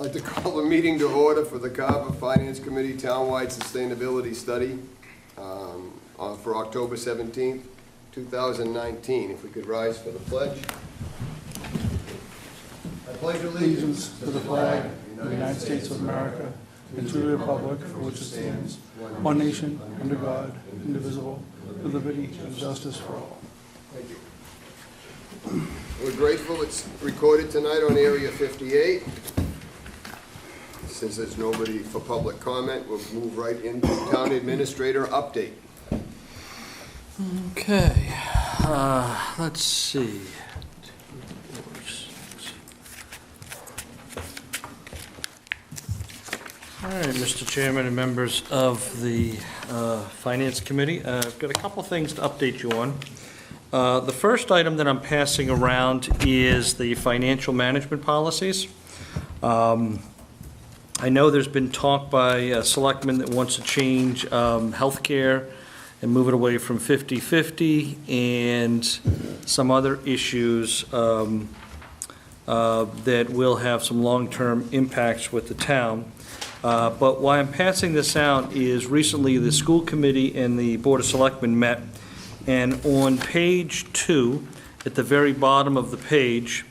I'd like to call the meeting to order for the Carver Finance Committee Townwide Sustainability Study for October 17th, 2019. If we could rise for the pledge. I pledge Allegiance to the flag of the United States of America and to the republic for which it stands, one nation, under God, indivisible, with liberty and justice for all. Thank you. We're grateful it's recorded tonight on Area 58. Since there's nobody for public comment, we'll move right into Town Administrator update. Okay, let's see. All right, Mr. Chairman and members of the Finance Committee, I've got a couple things to update you on. The first item that I'm passing around is the financial management policies. I know there's been talk by a selectman that wants to change healthcare and move it away from 50-50 and some other issues that will have some long-term impacts with the town. But why I'm passing this out is recently the school committee and the Board of Selectmen met, and on page 2, at the very bottom of the page,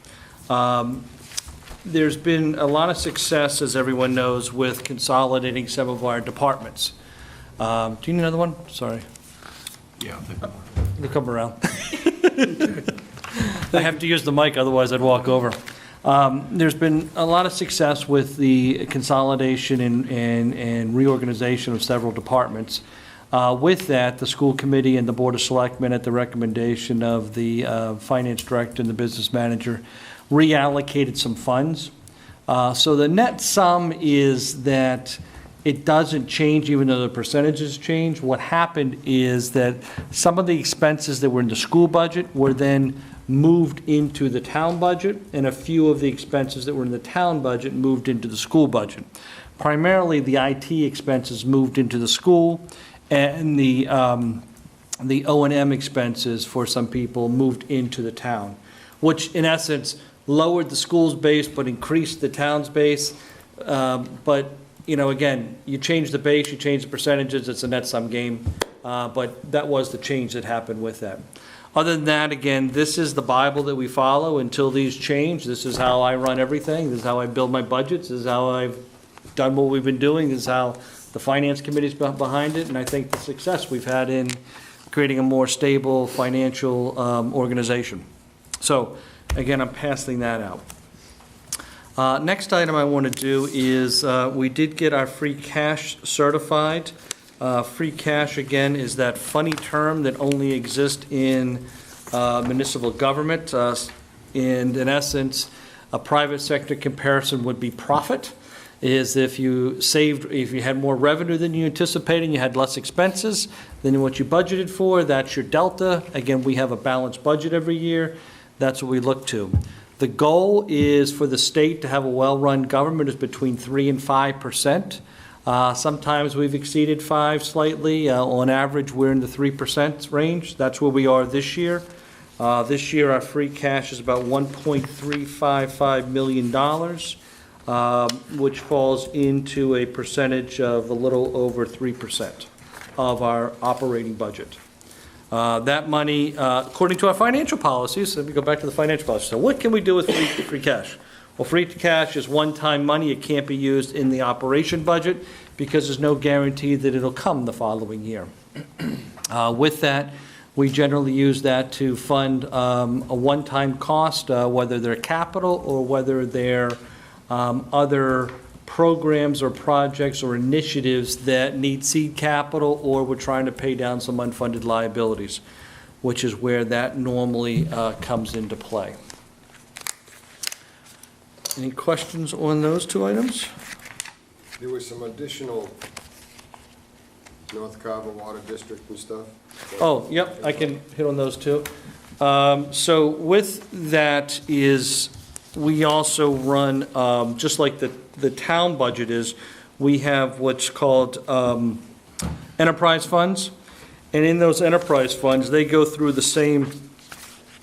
there's been a lot of success, as everyone knows, with consolidating some of our departments. Do you need another one? Sorry. Yeah. They'll come around. I have to use the mic, otherwise I'd walk over. There's been a lot of success with the consolidation and reorganization of several departments. With that, the school committee and the Board of Selectmen, at the recommendation of the finance director and the business manager, reallocated some funds. So the net sum is that it doesn't change even though the percentages change. What happened is that some of the expenses that were in the school budget were then moved into the town budget, and a few of the expenses that were in the town budget moved into the school budget. Primarily, the IT expenses moved into the school, and the O&M expenses for some people moved into the town, which in essence lowered the school's base but increased the town's base. But, you know, again, you change the base, you change the percentages, it's a net sum game. But that was the change that happened with that. Other than that, again, this is the Bible that we follow until these change. This is how I run everything. This is how I build my budgets. This is how I've done what we've been doing. This is how the Finance Committee's behind it. And I think the success we've had in creating a more stable financial organization. So, again, I'm passing that out. Next item I want to do is we did get our free cash certified. Free cash, again, is that funny term that only exists in municipal government. And in essence, a private sector comparison would be profit, is if you had more revenue than you anticipated and you had less expenses than what you budgeted for, that's your delta. Again, we have a balanced budget every year. That's what we look to. The goal is for the state to have a well-run government is between 3% and 5%. Sometimes we've exceeded 5 slightly. On average, we're in the 3% range. That's where we are this year. This year, our free cash is about $1.355 million, which falls into a percentage of a little over 3% of our operating budget. That money, according to our financial policies, let me go back to the financial policies. So what can we do with free cash? Well, free cash is one-time money. It can't be used in the operation budget because there's no guarantee that it'll come the following year. With that, we generally use that to fund a one-time cost, whether they're capital or whether they're other programs or projects or initiatives that need seed capital, or we're trying to pay down some unfunded liabilities, which is where that normally comes into play. Any questions on those two items? There was some additional North Carver Water District and stuff. Oh, yep, I can hit on those too. So with that is, we also run, just like the town budget is, we have what's called enterprise funds. And in those enterprise funds, they go through the same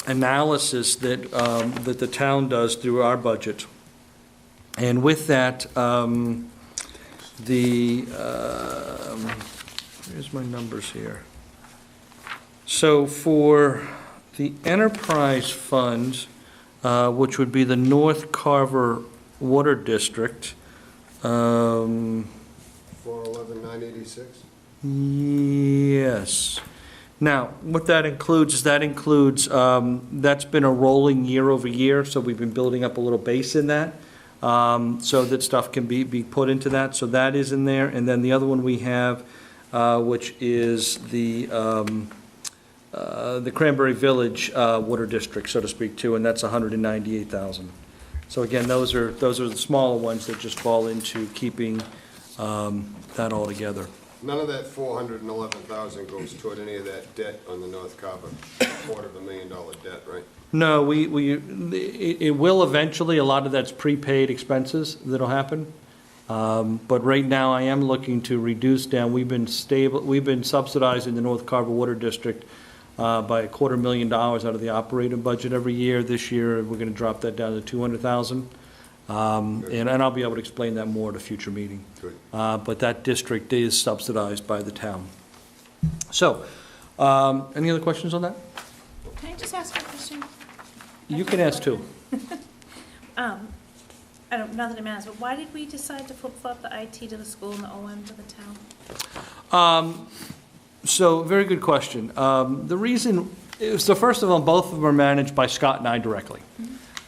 analysis that, that the town does through our budget. And with that, here's my numbers here. So for the enterprise funds, which would be the North Carver Water District, 411,986? yes. Now, what that includes is that's been a rolling year over year, so we've been building up a little base in that, so that stuff can be put into that. So that is in there. And then the other one we have, which is the Cranberry Village Water District, so to speak, too, and that's 198,000. So again, those are the smaller ones that just fall into keeping that all together. None of that 411,000 goes toward any of that debt on the North Carver, $250,000 debt, right? No, it will eventually. A lot of that's prepaid expenses that'll happen. But right now, I am looking to reduce down. We've been subsidizing the North Carver Water District by $250,000 out of the operating budget every year. This year, we're going to drop that down to $200,000. And I'll be able to explain that more at a future meeting. Good. But that district is subsidized by the town. So, any other questions on that? Can I just ask a question? You can ask too. I don't, not that it matters, but why did we decide to flip-flop the IT to the school and the OM to the town? So, very good question. The reason, so first of all, both of them are managed by Scott and I directly.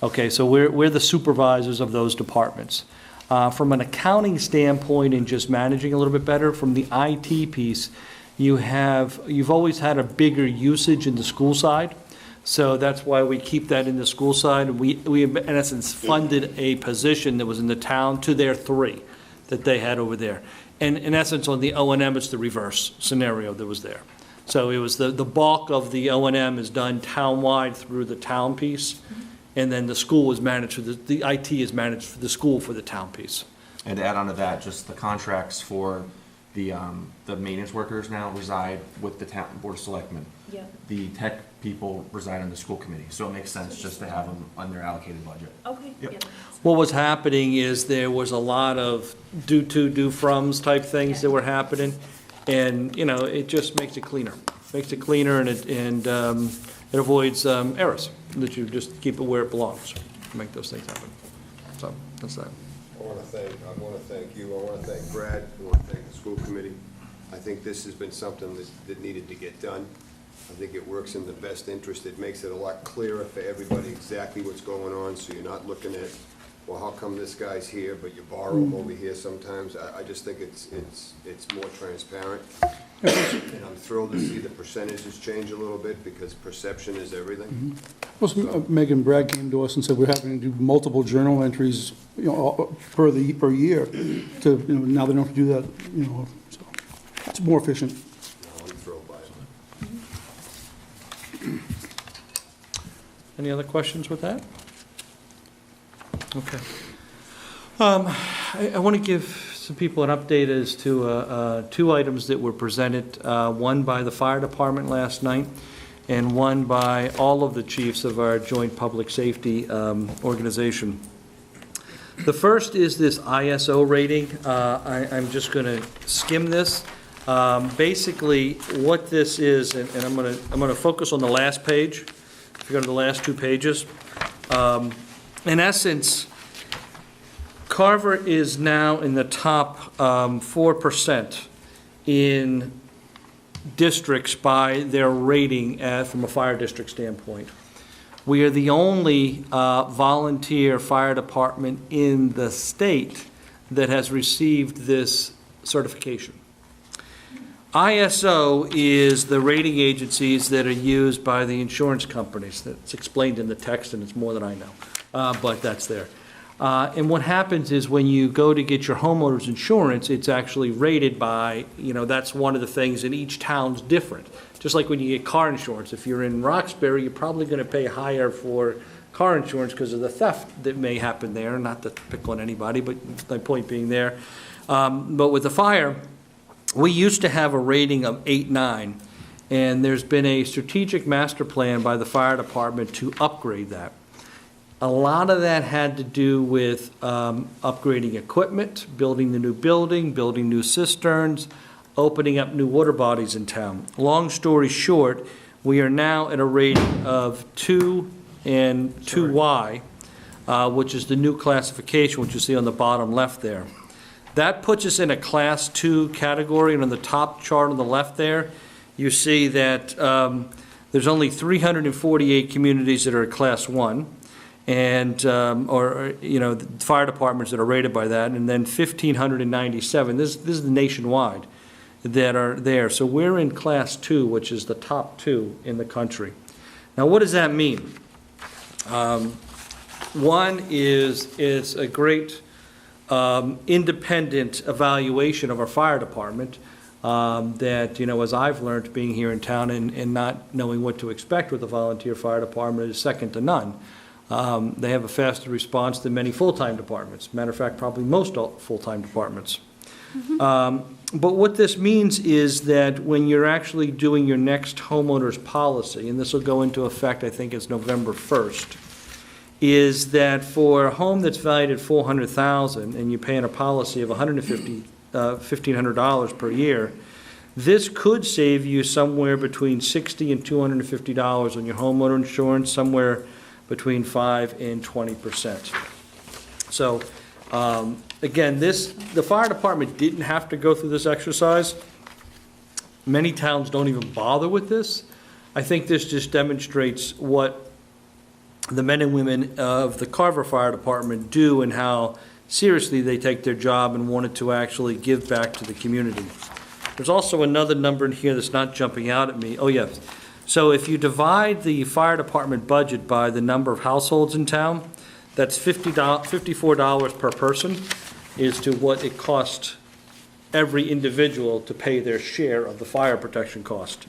Okay, so we're the supervisors of those departments. From an accounting standpoint and just managing a little bit better, from the IT piece, you've always had a bigger usage in the school side. So that's why we keep that in the school side. We in essence funded a position that was in the town to their 3 that they had over there. And in essence, on the O&M, it's the reverse scenario that was there. So it was the bulk of the O&M is done townwide through the town piece, and then the school is managed, the IT is managed for the school for the town piece. And to add on to that, just the contracts for the maintenance workers now reside with the town board of selectmen. Yeah. The tech people reside on the school committee, so it makes sense just to have them on their allocated budget. Okay. Yep. Yeah. What was happening is there was a lot of do to, do froms type things that were happening, and, it just makes it cleaner. Makes it cleaner, and it avoids errors, that you just keep it where it belongs, to make those things happen. So, that's that. I want to thank you, I want to thank Brad, I want to thank the school committee. I think this has been something that needed to get done. I think it works in the best interest. It makes it a lot clearer for everybody exactly what's going on, so you're not looking at, well, how come this guy's here, but you borrow him over here sometimes. I just think it's more transparent. And I'm thrilled to see the percentages change a little bit, because perception is everything. Well, Meg and Brad came to us and said we're having to do multiple journal entries, per year to, now they don't have to do that, so it's more efficient. No, I'm thrilled by it. Any other questions with that? Okay. I want to give some people an update as to 2 items that were presented, one by the fire department last night, and one by all of the chiefs of our joint public safety organization. The first is this ISO rating. I'm just going to skim this. Basically, what this is, and I'm going to focus on the last page. If you go to the last 2 pages, in essence, Carver is now in the top 4% in districts by their rating from a fire district standpoint. We are the only volunteer fire department in the state that has received this certification. ISO is the rating agencies that are used by the insurance companies. That's explained in the text, and it's more than I know, but that's there. And what happens is when you go to get your homeowner's insurance, it's actually rated by, that's one of the things, and each town's different. Just like when you get car insurance, if you're in Roxbury, you're probably going to pay higher for car insurance because of the theft that may happen there. Not to pick on anybody, but my point being there. But with the fire, we used to have a rating of 8, 9, and there's been a strategic master plan by the fire department to upgrade that. A lot of that had to do with upgrading equipment, building the new building, building new cisterns, opening up new water bodies in town. Long story short, we are now at a rating of 2 and 2Y, which is the new classification, which you see on the bottom left there. That puts us in a Class 2 category, and on the top chart on the left there, you see that there's only 348 communities that are at Class 1, and, the fire departments that are rated by that, and then 1,597, this is the nationwide, that are there. So we're in Class 2, which is the top 2 in the country. Now, what does that mean? One is a great independent evaluation of our fire department that, as I've learned being here in town and not knowing what to expect with a volunteer fire department, is second to none. They have a faster response than many full-time departments. Matter of fact, probably most full-time departments. But what this means is that when you're actually doing your next homeowner's policy, and this will go into effect, I think it's November 1st, is that for a home that's valued at $400,000 and you're paying a policy of $1,500 per year, this could save you somewhere between $60 and $250 on your homeowner insurance, somewhere between 5 and 20%. So, again, the fire department didn't have to go through this exercise. Many towns don't even bother with this. I think this just demonstrates what the men and women of the Carver Fire Department do and how seriously they take their job and wanted to actually give back to the community. There's also another number in here that's not jumping out at me. Oh, yes. So if you divide the fire department budget by the number of households in town, that's $54 per person is to what it costs every individual to pay their share of the fire protection cost.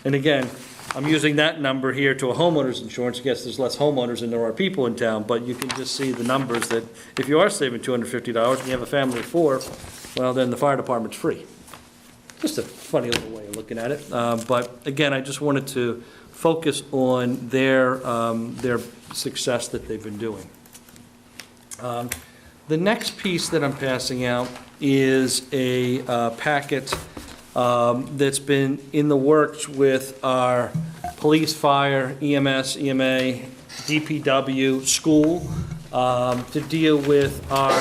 And again, I'm using that number here to a homeowner's insurance. I guess there's less homeowners than there are people in town, but you can just see the numbers that if you are saving $250 and you have a family of 4, well, then the fire department's free. Just a funny little way of looking at it. But again, I just wanted to focus on their success that they've been doing. The next piece that I'm passing out is a packet that's been in the works with our police, fire, EMS, EMA, DPW, school, to deal with our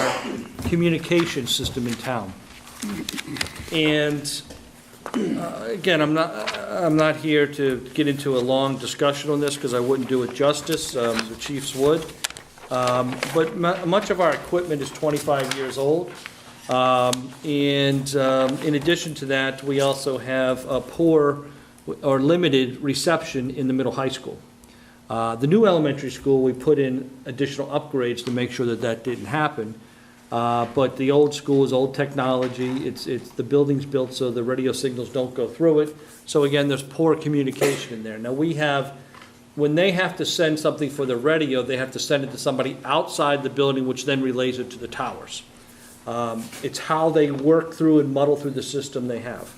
communication system in town. And again, I'm not here to get into a long discussion on this because I wouldn't do it justice. The chiefs would. But much of our equipment is 25 years old. In addition to that, we also have a poor or limited reception in the middle high school. The new elementary school, we put in additional upgrades to make sure that that didn't happen. But the old school is old technology. It's the building's built so the radio signals don't go through it. So again, there's poor communication in there. Now when they have to send something for the radio, they have to send it to somebody outside the building, which then relays it to the towers. It's how they work through and muddle through the system they have.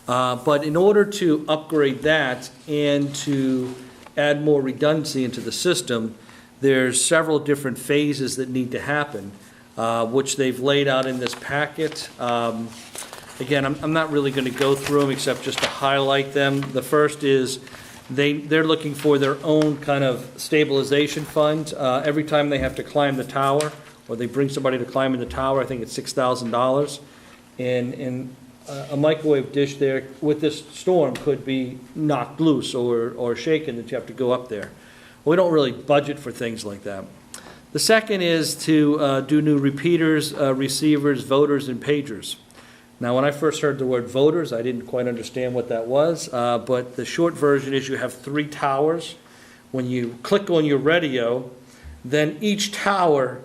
But in order to upgrade that and to add more redundancy into the system, there's several different phases that need to happen, which they've laid out in this packet. Again, I'm not really going to go through them except just to highlight them. The first is they're looking for their own kind of stabilization fund. Every time they have to climb the tower, or they bring somebody to climb in the tower, I think it's $6,000. And a microwave dish there with this storm could be knocked loose or shaken that you have to go up there. We don't really budget for things like that. The second is to do new repeaters, receivers, voters, and pagers. Now, when I first heard the word voters, I didn't quite understand what that was, but the short version is you have 3 towers. When you click on your radio, then each tower,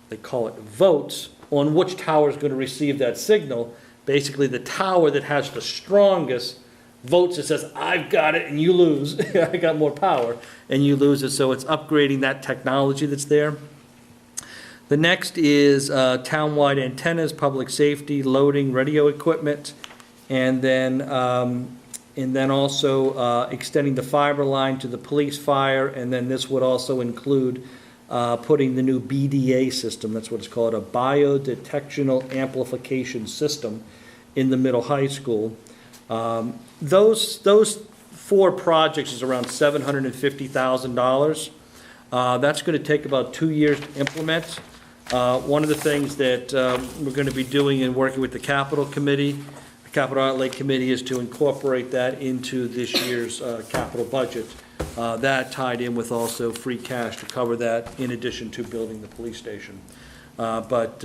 they call it votes, on which tower is going to receive that signal. Basically, the tower that has the strongest votes, it says, I've got it, and you lose. I got more power, and you lose it. So it's upgrading that technology that's there. The next is town-wide antennas, public safety, loading, radio equipment, and then And then also extending the fiber line to the police fire, and then this would also include putting the new BDA system, that's what it's called, a biodetectional amplification system in the middle high school. Those 4 projects is around $750,000. That's going to take about 2 years to implement. One of the things that we're going to be doing and working with the capital committee, the capital outlay committee, is to incorporate that into this year's capital budget. That tied in with also free cash to cover that, in addition to building the police station. But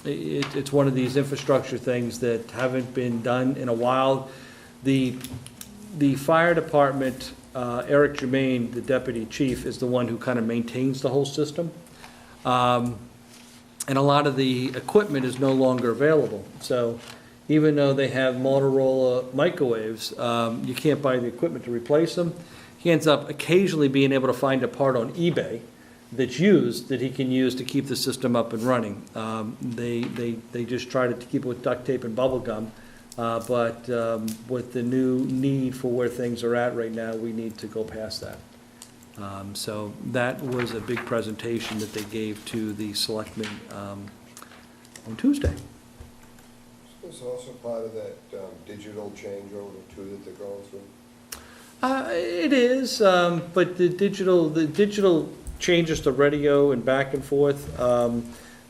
it's one of these infrastructure things that haven't been done in a while. The fire department, Eric Germain, the deputy chief, is the one who kind of maintains the whole system. And a lot of the equipment is no longer available. So even though they have Motorola microwaves, you can't buy the equipment to replace them. He ends up occasionally being able to find a part on eBay that's used that he can use to keep the system up and running. They just try to keep it with duct tape and bubble gum, but with the new need for where things are at right now, we need to go past that. So that was a big presentation that they gave to the selectmen on Tuesday. Is also part of that digital changeover too that they're going through? It is, but the digital changes to radio and back and forth.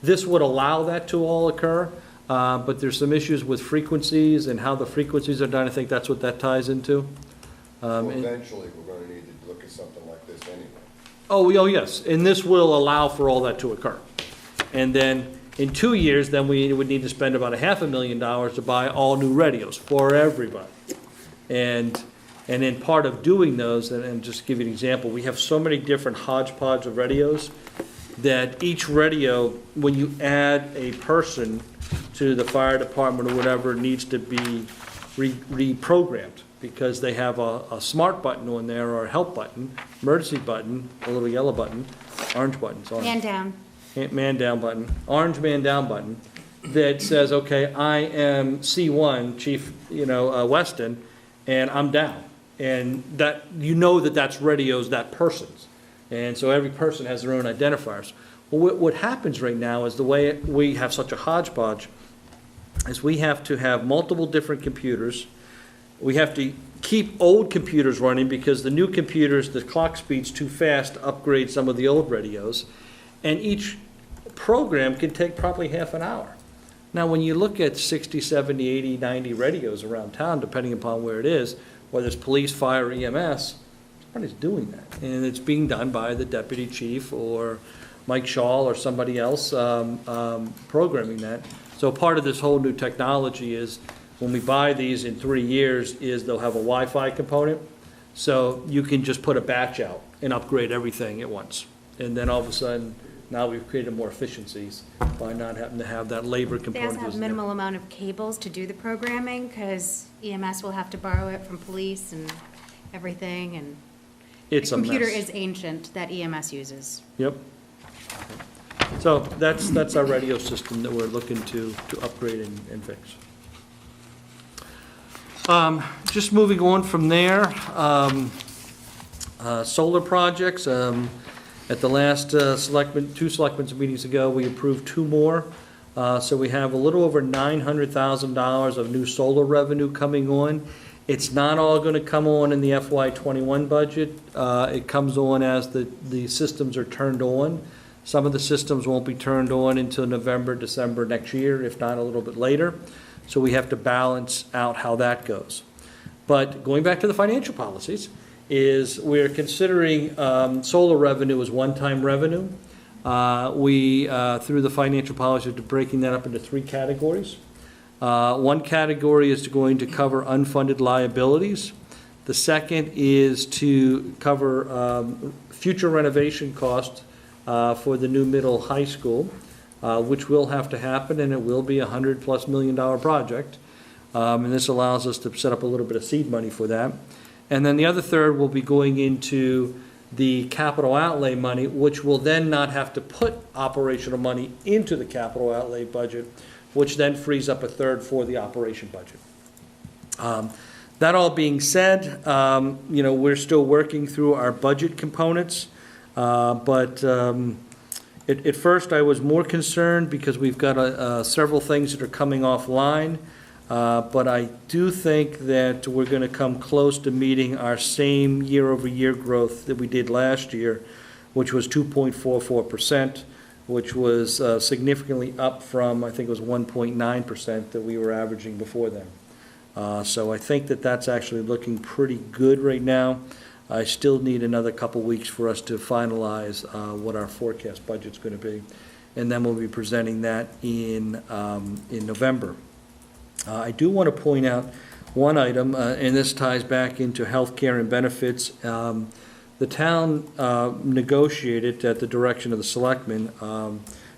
This would allow that to all occur, but there's some issues with frequencies and how the frequencies are done. I think that's what that ties into. Well, eventually, we're going to need to look at something like this anyway. Oh, yes, and this will allow for all that to occur. And then in 2 years, then we would need to spend about $500,000 to buy all new radios for everybody. And in part of doing those, and just to give you an example, we have so many different hodgepodge of radios that each radio, when you add a person to the fire department or whatever, needs to be reprogrammed, because they have a smart button on there, or a help button, emergency button, a little yellow button, orange button, sorry. Man down. Man down button, orange man down button, that says, okay, I am C1, Chief, Weston, and I'm down. And that, that's radios, that person's. And so every person has their own identifiers. Well, what happens right now is, the way we have such a hodgepodge is we have to have multiple different computers. We have to keep old computers running because the new computers, the clock speed's too fast to upgrade some of the old radios. And each program can take probably half an hour. Now, when you look at 60, 70, 80, 90 radios around town, depending upon where it is, whether it's police, fire, EMS, somebody's doing that. And it's being done by the deputy chief or Mike Shaw or somebody else programming that. So part of this whole new technology is, when we buy these in 3 years, is they'll have a Wi-Fi component. So you can just put a batch out and upgrade everything at once. And then all of a sudden, now we've created more efficiencies by not having to have that labor They component. also have minimal amount of cables to do the programming, because EMS will have to borrow it from police and everything, and It's the a mess. computer is ancient that EMS uses. Yep. So that's our radio system that we're looking to upgrade and fix. Just moving on from there, solar projects. At the last two selectmen's meetings ago, we approved 2 more. So we have a little over $900,000 of new solar revenue coming on. It's not all going to come on in the FY21 budget. It comes on as the systems are turned on. Some of the systems won't be turned on until November, December next year, if not a little bit later. So we have to balance out how that goes. But going back to the financial policies, is we're considering solar revenue as one-time revenue. We, through the financial policy, are breaking that up into 3 categories. One category is going to cover unfunded liabilities. The second is to cover future renovation costs for the new middle high school, which will have to happen, and it will be a $100+ million project. And this allows us to set up a little bit of seed money for that. And then the other third will be going into the capital outlay money, which will then not have to put operational money into the capital outlay budget, which then frees up a third for the operation budget. That all being said, we're still working through our budget components, but at first I was more concerned because we've got several things that are coming offline, but I do think that we're going to come close to meeting our same year-over-year growth that we did last year, which was 2.44%, which was significantly up from, I think it was 1.9% that we were averaging before then. So I think that that's actually looking pretty good right now. I still need another couple weeks for us to finalize what our forecast budget's going to be, and then we'll be presenting that in November. I do want to point out one item, and this ties back into health care and benefits. The town negotiated, at the direction of the selectmen,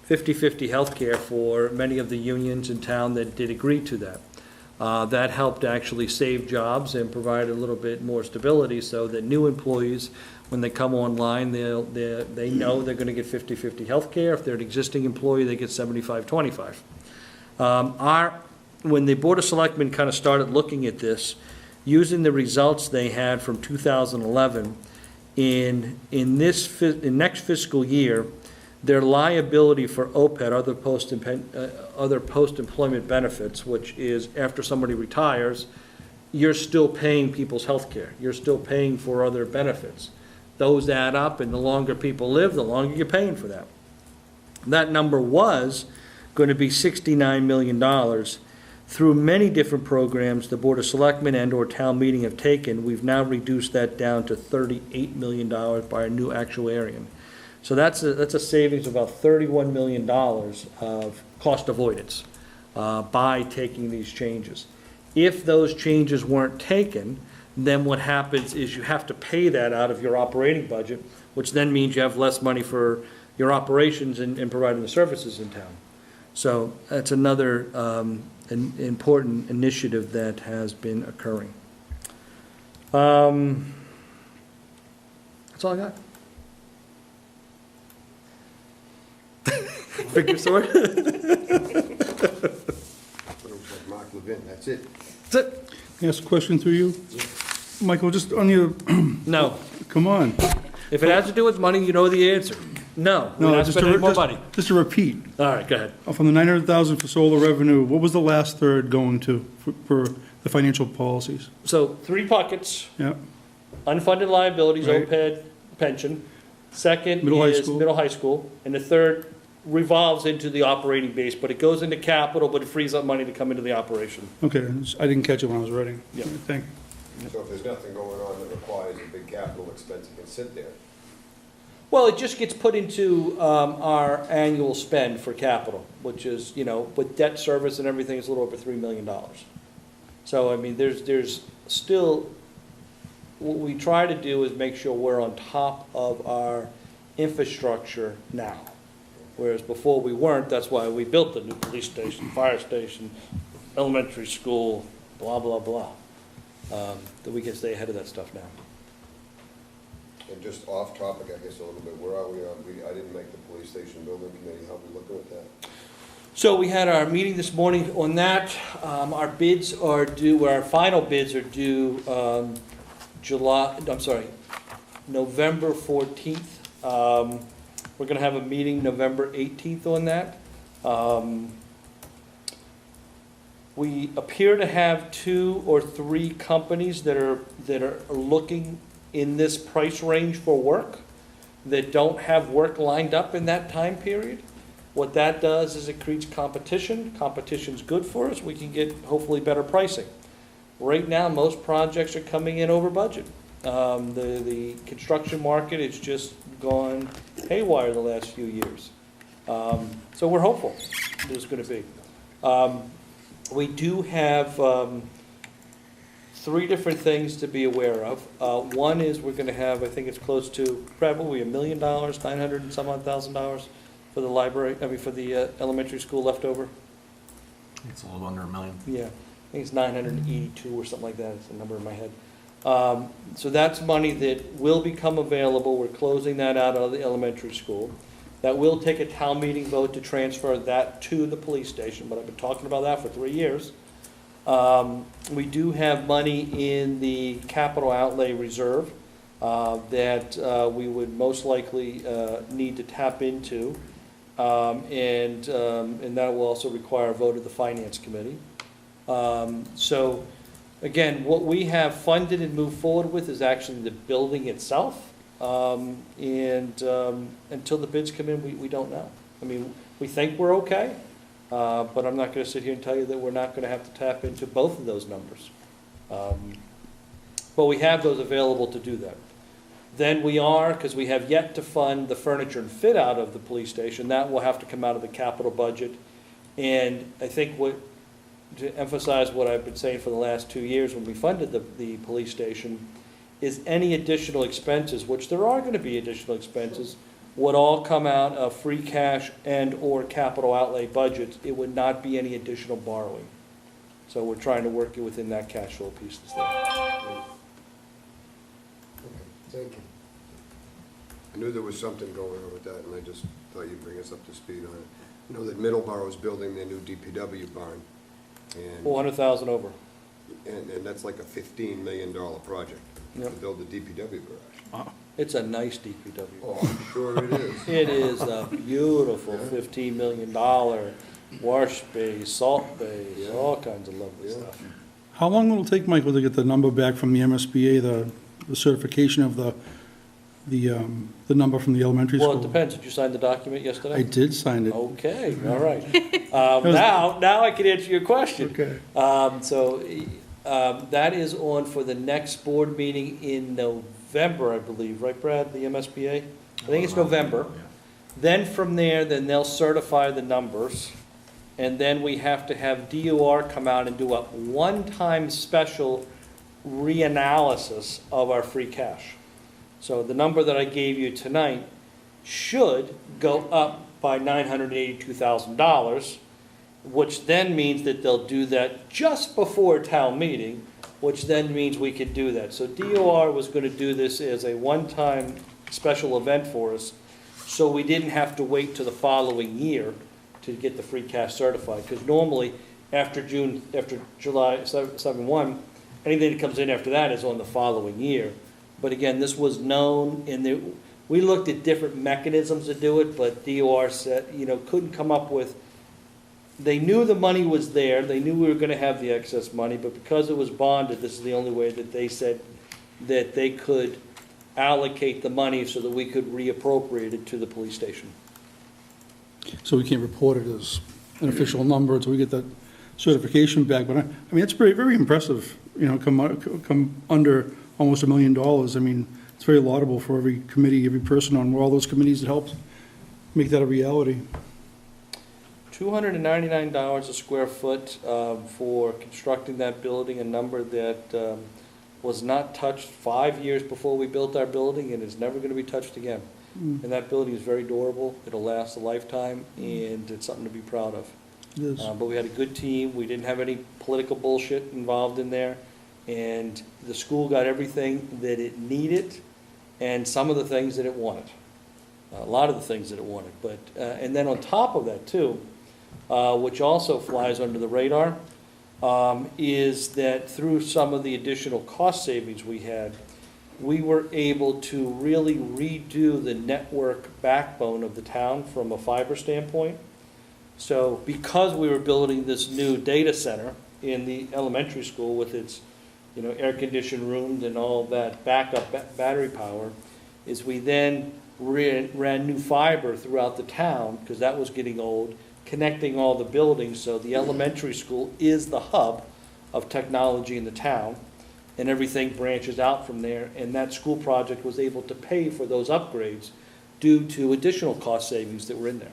50/50 health care for many of the unions in town that did agree to that. That helped actually save jobs and provide a little bit more stability so that new employees, when they come online, they know they're going to get 50/50 health care. If they're an existing employee, they get 75/25. When the Board of Selectmen kind of started looking at this, using the results they had from 2011, in next fiscal year, their liability for OPEB, other post-employment benefits, which is after somebody retires, you're still paying people's health care. You're still paying for other benefits. Those add up, and the longer people live, the longer you're paying for that. That number was going to be $69 million. Through many different programs the Board of Selectmen and/or town meeting have taken, we've now reduced that down to $38 million by a new actuarian. So that's a savings of about $31 million of cost avoidance by taking these changes. If those changes weren't taken, then what happens is you have to pay that out of your operating budget, which then means you have less money for your operations and providing the services in town. So that's another an important initiative that has been occurring. That's all I got. Figure sword? Mark Levin, that's it. That's it. Can I ask a question through you? Michael, just on your, No. come on. If it has to do with money, you know the answer. No, we're not just spending any more money. Just to repeat, All right, go ahead. from the 900,000 for solar revenue, what was the last third going to for the financial policies? So 3 buckets, Yeah, unfunded liabilities, Right. OPEB, pension. Second Middle high is school. middle high school. And the third revolves into the operating base, but it goes into capital, but it frees up money to come into the operation. okay, I didn't catch it when I was writing. Yeah. Thank So if there's nothing going on that requires a big capital expense, it can sit there. Well, it just gets put into our annual spend for capital, which is, with debt service and everything, it's a little over $3 million. So, I mean, there's still, what we try to do is make sure we're on top of our infrastructure now. Whereas before we weren't, that's why we built the new police station, fire station, elementary school, blah, blah, blah. That we can stay ahead of that stuff now. And just off topic, I guess, a little bit, where are we on, I didn't make the police station building committee, how are we looking at that? So we had our meeting this morning on that. Our bids are due, our final bids are due November 14th. We're going to have a meeting November 18th on that. We appear to have 2 or 3 companies that are looking in this price range for work that don't have work lined up in that time period. What that does is it creates competition. Competition's good for us. We can get hopefully better pricing. Right now, most projects are coming in over budget. The construction market has just gone haywire the last few years. So we're hopeful there's going to be. We do have 3 different things to be aware of. One is we're going to have, I think it's close to probably $1 million, 900 and some odd thousand dollars for the library, for the elementary school leftover. It's a little under $1 million. Yeah, I think it's 982 or something like that. It's the number in my head. So that's money that will become available. We're closing that out of the elementary school. That will take a town meeting vote to transfer that to the police station, but I've been talking about that for 3 years. We do have money in the capital outlay reserve that we would most likely need to tap into. And that will also require a vote of the Finance Committee. So, again, what we have funded and moved forward with is actually the building itself. And until the bids come in, we don't know. I mean, we think we're okay, but I'm not going to sit here and tell you that we're not going to have to tap into both of those numbers. But we have those available to do that. Then we are, because we have yet to fund the furniture and fit out of the police station, that will have to come out of the capital budget. And I think to emphasize what I've been saying for the last 2 years when we funded the police station, is any additional expenses, which there are going to be additional expenses, would all come out of free cash and/or capital outlay budgets. It would not be any additional borrowing. So we're trying to work it within that cash flow piece that's there. Thank you. I knew there was something going on with that, and I just thought you'd bring us up to speed on it. I know that Middleborough is building their new DPW barn, and 400,000 over. that's like a $15 million project to Yep. build the DPW garage. It's a nice DPW. Oh, I'm sure it is. It is a beautiful $15 million wash bay, salt bay, Yeah. all kinds of lovely Yeah. stuff. How long will it take, Michael, to get the number back from the MSBA, the certification of the number from the elementary school? Well, it depends. Did you sign the document yesterday? I did sign it. Okay, all right. Now I can answer your question. Okay. That is on for the next board meeting in November, I believe, right, Brad, the MSBA? I think it's November. Then from there, then they'll certify the numbers, and then we have to have DOR come out and do a one-time special reanalysis of our free cash. So the number that I gave you tonight should go up by $982,000, which then means that they'll do that just before town meeting, which then means we could do that. So DOR was going to do this as a one-time special event for us, so we didn't have to wait till the following year to get the free cash certified, because normally after July 7/1, anything that comes in after that is on the following year. But again, this was known, and we looked at different mechanisms to do it, but DOR said, couldn't come up with, they knew the money was there, they knew we were gonna have the excess money, but because it was bonded, this is the only way that they said that they could allocate the money so that we could reappropriate it to the police station. So we can't report it as an official number until we get that certification back, but I mean, it's very, very impressive, come under almost $1 million. I mean, it's very laudable for every committee, every person on all those committees that helped make that a reality. $299 a square foot for constructing that building, a number that was not touched 5 years before we built our building and is never going to be touched again. And that building is very durable, it'll last a lifetime, and it's something to be proud of. It is. But we had a good team, we didn't have any political bullshit involved in there, and the school got everything that it needed and some of the things that it wanted. A lot of the things that it wanted, but, and then on top of that too, which also flies under the radar, is that through some of the additional cost savings we had, we were able to really redo the network backbone of the town from a fiber standpoint. So because we were building this new data center in the elementary school with its, air-conditioned rooms and all that backup battery power, is we then ran new fiber throughout the town, because that was getting old, connecting all the buildings. So the elementary school is the hub of technology in the town, and everything branches out from there. And that school project was able to pay for those upgrades due to additional cost savings that were in there.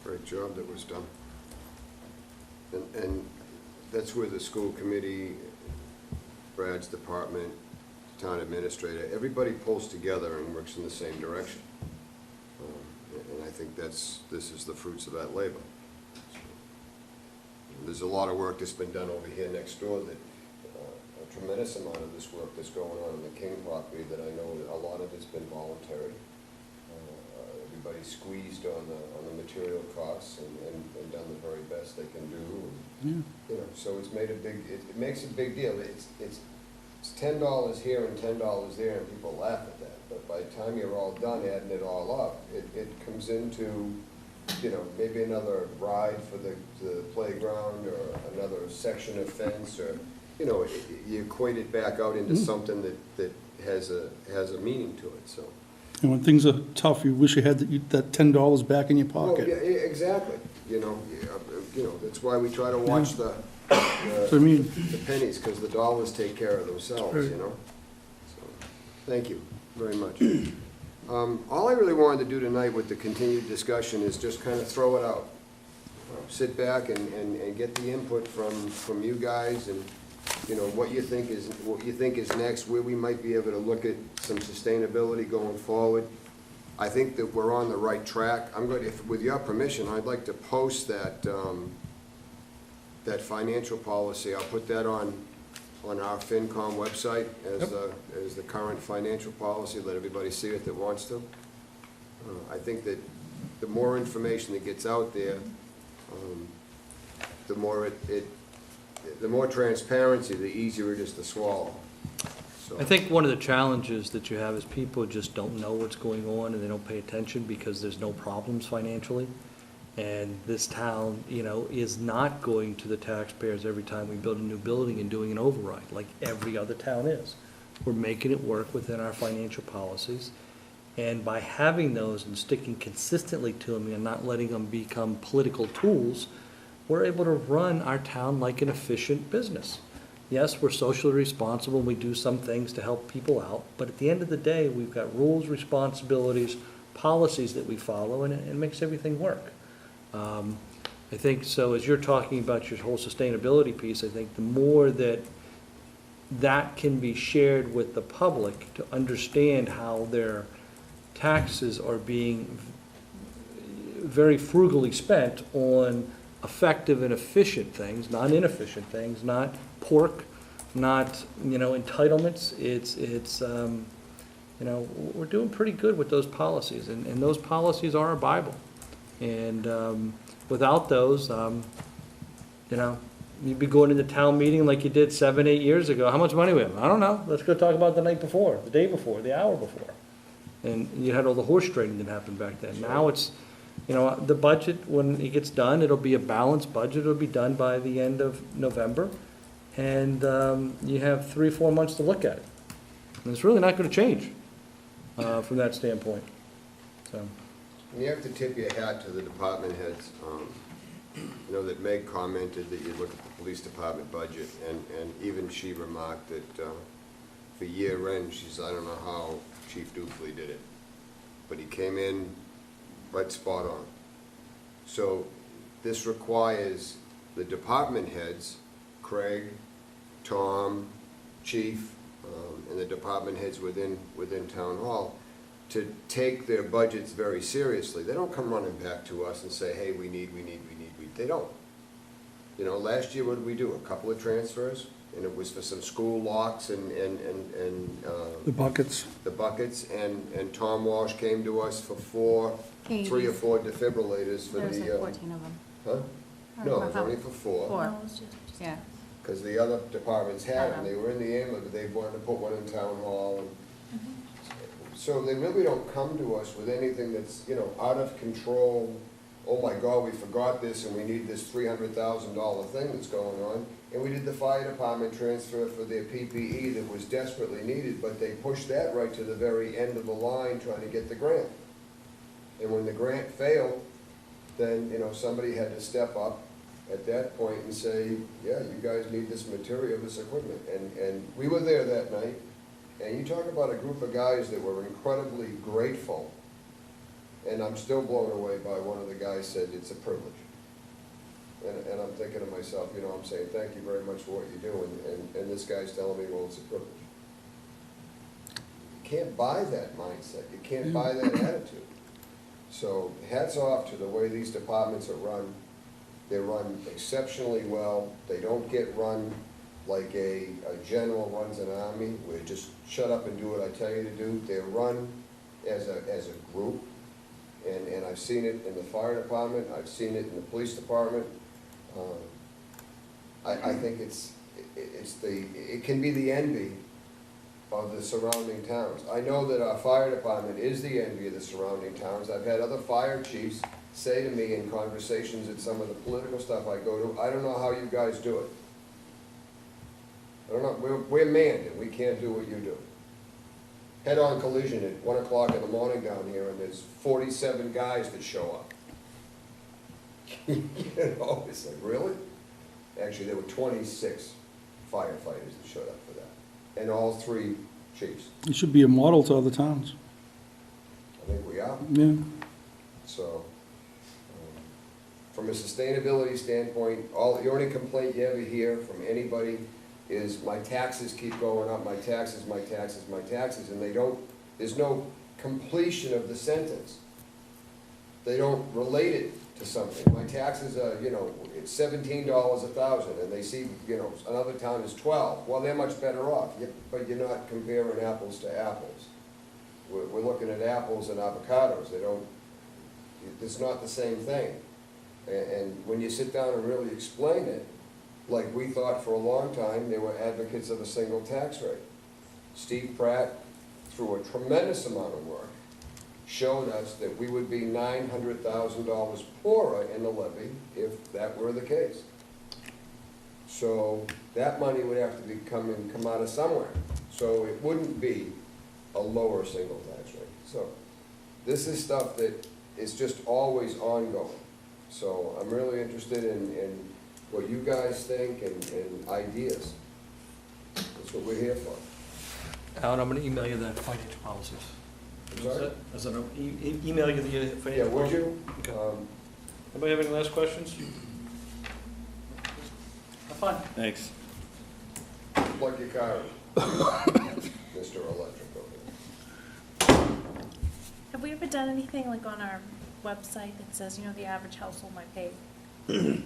Great job that was done. And that's where the school committee, Brad's department, town administrator, everybody pulls together and works in the same direction. And I think this is the fruits of that labor. There's a lot of work that's been done over here next door, that a tremendous amount of this work that's going on in the King property that I know that a lot of it's been voluntary. everybody's squeezed on the material costs and done the very best they can do. And, you know, so it's made a big, it makes a big deal. It's $10 here and $10 there, and people laugh at that. But by the time you're all done adding it all up, it comes into, you know, maybe another ride for the playground, or another section of fence, or, you know, you equate it back out into something that has a meaning to it, so. And when things are tough, you wish you had that $10 back in your Oh, pocket. yeah, exactly, you know, that's why we try to watch the So I mean, the pennies, because the dollars take care of themselves, Right. you know? So, thank you very much. All I really wanted to do tonight with the continued discussion is just kind of throw it out. Sit back and get the input from you guys, and, you know, what you think is next, where we might be able to look at some sustainability going forward. I think that we're on the right track. I'm going to, with your permission, I'd like to post that financial policy. I'll put that on our FinCom website as the current financial policy. Let everybody see it that wants to. I think that the more information that gets out there, the more transparency, the easier it is to swallow. So, I think one of the challenges that you have is people just don't know what's going on, and they don't pay attention because there's no problems financially. And this town, you know, is not going to the taxpayers every time we build a new building and doing an override, like every other town is. We're making it work within our financial policies. And by having those and sticking consistently to them and not letting them become political tools, we're able to run our town like an efficient business. Yes, we're socially responsible, and we do some things to help people out, but at the end of the day, we've got rules, responsibilities, policies that we follow, and it makes everything work. I think, so as you're talking about your whole sustainability piece, I think the more that can be shared with the public to understand how their taxes are being very frugally spent on effective and efficient things, not inefficient things, not pork, not, you know, entitlements. It's you know, we're doing pretty good with those policies, and those policies are our Bible. And without those, you know, you'd be going to the town meeting like you did 7, 8 years ago. How much money we have? I don't know. Let's go talk about the night before, the day before, the hour before. And you had all the horse trading that happened back then. Now it's, you know, the budget, when it gets done, it'll be a balanced budget. It'll be done by the end of November. And you have 3 or 4 months to look at it. And it's really not going to change from that standpoint. So. you have to tip your hat to the department heads. You know, that Meg commented that you look at the police department budget, and even she remarked that for year end, she's, I don't know how Chief Dufley did it, but he came in right spot on. So this requires the department heads, Craig, Tom, Chief, and the department heads within Town Hall, to take their budgets very seriously. They don't come running back to us and say, hey, we need. They don't. You know, last year, what did we do? A couple of transfers, and it was for some school locks and the buckets. the buckets, and Tom Walsh came to us for 3 or 4 defibrillators for There was the, like 14 of them. huh? No, it was only for 4. Four. No, it's just- Yeah. Because the other departments had them, they were in the ambulance, but they wanted to put one in Town Hall, and so they really don't come to us with anything that's, you know, out of control. Oh my God, we forgot this and we need this $300,000 thing that's going on. And we did the fire department transfer for their PPE that was desperately needed, but they pushed that right to the very end of the line trying to get the grant. And when the grant failed, then, you know, somebody had to step up at that point and say, yeah, you guys need this material, this equipment. And we were there that night. And you talk about a group of guys that were incredibly grateful, and I'm still blown away by one of the guys said, it's a privilege. And I'm thinking to myself, you know, I'm saying, thank you very much for what you do, and this guy's telling me, well, it's a privilege. You can't buy that mindset, you can't buy that attitude. So hats off to the way these departments are run. They're run exceptionally well. They don't get run like a general runs an army, where just shut up and do what I tell you to do. They're run as a group, and I've seen it in the fire department, I've seen it in the police department. I think it can be the envy of the surrounding towns. I know that our fire department is the envy of the surrounding towns. I've had other fire chiefs say to me in conversations at some of the political stuff I go to, I don't know how you guys do it. I don't know, we're manned and we can't do what you do. Head-on collision at 1 o'clock in the morning down here, and there's 47 guys that show up. You know, it's like, really? Actually, there were 26 firefighters that showed up for that, and all 3 chiefs. It should be a model to other towns. I think we are. Yeah. So, from a sustainability standpoint, the only complaint you ever hear from anybody is my taxes keep going up, my taxes, my taxes, my taxes, and there's no completion of the sentence. They don't relate it to something. My taxes are, it's $17 a thousand, and they see, another town is 12. Well, they're much better off, but you're not comparing apples to apples. We're looking at apples and avocados. It's not the same thing. And when you sit down and really explain it, like we thought for a long time, they were advocates of a single tax rate. Steve Pratt, through a tremendous amount of work, showed us that we would be $900,000 poorer in the levy if that were the case. So that money would have to come out of somewhere. So it wouldn't be a lower single tax rate. So this is stuff that is just always ongoing. So I'm really interested in what you guys think and ideas. That's what we're here for. Alan, I'm going to email you the financial policies. I'm sorry? Is that email you the Yeah, financial would policies? you? Okay. Anybody have any last questions? Have fun. Thanks. Plug your car in. Mr. Electric over there. Have we ever done anything like on our website that says, the average household might pay,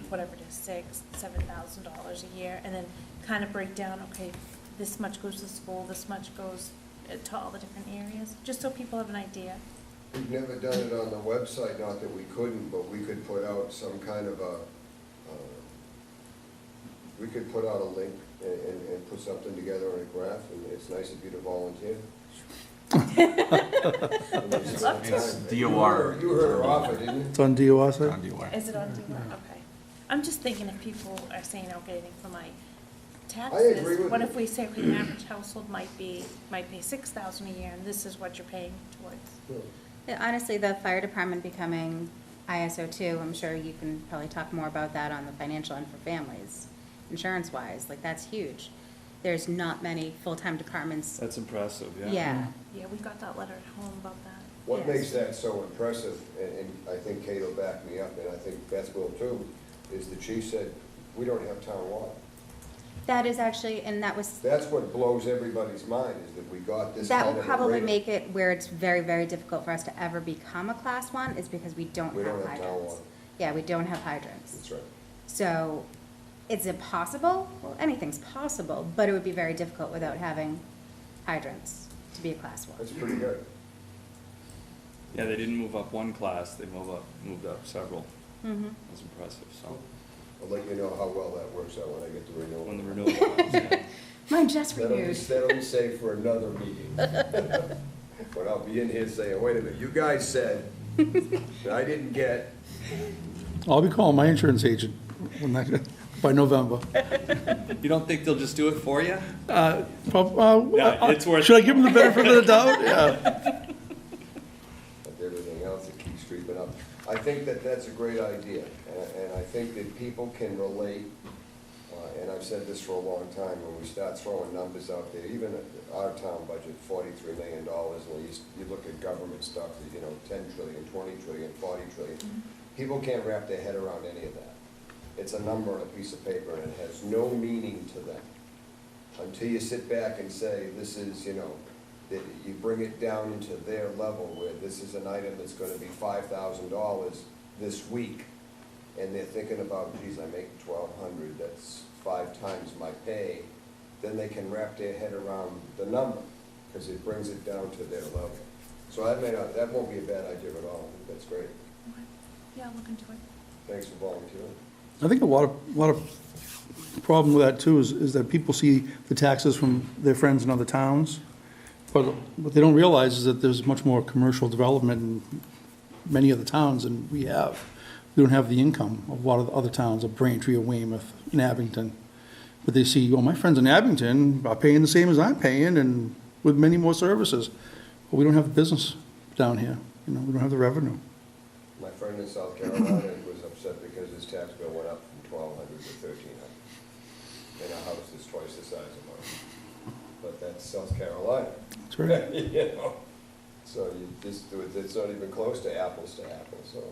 whatever it is, $7,000 a year, and then kind of break down, okay, this much goes to school, this much goes to all the different areas, just so people have an idea? We've never done it on the website, not that we couldn't, but we could put out some kind of we could put out a link and put something together on a graph, and it's nice of you to volunteer. It's DOR. You heard her offer, didn't you? It's on DOR site? On DOR. Is it on DOR? Okay. I'm just thinking if people are saying, okay, anything for my I agree taxes, with what you. if we say, okay, the average household might pay $6,000 a year, and this is what you're paying towards? Yeah, honestly, the fire department becoming ISO 2, I'm sure you can probably talk more about that on the financial end for families, insurance-wise, like that's huge. There's not many full-time departments. That's impressive, yeah. Yeah. Yeah, we got that letter at home about that. What Yes. makes that so impressive, and I think Kate will back me up, and I think Beth will too, is the chief said, we don't have town water. That is actually, and that was, That's what blows everybody's mind, is that we got this kind that of will a probably rating. make it where it's very, very difficult for us to ever become a class 1, is because we don't We have don't have town hydrants. water. Yeah, we don't have hydrants. That's right. So, is it possible? Well, anything's possible, but it would be very difficult without having hydrants to be a class 1. That's pretty good. Yeah, they didn't move up one class, they moved up several. Mm-hmm. That's impressive, so, I'll let you know how well that works out when I get the renewal. when the renewal comes, yeah. Mine just That'll be, renewed. that'll be saved for another meeting. But I'll be in here saying, wait a minute, you guys said that I didn't get, I'll be calling my insurance agent by November. You don't think they'll just do it for you? Yeah, it's worth- Should I give them the benefit of the doubt? Yeah. but everything else that keeps creeping up. I think that that's a great idea, and I think that people can relate, and I've said this for a long time, when we start throwing numbers out there, even our town budget, $43 million, and you look at government stuff, 10 trillion, 20 trillion, 40 trillion, people can't wrap their head around any of that. It's a number on a piece of paper, and it has no meaning to them until you sit back and say, this is, that you bring it down into their level, where this is an item that's gonna be $5,000 this week, and they're thinking about, geez, I make 1,200, that's 5 times my pay, then they can wrap their head around the number, because it brings it down to their level. So that won't be a bad idea at all. I think that's great. Okay. Yeah, I'll look into it. Thanks for volunteering. I think a lot of problem with that too is that people see the taxes from their friends in other towns, but what they don't realize is that there's much more commercial development in many other towns than we have. We don't have the income of a lot of the other towns, of Braintree or Weymouth and Abington. But they see, oh, my friends in Abington are paying the same as I'm paying and with many more services. But we don't have the business down here, we don't have the revenue. My friend in South Carolina was upset because his tax bill went up from $1,200 to $1,300. And a house that's twice the size of mine. But that's South Carolina. That's right. You know? So it's not even close to apples, so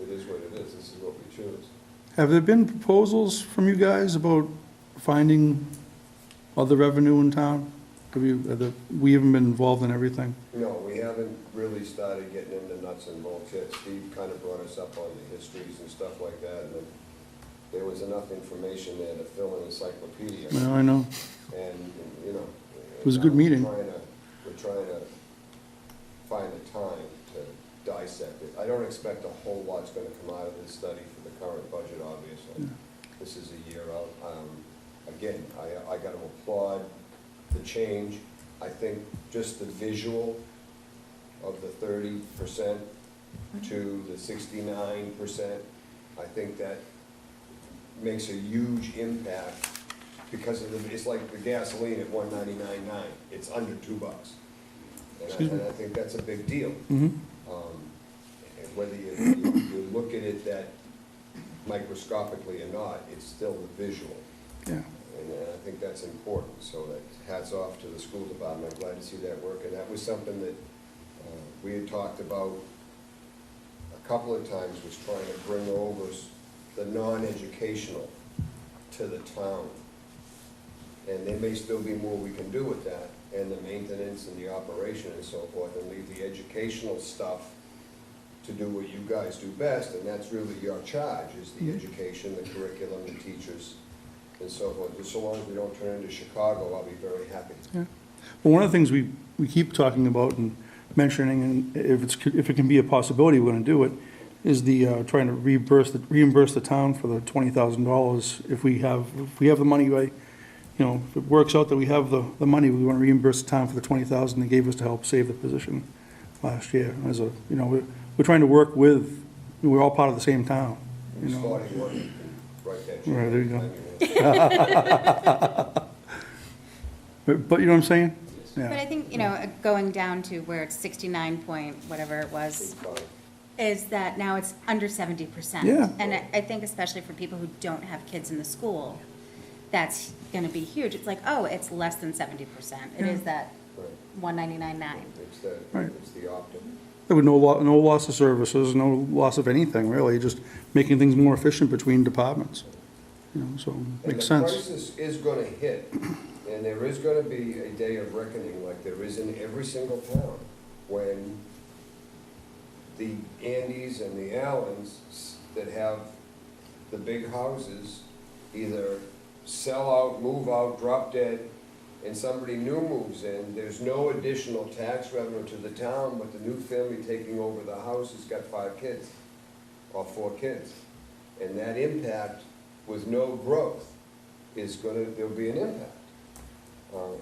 it is what it is. This is what we choose. Have there been proposals from you guys about finding other revenue in town? We haven't been involved in everything? No, we haven't really started getting into nuts and bolts yet. Steve kind of brought us up on the histories and stuff like that, and then there was enough information there to fill an encyclopedia. Well, I know. And, you know. It was a good meeting. We're trying to find the time to dissect it. I don't expect a whole lot's gonna come out of this study for the current budget, obviously. This is a year out. Again, I gotta applaud the change. I think just the visual of the 30% to the 69%, I think that makes a huge impact because it's like the gasoline at $1.99.9. It's under $2. And I think that's a big deal. Mm-hmm. And whether you look at it that microscopically or not, it's still the visual. Yeah. And I think that's important, so that hats off to the school department. I'm glad to see that work, and that was something that we had talked about a couple of times, was trying to bring over the non-educational to the town. And there may still be more we can do with that, and the maintenance and the operation and so forth, and leave the educational stuff to do what you guys do best, and that's really your charge, is the education, the curriculum, the teachers, and so forth. Just so long as we don't turn into Chicago, I'll be very happy. Yeah. Well, one of the things we keep talking about and mentioning, and if it can be a possibility, we're gonna do it, is the trying to reimburse the town for the $20,000 if we have the money. If it works out that we have the money, we want to reimburse the town for the $20,000 they gave us to help save the position last year. We're trying to work with. We're all part of the same town. Spotty work, you can write that. Right, there you go. But you know what I'm saying? But I think, going down to where it's 69 point, whatever it was, is that now it's under 70%. Yeah. And I think especially for people who don't have kids in the school, that's gonna be huge. It's like, oh, it's less than 70%. It is that Right. 199.9. Right. It's the optim. There was no loss of services, no loss of anything, really, just making things more efficient between departments. So it makes sense. And the crisis is gonna hit, and there is gonna be a day of reckoning like there is in every single town, when the Andys and the Allens that have the big houses either sell out, move out, drop dead, and somebody new moves in. There's no additional tax revenue to the town, but the new family taking over the house has got 5 kids, or 4 kids. And that impact with no growth there'll be an impact.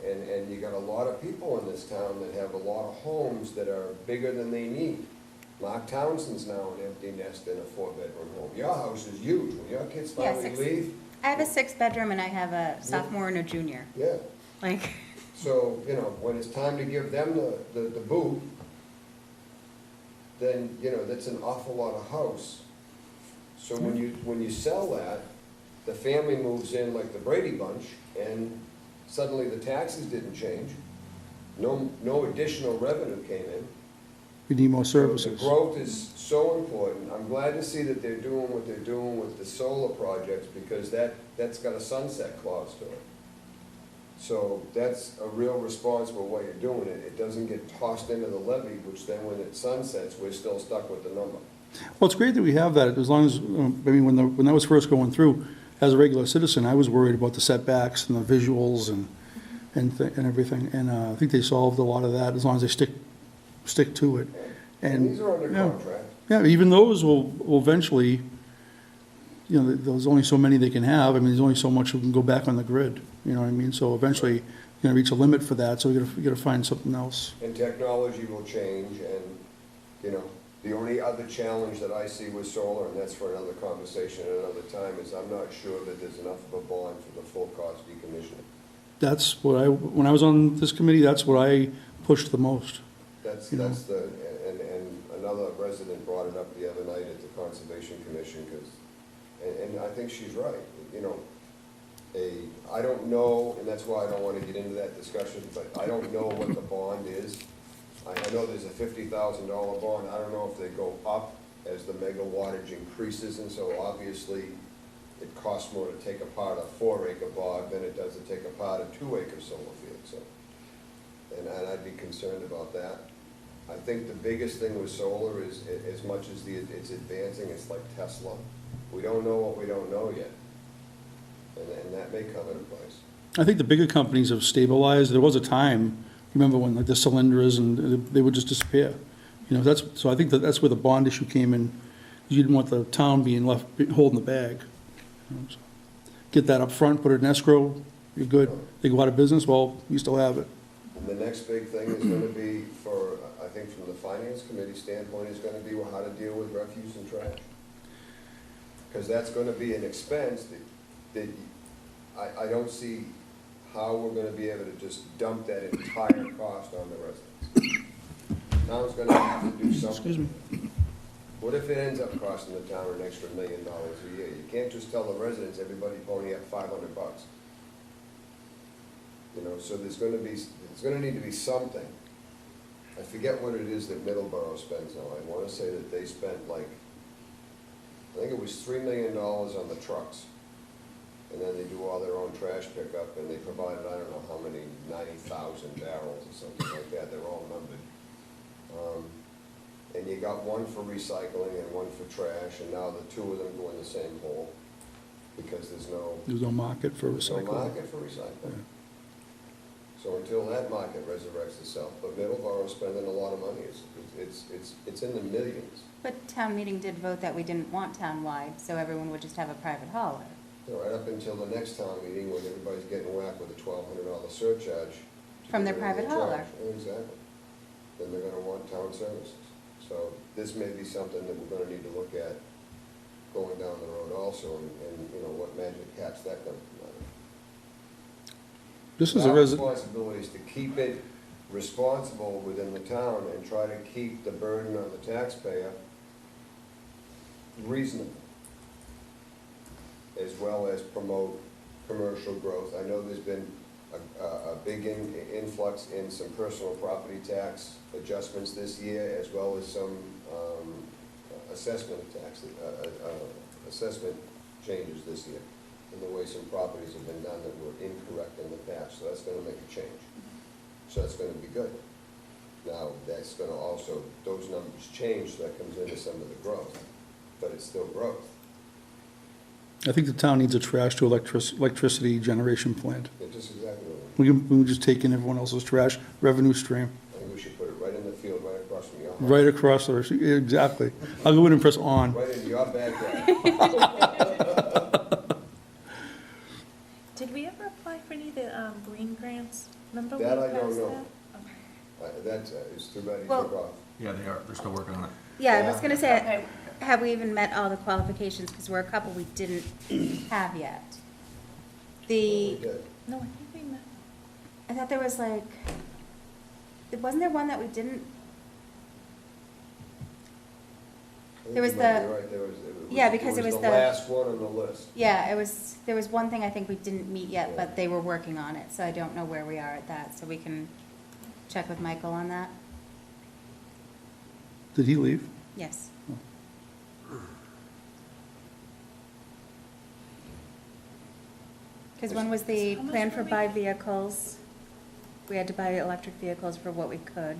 And you got a lot of people in this town that have a lot of homes that are bigger than they need. Mark Townsend's now an empty nest in a 4-bedroom home. Your house is huge. When your kids finally leave. I have a 6-bedroom and I have a sophomore and a junior. Yeah. Like, So, when it's time to give them the boot, then, that's an awful lot of house. So when you sell that, the family moves in like the Brady Bunch, and suddenly the taxes didn't change. No additional revenue came in. We need more So services. the growth is so important. I'm glad to see that they're doing what they're doing with the solar projects, because that's got a sunset clause to it. So that's a real responsible way of doing it. It doesn't get tossed into the levy, which then when it sunsets, we're still stuck with the number. Well, it's great that we have that, as long as, when that was first going through, as a regular citizen, I was worried about the setbacks and the visuals and everything, and I think they solved a lot of that, as long as they stick stick to it. And these are under yeah. contract. Yeah, even those will eventually, you know, there's only so many they can have. I mean, there's only so much who can go back on the grid, you know what I mean? So eventually, you're gonna reach a limit for that, so we gotta find something else. And technology will change, and, you know, the only other challenge that I see with solar, and that's for another conversation at another time, is I'm not sure that there's enough of a bond for the full cost decommissioning. That's what when I was on this committee, that's what I pushed the most. That's You know. the, and another resident brought it up the other night at the Conservation Commission, because, and I think she's right, you know, I don't know, and that's why I don't want to get into that discussion, but I don't know what the bond is. I know there's a $50,000 bond. I don't know if they go up as the mega wattage increases, and so obviously it costs more to take apart a 4-acre bog than it does to take apart a 2-acre solar field, so. And I'd be concerned about that. I think the biggest thing with solar is, as much as it's advancing, it's like Tesla. We don't know what we don't know yet. And that may come into place. I think the bigger companies have stabilized. There was a time, remember when like the cylinders and they would just disappear. You know, so I think that's where the bond issue came in. You didn't want the town being left holding the bag. You know, so get that up front, put it in escrow, you're good. They go out of business, well, you still have it. And the next big thing is gonna be for, I think from the Finance Committee standpoint, is gonna be how to deal with refuse and trash. Because that's gonna be an expense that I don't see how we're gonna be able to just dump that entire cost on the residents. Town's gonna have to do something. Excuse me. What if it ends up costing the town an extra $1 million a year? You can't just tell the residents, everybody pony up $500. You know, so there's gonna need to be something. I forget what it is that Middleborough spends now. I wanna say that they spent like, I think it was $3 million on the trucks. And then they do all their own trash pickup, and they provided, I don't know how many, 90,000 barrels or something like that. They're all numbered. And you got one for recycling and one for trash, and now the two of them go in the same hole because there's no market for recycling. no market for recycling. So until that market resurrects itself, but Middleborough's spending a lot of money. It's in the millions. But town meeting did vote that we didn't want town-wide, so everyone would just have a private hauler. You know, right up until the next town meeting when everybody's getting whacked with a $1,200 surcharge. From their private hauler. trash. Exactly. Then they're gonna want town services. So this may be something that we're gonna need to look at going down the road also, and you know, what magic hat's that gonna come out of. This is Our a responsibility is to keep it responsible within the town and try to keep the burden on the taxpayer reasonable, as well as promote commercial growth. I know there's been a big influx in some personal property tax adjustments this year, as well as some assessment changes this year, in the way some properties have been done that were incorrect in the past, so that's gonna make a change. So that's gonna be good. Now, that's gonna also, those numbers change, so that comes into some of the growth, but it's still growth. I think the town needs a trash to electricity generation plant. It's just exactly what We can just take in everyone else's trash revenue stream, I think we should put it right in the field, right across from your house. right across the, exactly. I'll go in and press on. Right in your backyard. Did we ever apply for any of the green grants? Remember we That I passed don't know. that? Okay. That is too bad he Well- took off. Yeah, they are, they're still working on it. Yeah, I was gonna say, Okay. have we even met all the qualifications, because we're a couple we didn't have yet. We The, did. No, I think we met. I thought there was like, wasn't there one that we didn't? I think There was you might be the- right. Yeah, because it was the the- last one on the list. Yeah, there was one thing I think we didn't meet yet, but they were working on it, so I don't know where we are at that, so we can check with Michael on that. Did he leave? Yes. Because when was the How much plan were for we- buy vehicles? We had to buy electric vehicles for what we could.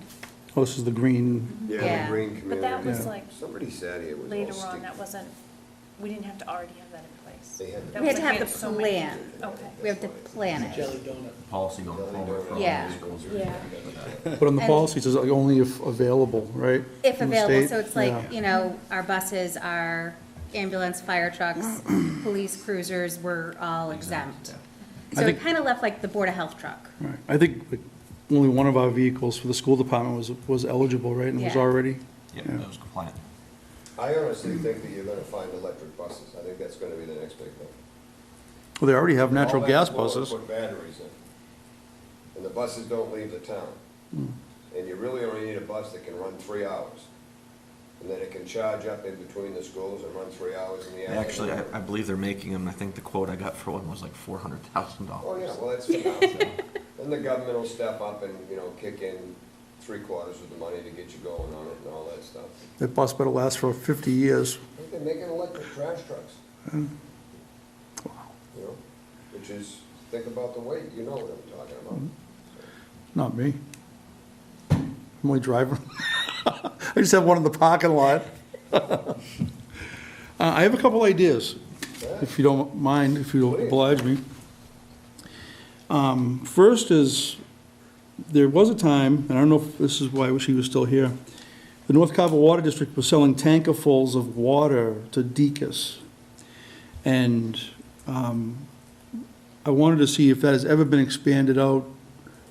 Oh, this is the green, Yeah, Yeah. the green community. But that was Yeah. like Somebody said it was all later on, sticky. that wasn't we didn't have to already have that in place? They had to- That We had was to like have the so many- plan. Okay. We have to plan it. Policy going forward. for all Yeah. the schools. Yeah. But on the And- policy, it says like only if available, right? If From the available, state? so it's Yeah. like, you know, our buses, our ambulance, fire trucks, police cruisers were all exempt. I So it think- kind of left like the Board of Health truck. Right. I think like, only one of our vehicles for the school department was eligible, right, and was Yeah. already? Yeah, Yeah. that was compliant. I honestly think that you're gonna find electric buses. I think that's gonna be the next big thing. Well, they already have natural All gas that's for is buses. Put batteries in. And the buses don't leave the town. And you really only need a bus that can run 3 hours. And then it can charge up in between the schools and run 3 hours in the afternoon. Actually, I believe they're making them, I think the quote I got for one was like $400,000. Oh, yeah, well, that's phenomenal. Then the government will step up and, kick in 3/4 of the money to get you going on it and all that stuff. That bus better last for 50 years. I think they're making electric trash trucks. Which is, think about the weight, you know what I'm talking about. Not me. I'm only driving. I just have one in the parking lot. I have a couple ideas, if you don't mind, if you'll oblige me. First is, there was a time, and I don't know if this is why she was still here, the North Carver Water District was selling tankerfuls of water to Deacon's. And I wanted to see if that has ever been expanded out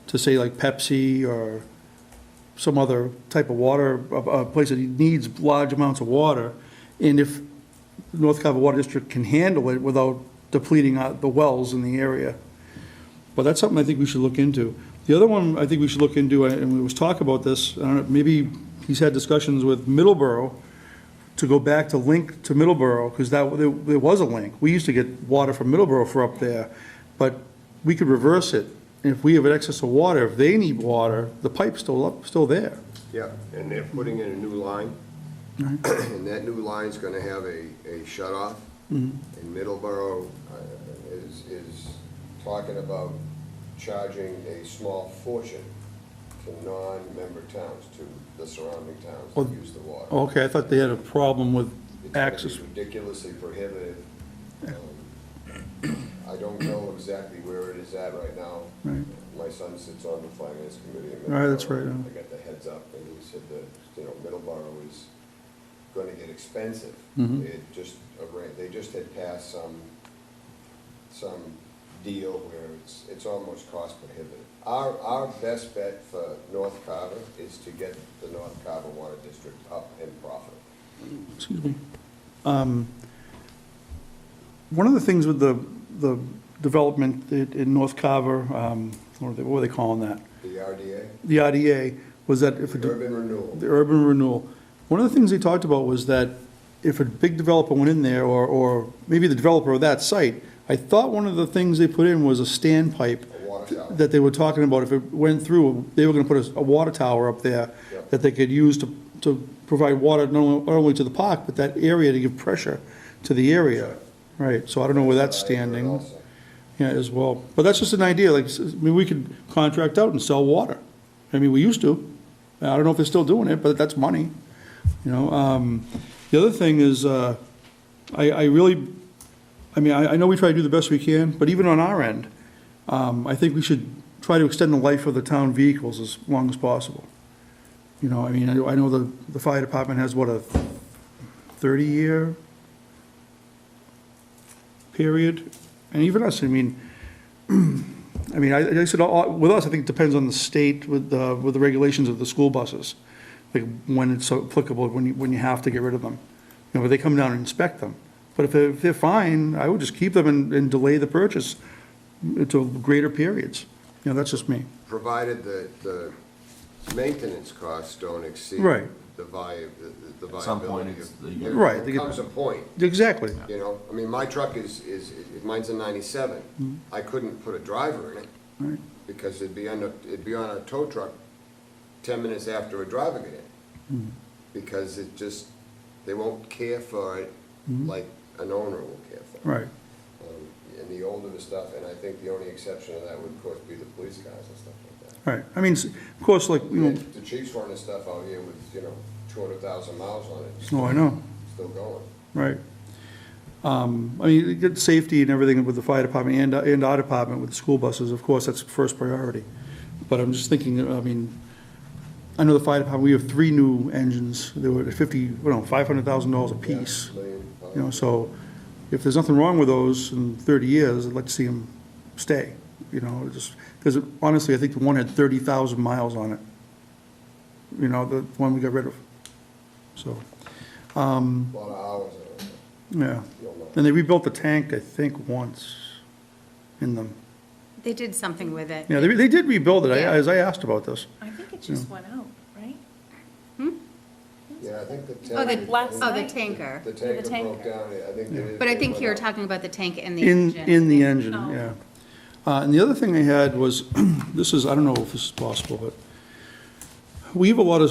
to say like Pepsi or some other type of water, a place that needs large amounts of water, and if North Carver Water District can handle it without depleting out the wells in the area. But that's something I think we should look into. The other one I think we should look into, and we was talk about this, I don't know, maybe he's had discussions with Middleborough to go back to link to Middleborough, because there was a link. We used to get water from Middleborough for up there, but we could reverse it. And if we have an excess of water, if they need water, the pipe's still there. Yeah, and they're putting in a new line, and that new line's gonna have a shut-off. And Middleborough is talking about charging a small fortune to non-member towns, to the surrounding towns Oh, to use the water. Okay, I thought they had a problem with It's gonna be access. ridiculously prohibitive. I don't know exactly where it is at right now. Right. My son sits on the finance committee in Right, that's Middleborough. right, I got the heads up, and he said that, Middleborough is gonna get expensive. Mhm. They just had passed some deal where it's almost cost prohibitive. Our best bet for North Carver is to get the North Carver Water District up and profitable. Excuse me. One of the things with the development in North Carver, what were they calling that? The RDA, The RDA, was that if the urban renewal. the urban renewal, one of the things they talked about was that if a big developer went in there, or maybe the developer of that site, I thought one of the things they put in was a standpipe A water tower. that they were talking about, if it went through, they were gonna put a water tower up there Yep. that they could use to provide water not only to the park, but that area to give pressure to the area. Right, so I don't know where that's I heard standing, also. yeah, as well. But that's just an idea, like, I mean, we could contract out and sell water. I mean, we used to. I don't know if they're still doing it, but that's money, you know? The other thing is, I know we try to do the best we can, but even on our end, I think we should try to extend the life of the town vehicles as long as possible. You know, I mean, I know the fire department has, what, a 30-year period? And even us, I mean, like I said, with us, I think it depends on the state with the regulations of the school buses, like when it's applicable, when you have to get rid of them. You know, where they come down and inspect them. But if they're fine, I would just keep them and delay the purchase to greater periods. You know, that's just me. Provided that the maintenance costs don't exceed Right. the viability. At some point, it's There Right. comes a point, Exactly. I mean, my truck mine's a 97. I couldn't put a driver in it Right. because it'd be on a tow truck 10 minutes after a driver get in. Because they won't care for it like an owner will care for it. Right. And the older the stuff, and I think the only exception to that would, of course, be the police cars and stuff like that. Right. I mean, of course, like, you know, The chief's running stuff out here with, 200,000 miles on it. no, I know. Still going. Right. I mean, you get safety and everything with the fire department and our department with the school buses, of course, that's first priority. But I'm just thinking, I mean, I know the fire department, we have 3 new engines, they were $500,000 apiece. You know, so if there's nothing wrong with those in 30 years, I'd like to see them stay, you know, just, because honestly, I think the one had 30,000 miles on it. You know, the one we got rid of, so, A lot of hours on it. yeah. You'll know. And they rebuilt the tank, I think, once in them. They did something with it. Yeah, they did rebuild it, Yeah. as I asked about this. I think it just went out, right? Yeah, I think the tank. Oh, the, Last oh, the night. tanker. The The tanker broke tanker. down, I think they did. But I think you were went out. talking about the tank and the In, engine. in the engine, Oh. yeah. And the other thing I had was, this is, I don't know if this is possible, but we have a lot of,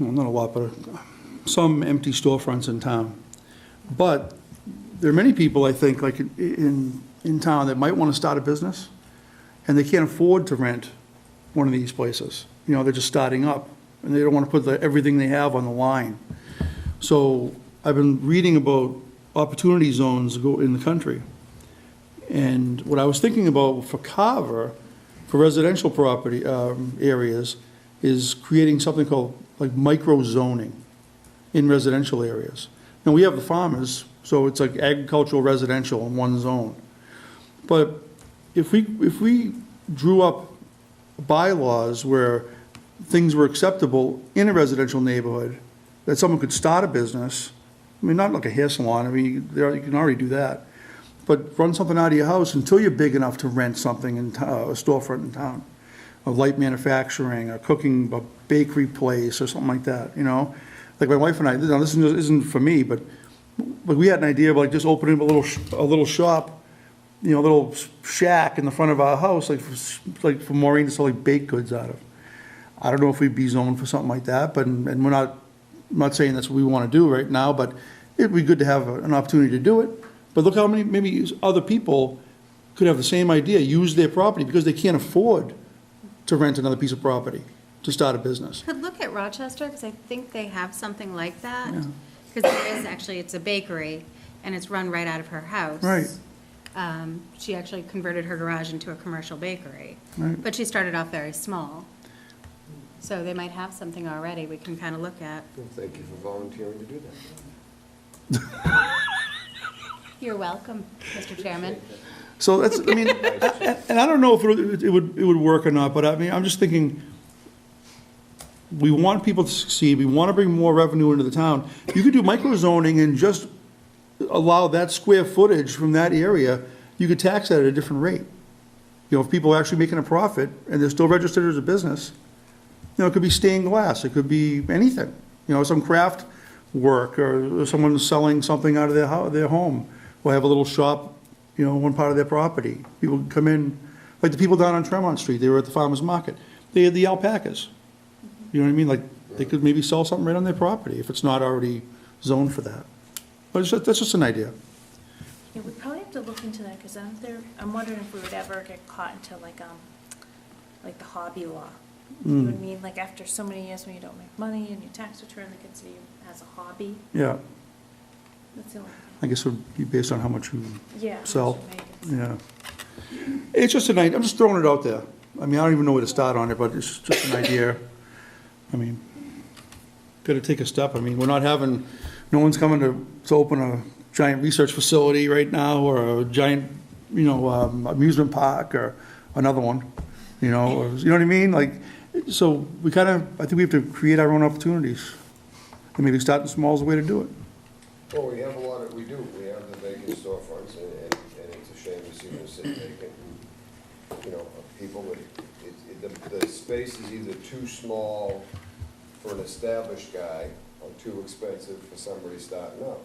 well, not a lot, but some empty storefronts in town. But there are many people, I think, like in town that might want to start a business, and they can't afford to rent one of these places. You know, they're just starting up, and they don't want to put everything they have on the line. So I've been reading about opportunity zones in the country. And what I was thinking about for Carver, for residential property areas, is creating something called like micro-zoning in residential areas. Now, we have the farmers, so it's like agricultural residential in one zone. But if we drew up bylaws where things were acceptable in a residential neighborhood, that someone could start a business, I mean, not like a hair salon, I mean, you can already do that, but run something out of your house until you're big enough to rent something in a storefront in town, a light manufacturing, a cooking, a bakery place, or something like that, you know? Like my wife and I, now this isn't for me, but we had an idea of like just opening a little shop, you know, a little shack in the front of our house, like for Maureen to sell like baked goods out of. I don't know if we'd be zoned for something like that, but, and we're not saying that's what we want to do right now, but it'd be good to have an opportunity to do it. But look how many, maybe other people could have the same idea, use their property, because they can't afford to rent another piece of property to start a business. Could look at Rochester, because I think they have something like that. Because there is actually, it's a bakery, and it's run right out of her house. Right. She actually converted her garage into a commercial bakery. Right. But she started off very small. So they might have something already we can kind of look at. Well, thank you for volunteering to do that. You're welcome, Mr. Chairman. So that's, I mean, and I don't know if it would work or not, but I mean, I'm just thinking, we want people to succeed, we want to bring more revenue into the town. You could do micro-zoning and just allow that square footage from that area, you could tax that at a different rate. You know, if people are actually making a profit and they're still registered as a business, you know, it could be stained glass, it could be anything, you know, some craft work, or someone selling something out of their home, or have a little shop, you know, one part of their property. People can come in, like the people down on Tremont Street, they were at the farmer's market, they had the alpacas. You know what I mean? Like, they could maybe sell something right on their property if it's not already zoned for that. But that's just an idea. Yeah, we probably have to look into that, because I'm wondering if we would ever get caught into like the hobby law. You know what I mean? Like after so many years when you don't make money and your tax return, they consider you as a hobby. Yeah, That's the only thing. I guess it would be based on how much you Yeah. how sell. much you make. Yeah. It's just an idea, I'm just throwing it out there. I mean, I don't even know where to start on it, but it's just an idea. I mean, gotta take a step. I mean, we're not having, no one's coming to open a giant research facility right now, or a giant, you know, amusement park, or another one, you know, or, you know what I mean? Like, so we kind of, I think we have to create our own opportunities. And maybe starting small is the way to do it. Well, we have a lot of, we do, we have the vacant storefronts, and it's a shame to see them sit vacant. And, you know, people, the space is either too small for an established guy, or too expensive for somebody starting out.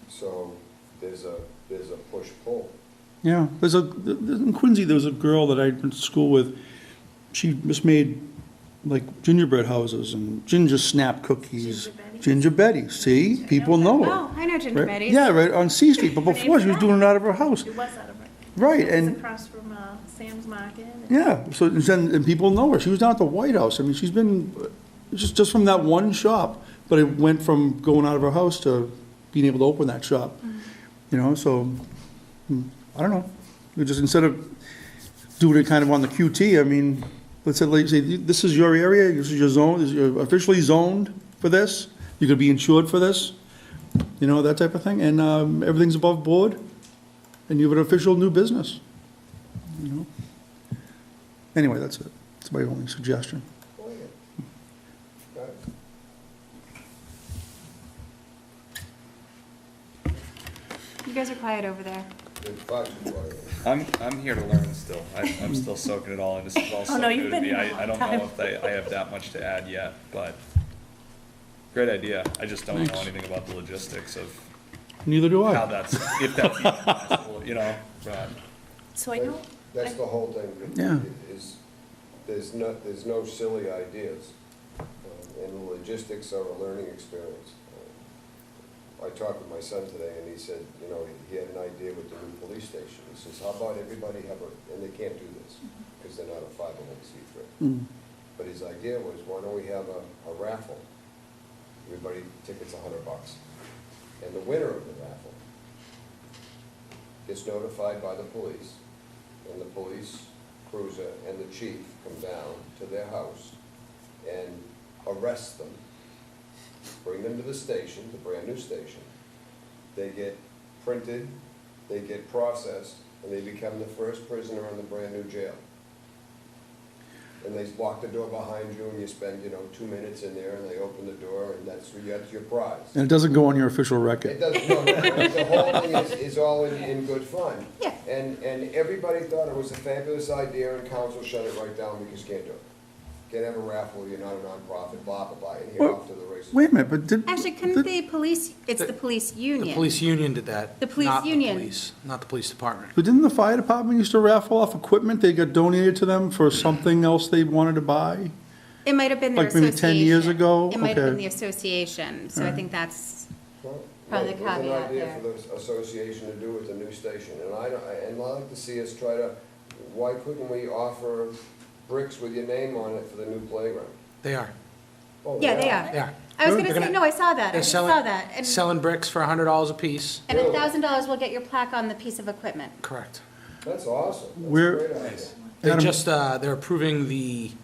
So there's a push-pull. Yeah, in Quincy, there was a girl that I went to school with, she just made like gingerbread houses and ginger snap cookies. Ginger Betty? Ginger Betty, see, people know her. Oh, I know Ginger Right? Betty's. Yeah, right, on C Street, but before, she was doing it out of her house. It was out of it. Right, It was and, across from Sam's Market. yeah, so, and people know her, she was down at the White House, I mean, she's been, just from that one shop, but it went from going out of her house to being able to open that shop. You know, so, I don't know. We just, instead of doing it kind of on the QT, I mean, let's say, this is your area, this is your zone, you're officially zoned for this, you're gonna be insured for this, you know, that type of thing, and, everything's above board, and you have an official new business, you know? Anyway, that's it. That's my only suggestion. Oh, yeah. Got it. You guys are quiet over there. It's fun, but- I'm here to learn still. I'm still soaking it all in. This is all Oh, so no, new you've to been me. here a I long don't time. know if I have that much to add yet, but great idea. I just don't know Thanks. anything about the logistics of Neither do how I. that's, if that's even possible, you know, but. So I know, That's the whole thing. Yeah. Is, there's no silly ideas. And the logistics are a learning experience. I talked with my son today, and he said, you know, he had an idea with the new police station. He says, how about everybody have a, and they can't do this, because they're not a 501c3. Mm. But his idea was, why don't we have a raffle? Everybody, tickets $100. And the winner of the raffle gets notified by the police, and the police cruiser and the chief come down to their house and arrest them, bring them to the station, the brand-new station. They get printed, they get processed, and they become the first prisoner in the brand-new jail. And they lock the door behind you, and you spend, 2 minutes in there, and they open the door, and that's your prize. And it doesn't go on your official It record. doesn't, no, the whole thing is all in good fun. Yeah. And everybody thought it was a fabulous idea, and council shut it right down because you can't do it. Can't have a raffle, you're not a nonprofit, blah, blah, blah, and you're off to the races. Wait a minute, but did. Actually, couldn't the police, it's the police union. The police union did that. The police not union. police, Not the police department. But didn't the fire department used to raffle off equipment they got donated to them for something else they wanted to buy? It might have been their Like maybe 10 years association. ago? It might have Okay. been the association, so I think that's, Well, Probably it the was an caveat idea there. for the association to do with the new station, and I'd like to see us try to, why couldn't we offer bricks with your name on it for the new playground? They are. Oh, yeah, they are. They are. I was They're gonna say, gonna- no, I saw that, I They're just saw that. And selling bricks for $100 a piece. $1,000 will get your plaque on the piece of equipment. Correct. That's awesome, that's a We're- great idea. They Adam- just, they're approving they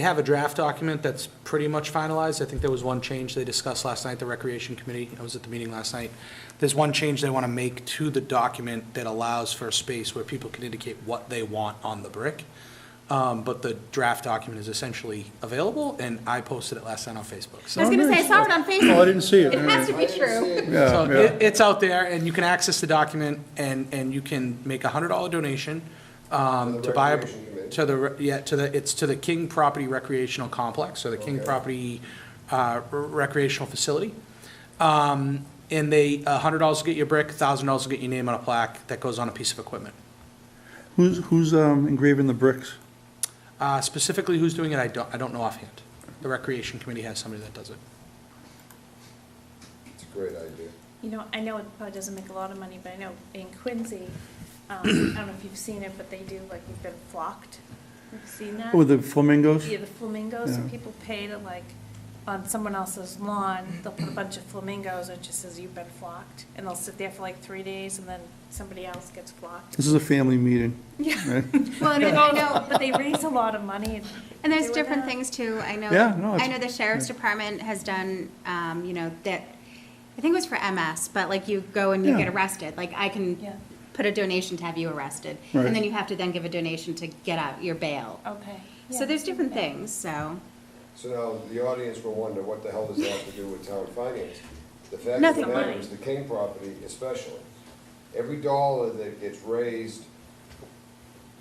have a draft document that's pretty much finalized. I think there was one change they discussed last night, the Recreation Committee. I was at the meeting last night. There's one change they want to make to the document that allows for a space where people can indicate what they want on the brick. But the draft document is essentially available, and I posted it last night on Facebook. I So was gonna say, I saw it on Facebook. Oh, I didn't see it. It has to I be didn't see true. it. Yeah, So yeah. it's out there, and you can access the document, and you can make a $100 donation To the to buy, Recreation Committee. it's to the King Property Recreational Complex, or the King Okay. Property Recreational Facility. And $100 will get you a brick, $1,000 will get your name on a plaque that goes on a piece of equipment. Who's engraving the bricks? Specifically, who's doing it, I don't know offhand. The Recreation Committee has somebody that does it. It's a great idea. I know it probably doesn't make a lot of money, but I know in Quincy, I don't know if you've seen it, but they do, like, we've been flocked. You've seen that? With the flamingos? Yeah, the flamingos, so Yeah. people pay to, like, on someone else's lawn, they'll put a bunch of flamingos, it just says you've been flocked, and they'll sit there for like 3 days, and then somebody else gets flocked. This is a family meeting. Yeah. Right? Well, and I know, But they raise a lot of money. and there's do different that. things too. I know, Yeah, no, it's- I know the sheriff's department has done, that, I think it was for MS, but like you go and you Yeah. get arrested. Like I can Yeah. put a donation to have you arrested. Right. And then you have to then give a donation to get out your bail. Okay. So Yeah. there's different things, so. So now, the audience will wonder, what the hell does that have to do with town finance? The fact of Nothing. the matter is, the King property especially, every dollar that gets raised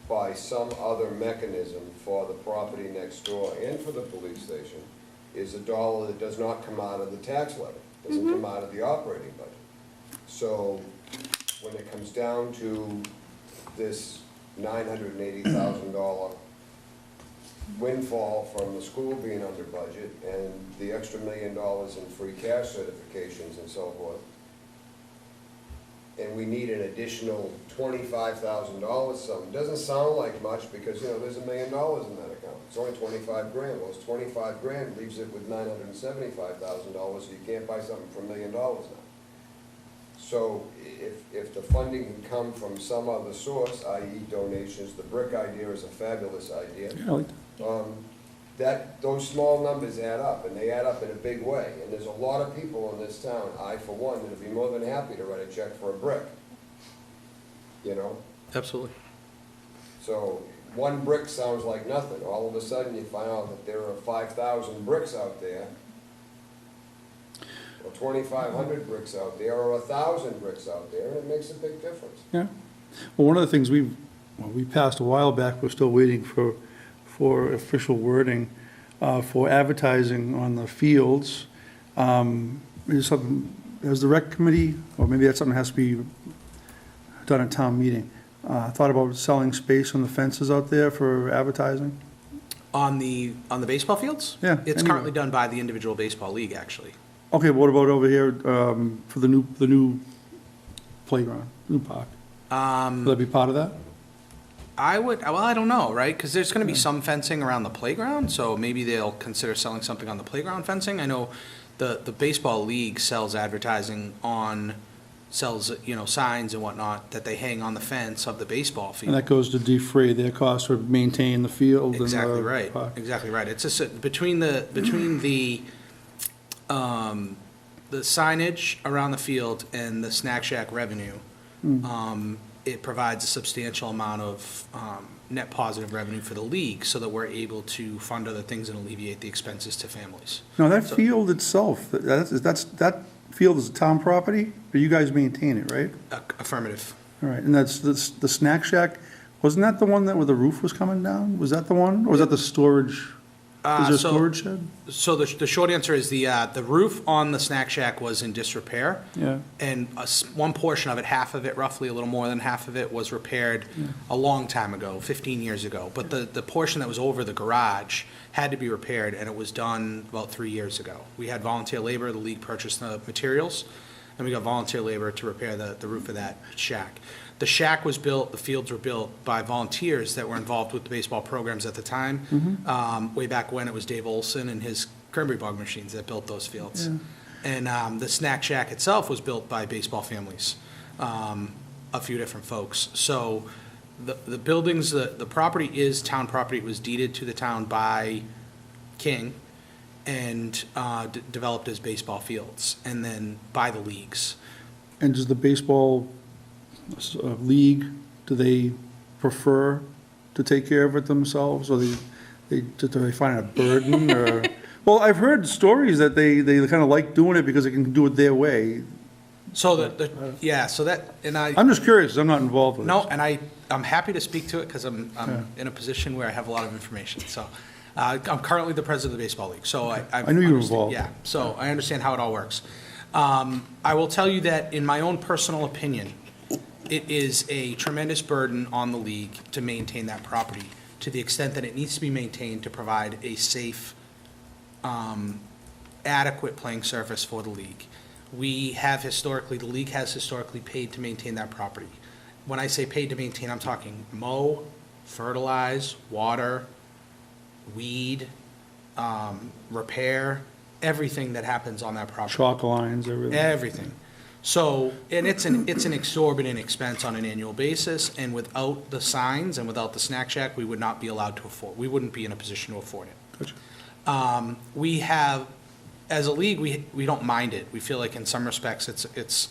by some other mechanism for the property next door and for the police station is a dollar that does not come out of the tax levy, doesn't come out of the operating budget. So, when it comes down to this $980,000 windfall from the school being under budget and the extra $1 million in free cash certifications and so forth, and we need an additional $25,000 something, doesn't sound like much because, there's $1 million in that account. It's only 25 grand. Well, it's 25 grand, leaves it with $975,000, so you can't buy something for $1 million now. So if the funding can come from some other source, i.e. donations, the brick idea is a fabulous idea. Yeah, I like that. Those small numbers add up, and they add up in a big way. And there's a lot of people in this town, I for one, that'd be more than happy to write a check for a brick. You know? Absolutely. So one brick sounds like nothing. All of a sudden, you find out that there are 5,000 bricks out there, or 2,500 bricks out there, or 1,000 bricks out there, and it makes a big difference. Yeah. Well, one of the things we passed a while back, we're still waiting for official wording for advertising on the fields. Is something, has the rec committee, or maybe that's something that has to be done at town meeting, thought about selling space on the fences out there for advertising? On the baseball fields? Yeah, It's anywhere. currently done by the individual baseball league, actually. Okay, what about over here for the new playground, new park? Will that be part of that? I don't know, right? Because there's going to be some fencing around the playground, so maybe they'll consider selling something on the playground fencing. I know the baseball league sells advertising sells, signs and whatnot that they hang on the fence of the baseball And field. that goes to defray their cost to maintain the field and Exactly the right, park. exactly right. It's just, between the signage around the field and the snack shack revenue, it provides a substantial amount of net positive revenue for the league so that we're able to fund other things and alleviate the expenses to families. No, that field itself, that field is town property, but you guys maintain it, right? Affirmative. All right, and that's the snack shack, wasn't that the one that where the roof was coming down? Was that the one, or was that the storage? Is there a So- storage shed? So the short answer is the roof on the snack shack was in disrepair. Yeah. And one portion of it, half of it, roughly a little more than half of it, was repaired a long time ago, 15 years ago. But the portion that was over the garage had to be repaired, and it was done about 3 years ago. We had volunteer labor, the league purchased the materials, and we got volunteer labor to repair the roof of that shack. The shack was built, the fields were built by volunteers that were involved with the baseball programs at the time. Way back when, it was Dave Olson and his cranberry bog machines that built those fields. And the snack shack itself was built by baseball families, a few different folks. So the buildings, the property is town property. It was deeded to the town by King and developed as baseball fields, and then by the leagues. And does the baseball league, do they prefer to take care of it themselves, or do they find it a burden, or? Well, I've heard stories that they kind of like doing it because they can do it their way. So I'm just curious, 'cause I'm not involved with it. No, and I'm happy to speak to it because I'm in a position where I have a lot of information. So I'm currently the president of the baseball league, so I knew you were involved. Yeah, so I understand how it all works. I will tell you that in my own personal opinion, it is a tremendous burden on the league to maintain that property to the extent that it needs to be maintained to provide a safe, adequate playing surface for the league. The league has historically paid to maintain that property. When I say paid to maintain, I'm talking mow, fertilize, water, weed, repair, everything that happens on that property. Chalk lines, everything. Everything. So, and it's an exorbitant expense on an annual basis, and without the signs and without the snack shack, we would not be allowed to afford, we wouldn't be in a position to afford it. Gotcha. We have, as a league, we don't mind it. We feel like in some respects, it's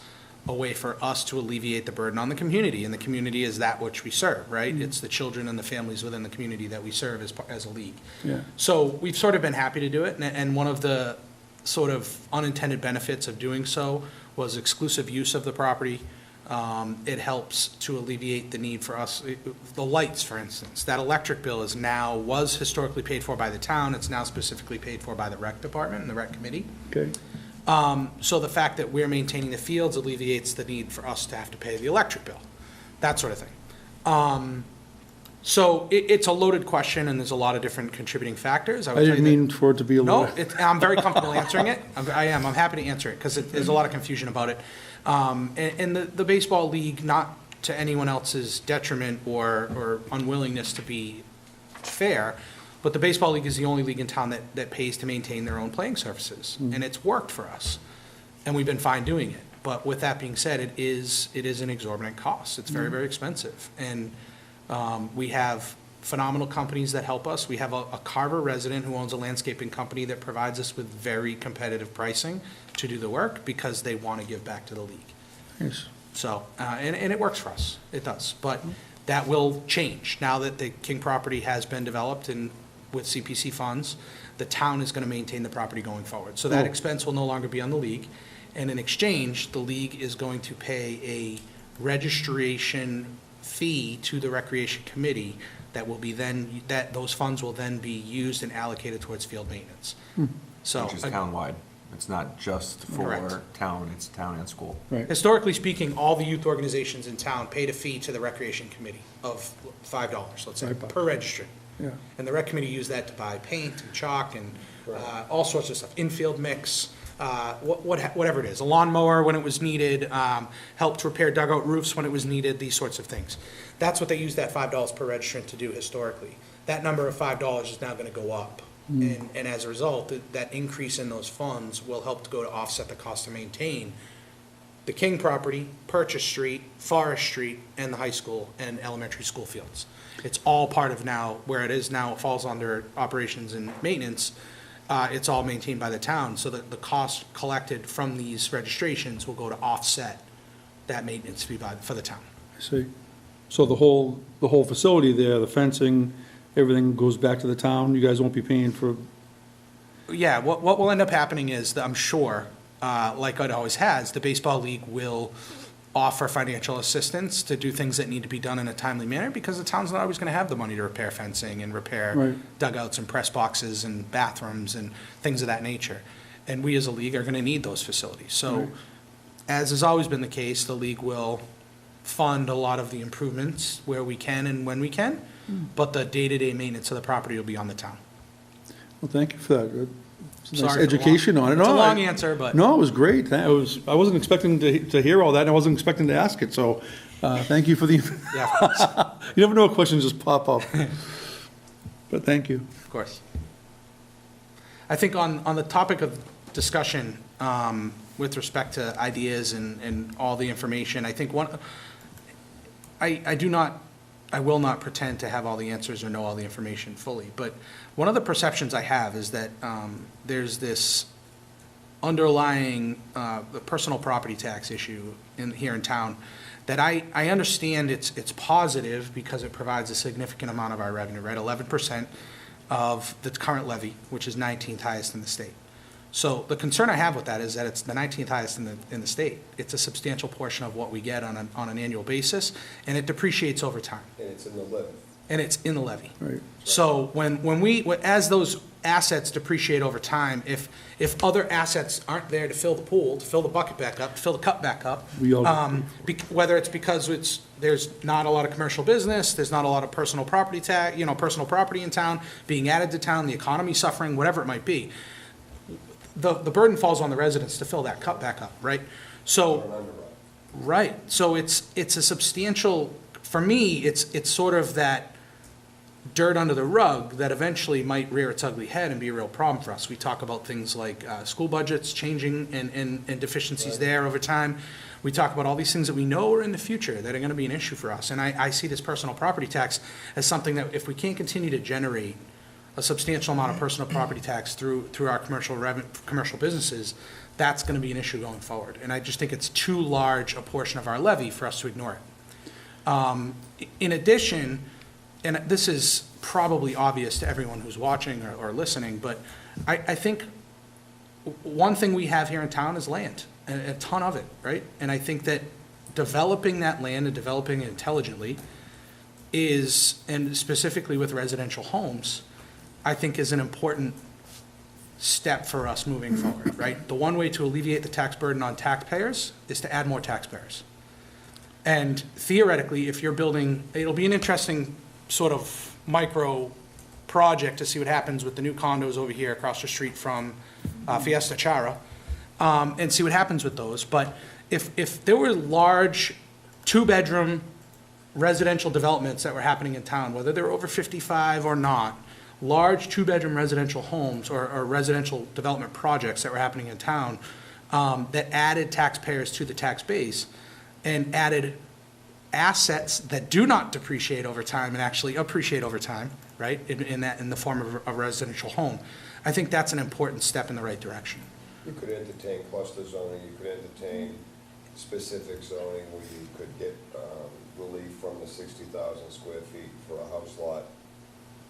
a way for us to alleviate the burden on the community, and the community is that which we serve, right? It's the children and the families within the community that we serve as a league. Yeah. So we've sort of been happy to do it, and one of the sort of unintended benefits of doing so was exclusive use of the property. It helps to alleviate the need for us, the lights, for instance. That electric bill was historically paid for by the town. It's now specifically paid for by the rec department and the rec committee. Okay. So the fact that we're maintaining the fields alleviates the need for us to have to pay the electric bill, that sort of thing. So it's a loaded question, and there's a lot of different contributing factors. I didn't mean for it to be a No, little. I'm very comfortable answering it. I'm happy to answer it, because there's a lot of confusion about it. And the baseball league, not to anyone else's detriment or unwillingness to be fair, But the baseball league is the only league in town that pays to maintain their own playing surfaces, and it's worked for us, and we've been fine doing it. But with that being said, it is an exorbitant cost. It's very, very expensive, and we have phenomenal companies that help us. We have a Carver resident who owns a landscaping company that provides us with very competitive pricing to do the work because they want to give back to the league. Yes. So, and it works for us, it does, but that will change. Now that the King property has been developed and with CPC funds, the town is gonna maintain the property going forward. So that Oh. expense will no longer be on the league, and in exchange, the league is going to pay a registration fee to the Recreation Committee that will be then, that those funds will then be used and allocated towards field maintenance. So. Which is townwide. It's not just for Correct. town, it's town and school. Right. Historically speaking, all the youth organizations in town paid a fee to the Recreation Committee of $5, let's say, $5. per registrant. Yeah. And the rec committee used that to buy paint and chalk and all sorts of stuff, infield mix, whatever it is, a lawnmower when it was needed, helped repair dugout roofs when it was needed, these sorts of things. That's what they used that $5 per registrant to do historically. That number of $5 is now gonna go up. And as a result, that increase in those funds will help to go to offset the cost to maintain the King property, Purchase Street, Forest Street, and the high school and elementary school fields. It's all part of now, where it is now, it falls under operations and maintenance. It's all maintained by the town, so that the cost collected from these registrations will go to offset that maintenance fee for the town. I see. So the whole facility there, the fencing, everything goes back to the town? You guys won't be paying for, Yeah, what will end up happening is, that I'm sure, like it always has, the baseball league will offer financial assistance to do things that need to be done in a timely manner, because the town's not always gonna have the money to repair fencing and repair Right. dugouts and press boxes and bathrooms and things of that nature. And we as a league are gonna need those facilities. So, Right. as has always been the case, the league will fund a lot of the improvements where we can and when we can, but the day-to-day maintenance of the property will be on the town. well, thank you for that. It's a nice Sorry for the education long- on it. It's a No, long I- answer, but. No, it was great. I wasn't expecting to hear all that, and I wasn't expecting to ask it, so, thank you for the, Yeah, of course, you never know what questions just pop up. But thank you. of course. I think on the topic of discussion, with respect to ideas and all the information, I think I will not pretend to have all the answers or know all the information fully, but one of the perceptions I have is that there's this underlying personal property tax issue here in town that I understand it's positive because it provides a significant amount of our revenue, right? 11% of the current levy, which is 19th highest in the state. So the concern I have with that is that it's the 19th highest in the state. It's a substantial portion of what we get on an annual basis, and it depreciates over time, And it's in the levy. and it's in the levy. Right. So as those assets depreciate over time, if other assets aren't there to fill the pool, to fill the bucket back up, to fill the cup back up, We all- whether it's because there's not a lot of commercial business, there's not a lot of personal property personal property in town being added to town, the economy suffering, whatever it might be, the burden falls on the residents to fill that cup back up, right? So. Right, so it's a substantial, for me, it's sort of that dirt under the rug that eventually might rear its ugly head and be a real problem for us. We talk about things like school budgets changing and deficiencies there over time. We talk about all these things that we know are in the future that are gonna be an issue for us. And I see this personal property tax as something that if we can't continue to generate a substantial amount of personal property tax through our commercial businesses, that's gonna be an issue going forward. And I just think it's too large a portion of our levy for us to ignore it. In addition, and this is probably obvious to everyone who's watching or listening, but I think one thing we have here in town is land, a ton of it, right? And I think that developing that land and developing it intelligently is, and specifically with residential homes, I think is an important step for us moving forward, right? The one way to alleviate the tax burden on taxpayers is to add more taxpayers. And theoretically, if you're building, it'll be an interesting sort of micro project to see what happens with the new condos over here across the street from Fiesta Chara, and see what happens with those. But if there were large two-bedroom residential developments that were happening in town, whether they were over 55 or not, large two-bedroom residential homes or residential development projects that were happening in town that added taxpayers to the tax base and added assets that do not depreciate over time and actually appreciate over time, right, in the form of a residential home. I think that's an important step in the right direction. You could entertain cluster zoning, you could entertain specific zoning where you could get relief from the 60,000 square feet for a house lot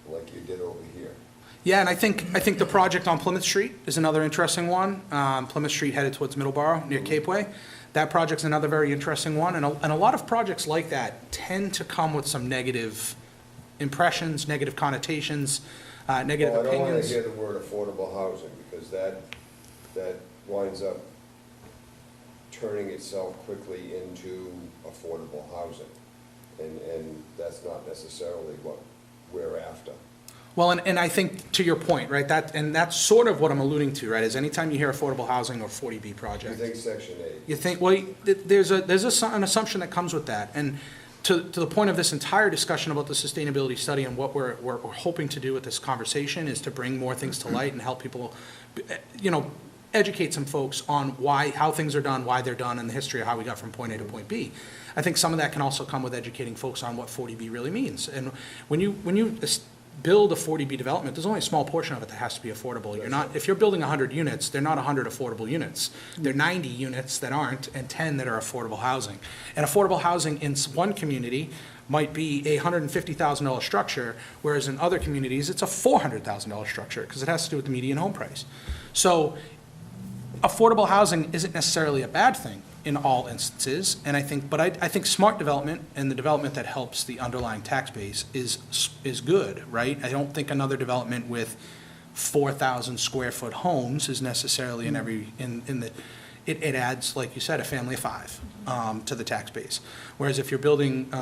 like you did over here. Yeah, and I think the project on Plymouth Street is another interesting one. Plymouth Street headed towards Middleborough, near Cape Way. That project's another very interesting one, and a lot of projects like that tend to come with some negative impressions, negative connotations, negative Well, I don't want to opinions. hear the word affordable housing, because that winds up turning itself quickly into affordable housing. And that's not necessarily what we're after. Well, and I think, to your point, right, that's sort of what I'm alluding to, right, is anytime you hear affordable housing or 40B You project, think Section 8? you think, well, there's an assumption that comes with that. And to the point of this entire discussion about the sustainability study and what we're hoping to do with this conversation is to bring more things to light and help people, educate some folks on how things are done, why they're done, and the history of how we got from point A to point B. I think some of that can also come with educating folks on what 40B really means. And when you build a 40B development, there's only a small portion of it that has to be affordable. If you're building 100 units, they're not 100 affordable units. They're 90 units that aren't and 10 that are affordable housing. And affordable housing in one community might be a $150,000 structure, whereas in other communities, it's a $400,000 structure because it has to do with the median home price. So affordable housing isn't necessarily a bad thing in all instances, and I think smart development and the development that helps the underlying tax base is good, right? I don't think another development with 4,000 square foot homes is necessarily it adds, like you said, a family of five to the tax base. Whereas if you're building,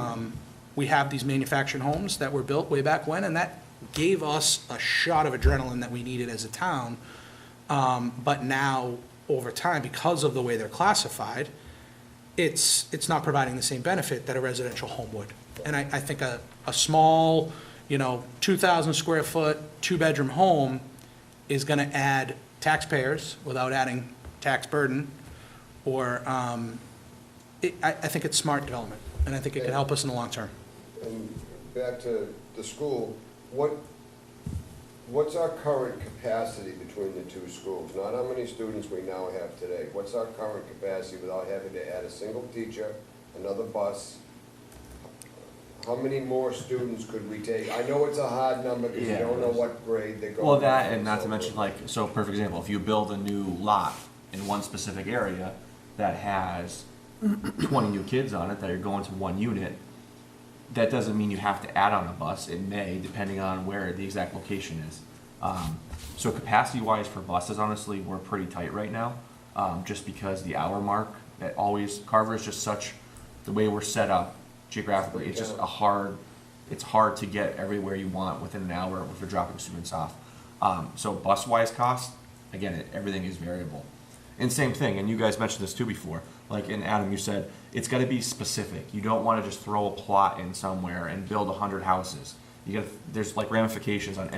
we have these manufactured homes that were built way back when, and that gave us a shot of adrenaline that we needed as a town. But now, over time, because of the way they're classified, it's not providing the same benefit that a residential home would. And I think a small, 2,000 square foot, two-bedroom home is gonna add taxpayers without adding tax burden, or, I think it's smart development, and I think it can help us in the long term. And back to the school, what's our current capacity between the two schools? Not how many students we now have today. What's our current capacity without having to add a single teacher, another bus? How many more students could we take? I know it's a hard number because you Yeah, don't know what grade they're going. Well, that, and not so to mention, forth. so perfect example, if you build a new lot in one specific area that has 20 new kids on it that are going to one unit, that doesn't mean you have to add on a bus. It may, depending on where the exact location is. So capacity-wise for buses, honestly, we're pretty tight right now, just because the hour mark, Carver is just such, the way we're set up geographically, it's just it's hard to get everywhere you want within an hour if you're dropping students off. So bus-wise cost, again, everything is variable. And same thing, and you guys mentioned this too before, and Adam, you said, it's gotta be specific. You don't wanna just throw a plot in somewhere and build 100 houses. There's ramifications on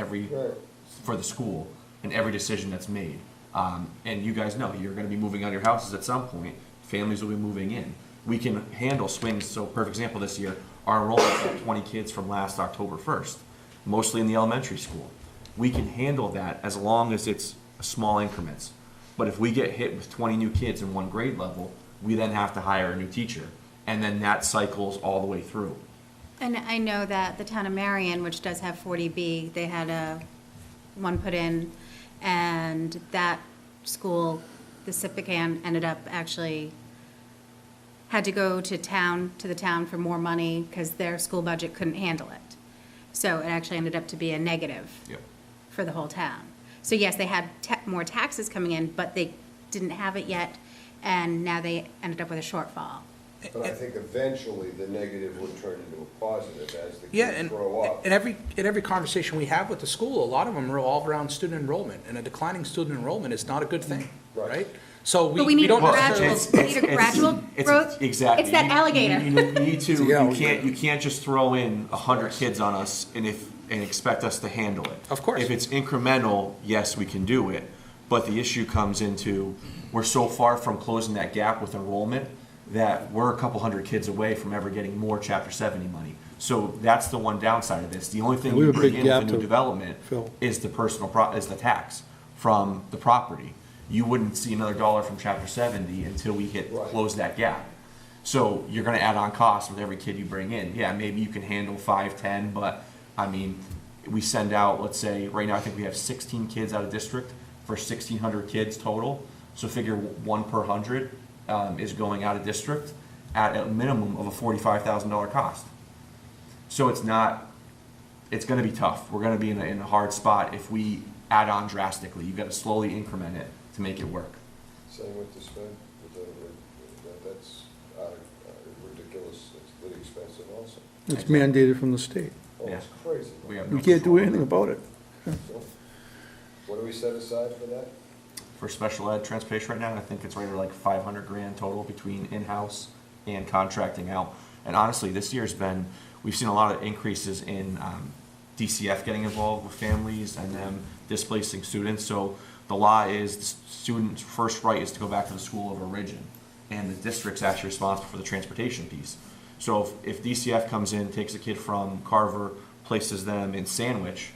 for the school and every decision that's made. And you guys know, you're gonna be moving out of your houses at some point, families will be moving in. We can handle swings, so perfect example this year, our enrollment's at 20 kids from last October 1st, mostly in the elementary school. We can handle that as long as it's small increments. But if we get hit with 20 new kids in one grade level, we then have to hire a new teacher. And then that cycles all the way through. And I know that the town of Marion, which does have 40B, they had one put in, and that school, the Sippican, ended up actually had to go to the town for more money because their school budget couldn't handle it. So it actually ended up to be a negative for the whole town. So yes, they had more taxes coming in, but they didn't have it yet, and now they ended up with a shortfall. But I think eventually the negative would turn into a positive as the Yeah, kids and grow up. in every conversation we have with the school, a lot of them revolve around student enrollment, and a declining student enrollment is not a good thing, Right. right? So But we need a don't gradual, necessarily- we need a gradual growth. Exactly. It's that alligator. You need to, you can't just throw in 100 kids on us, and if and expect us to handle it. Of course. If it's incremental, yes, we can do it, but the issue comes into, we're so far from closing that gap with enrollment that we're a couple hundred kids away from ever getting more Chapter 70 money. So that's the one downside of this. The only thing We you have a bring big in with gap a new to development fill. is the is the tax from the property. You wouldn't see another dollar from Chapter 70 until we Right. close that gap. So you're gonna add on costs with every kid you bring in. Yeah, maybe you can handle 5, 10, but, I mean, we send out, let's say, right now, I think we have 16 kids out of district for 1,600 kids total. So figure 1 per 100 is going out of district at a minimum of a $45,000 cost. So it's gonna be tough. We're gonna be in a hard spot if we add on drastically. You've gotta slowly increment it to make it work. Same with the spend, that's ridiculous, it's really expensive also. It's mandated from the state. Oh, it's Yeah. crazy. We have We no can't do control. anything about it. So, what do we set aside for that? For special ed transportation right now, I think it's right at like 500 grand total between in-house and contracting out. And honestly, this year's been, we've seen a lot of increases in DCF getting involved with families and them displacing students. So the law is the student's first right is to go back to the school of origin. And the district's actually responsible for the transportation piece. So if DCF comes in, takes a kid from Carver, places them in Sandwich,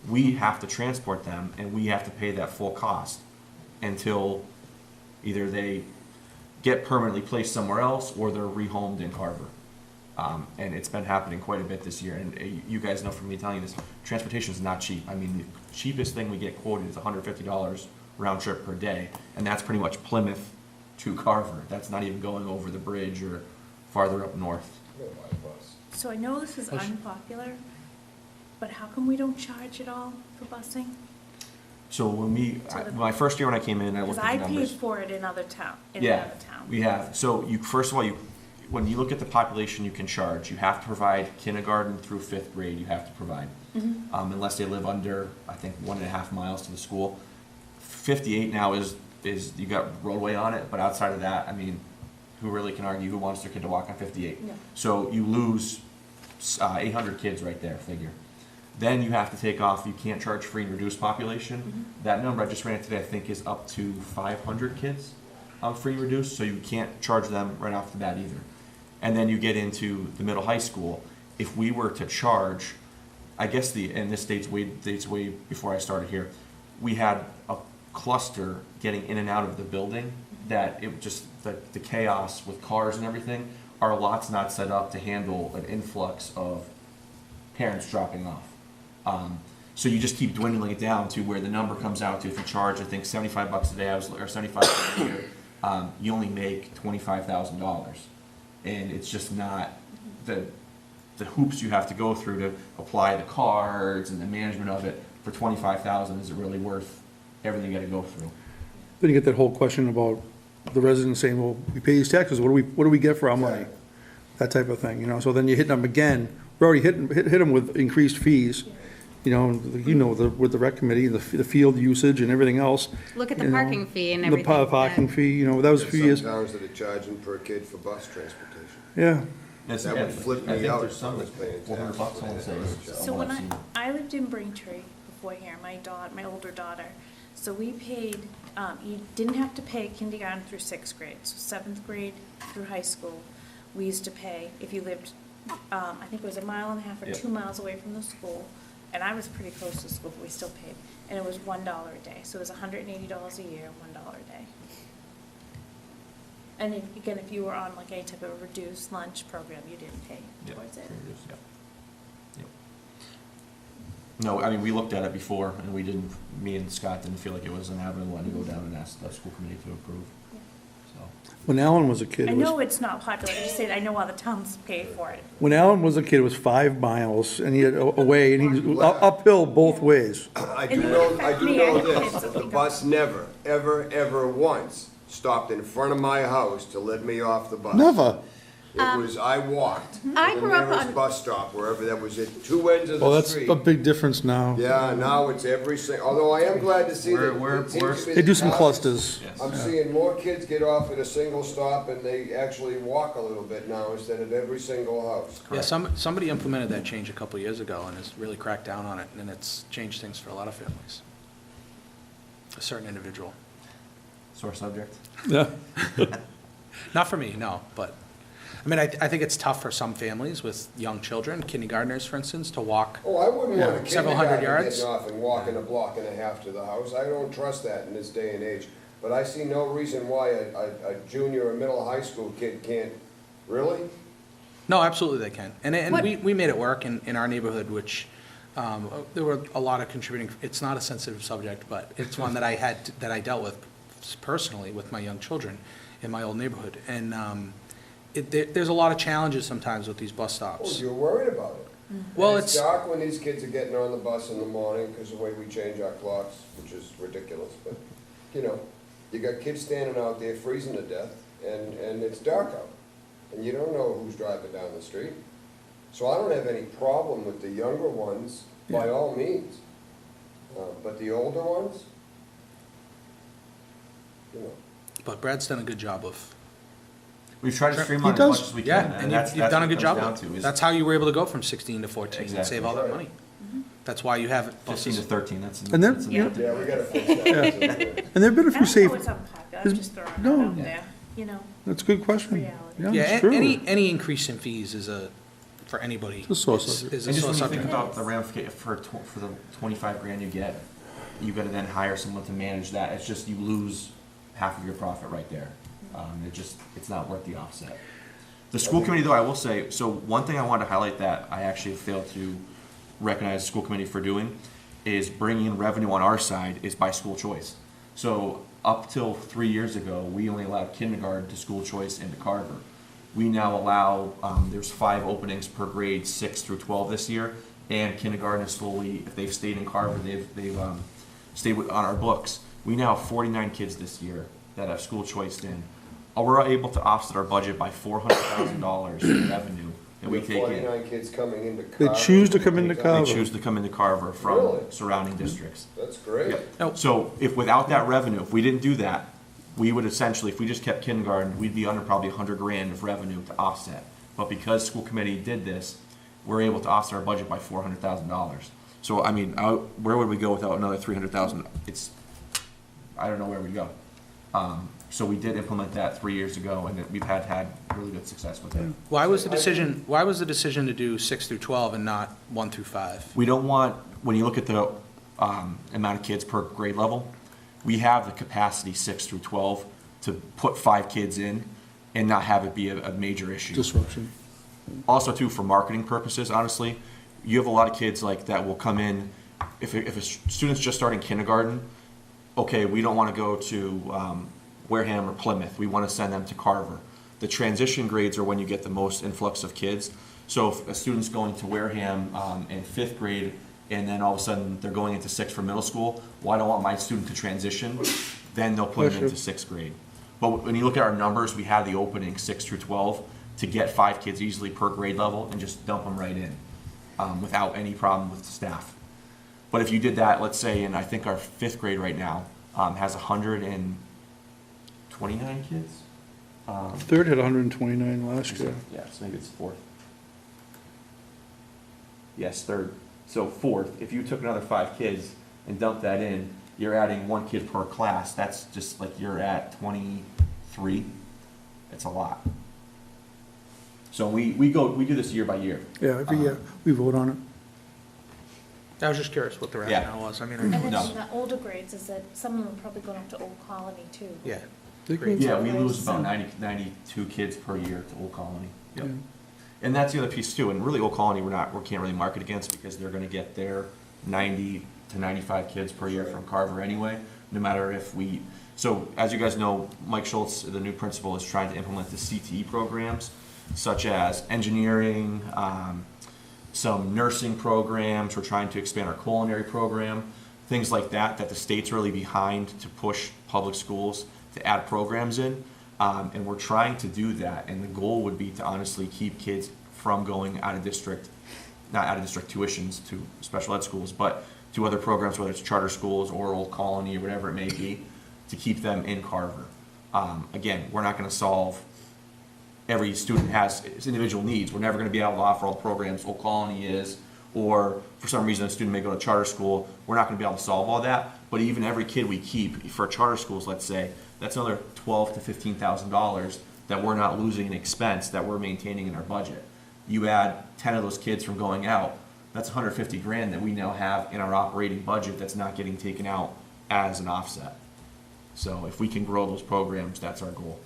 we have to transport them and we have to pay that full cost until either they get permanently placed somewhere else or they're rehomed in Carver. And it's been happening quite a bit this year. And you guys know from me telling you this, transportation is not cheap. I mean, the cheapest thing we get quoted is $150 round trip per day. And that's pretty much Plymouth to Carver. That's not even going over the bridge or farther up north. I'm gonna buy a bus. So I know this is unpopular, but how come we don't charge at all for busing? So my first year when I came in, I Because looked at I the paid numbers. for it in other town, Yeah, we have. So first of all, when you look at the population you can charge, you have to provide kindergarten through 5th grade, you have to provide. Unless they live under, I think, 1.5 miles to the school. 58 now is you got roadway on it, but outside of that, I mean, who really can argue, who wants their kid to walk on 58? Yeah. So you lose 800 kids right there, figure. Then you have to take off, you can't charge free and reduced population. That number I just ran it today, I think is up to 500 kids on free and reduced, so you can't charge them right off the bat either. And then you get into the middle high school. If we were to charge, I guess and this dates way before I started here, we had a cluster getting in and out of the building that it just, the chaos with cars and everything, our lot's not set up to handle an influx of parents dropping off. So you just keep dwindling it down to where the number comes out to, if you charge, I think, $75 a day, or $75 a year, you only make $25,000. And it's just not, the hoops you have to go through to apply the cards and the management of it for $25,000, is it really worth everything you gotta go through? Then you get that whole question about the residents saying, well, we pay these taxes, what do we get for our money? That type of thing, you know, so then you hit them again, we already hit them with increased fees, you know, with the rec committee, the field usage and everything else. Look at the you know, parking fee and everything. The parking that- fee, you know, that was a few years, Some towns that are charging per kid for bus transportation. yeah. That would flip me out if I was paying $400 taxes. I wanna say, is So what when I've seen. I lived in Braintree before here, my older daughter, so we paid, you didn't have to pay kindergarten through 6th grade, so 7th grade through high school, we used to pay, if you lived, I think it was 1.5 miles or Yeah. 2 miles away from the school, and I was pretty close to the school, but we still paid, and it was $1 a day, so it was $180 a year, $1 a day. And again, if you were on like any type of reduced lunch program, you didn't pay Yeah, towards it. yeah. Yep. No, I mean, we looked at it before, and me and Scott didn't feel like it was an avenue to go down and ask the school committee to approve, so. When Alan was a kid, I it know was, it's not popular, I just said I know other towns pay for it. when Alan was a kid, it was 5 miles, and he had away, and he was uphill both ways. I And do it know affected me, I had this, kids, so the think bus never, ever once stopped in front of my house to let me off the bus. Never. It was, I walked. I to grew the up nearest on- bus stop, wherever that was at two ends of Well, the that's street. a big difference now. Yeah, now it's every although I am glad to see that. We're- it seems to be They do the some cars- clusters. I'm seeing more kids get off at a single stop and they actually walk a little bit now instead of every single house. Yeah, somebody implemented that change a couple years ago and has really cracked down on it, and it's changed things for a lot of families. A certain individual. Sore subject. Yeah. Not for me, no, but, I mean, I think it's tough for some families with young children, kindergartners, for instance, to walk. Oh, I wouldn't want a Several hundred kindergartner yards. getting off and walking a block and a half to the house. I don't trust that in this day and age. But I see no reason why a junior or middle high school kid can't, really? No, absolutely they can. And What- we made it work in our neighborhood, which, there were a lot of contributing, it's not a sensitive subject, but it's one that that I dealt with personally with my young children in my old neighborhood. And, there's a lot of challenges sometimes with these bus Oh, stops. you're worried about it. Well, And it's it's, dark when these kids are getting on the bus in the morning because of the way we change our clocks, which is ridiculous. But, you know, you got kids standing out there freezing to death and it's dark out. And you don't know who's driving down the street. So I don't have any problem with the younger ones, by all means. But the older ones, you know. but Brad's done a good job of, We've tried to Sure. streamline He as does. much as we yeah, can. and that's you've done a what good it job comes of down it. to, is That's how you were able to go from 16 to 14 and save Exactly. all that Right. money. That's why you have 15 to buses. 13, that's. And then- that's Yeah. Yeah, we gotta fix that. And there've been a I few don't know safe, it's unpopular, I'm just throwing No. that out Yeah. there, you know, that's a good question. reality. Yeah, Yeah, it's true. any increase in fees is for anybody. It's a sore is- subject. Is a And just sore when you think subject. about the ramification, for the 25 grand you get, you gotta then hire someone to manage that. It's just, you lose half of your profit right there. It's not worth the offset. The school committee, though, I will say, so one thing I wanted to highlight that I actually failed to recognize the school committee for doing is bringing in revenue on our side is by school choice. So up till 3 years ago, we only allowed kindergarten to school choice into Carver. We now allow, there's 5 openings per grade, 6 through 12 this year, and kindergarten is slowly, if they've stayed in Carver, they've stayed on our books. We now have 49 kids this year that have school choiced in. We're able to offset our budget by $400,000 in revenue that we With Uh, take in. 49 kids coming into They Carver. choose to come into They Carver. choose to come into Carver from Really? surrounding districts. That's great. No. So if without that revenue, if we didn't do that, we would essentially, if we just kept kindergarten, we'd be under probably 100 grand of revenue to offset. But because school committee did this, we're able to offset our budget by $400,000. So, I mean, where would we go without another 300,000? I don't know where we'd go. So we did implement that 3 years ago, and we've had really good success with it. Why was the decision to do 6 through 12 and not 1 through 5? We don't want, when you look at the amount of kids per grade level, we have the capacity 6 through 12 to put 5 kids in and not have it be a major issue. Disruption. Also too, for marketing purposes, honestly, you have a lot of kids like that will come in, if a student's just starting kindergarten, okay, we don't want to go to Wareham or Plymouth, we want to send them to Carver. The transition grades are when you get the most influx of kids. So if a student's going to Wareham in 5th grade, and then all of a sudden they're going into 6th for middle school, well, I don't want my student to transition, then they'll put them into 6th grade. But when you look at our numbers, we have the opening 6 through 12 to get 5 kids easily per grade level and just dump them right in without any problem with staff. But if you did that, let's say, and I think our 5th grade right now has 129 kids. Third had 129 last year. Yeah, so maybe it's 4th. Yes, 3rd. So 4th, if you took another 5 kids and dumped that in, you're adding 1 kid per class. That's just like you're at 23. It's a lot. So we do this year by year. Yeah, every year, we vote on it. I was just curious what the Yeah. rationale was. I mean, And then No. in the older grades, is that some of them are probably going up to Old Colony too. yeah. They Great. go- Yeah, we lose about 92 kids per year to Old Colony. Yep. And that's the other piece too, and really Old Colony, we can't really market against because they're gonna get their 90 to 95 kids per year from Carver anyway, no matter if so as you guys know, Mike Schultz, the new principal, is trying to implement the CTE programs, such as engineering, some nursing programs, we're trying to expand our culinary program, things like that the state's really behind to push public schools to add programs in. And we're trying to do that, and the goal would be to honestly keep kids from going out of district, not out of district tuitions to special ed schools, but to other programs, whether it's charter schools or Old Colony or whatever it may be, to keep them in Carver. Again, we're not gonna solve, every student has its individual needs. We're never gonna be able to offer all the programs Old Colony is, or for some reason a student may go to charter school. We're not gonna be able to solve all that, but even every kid we keep, for charter schools, let's say, that's another $12,000 to $15,000 that we're not losing in expense, that we're maintaining in our budget. You add 10 of those kids from going out, that's 150 grand that we now have in our operating budget that's not getting taken out as an offset. So if we can grow those programs, that's our goal.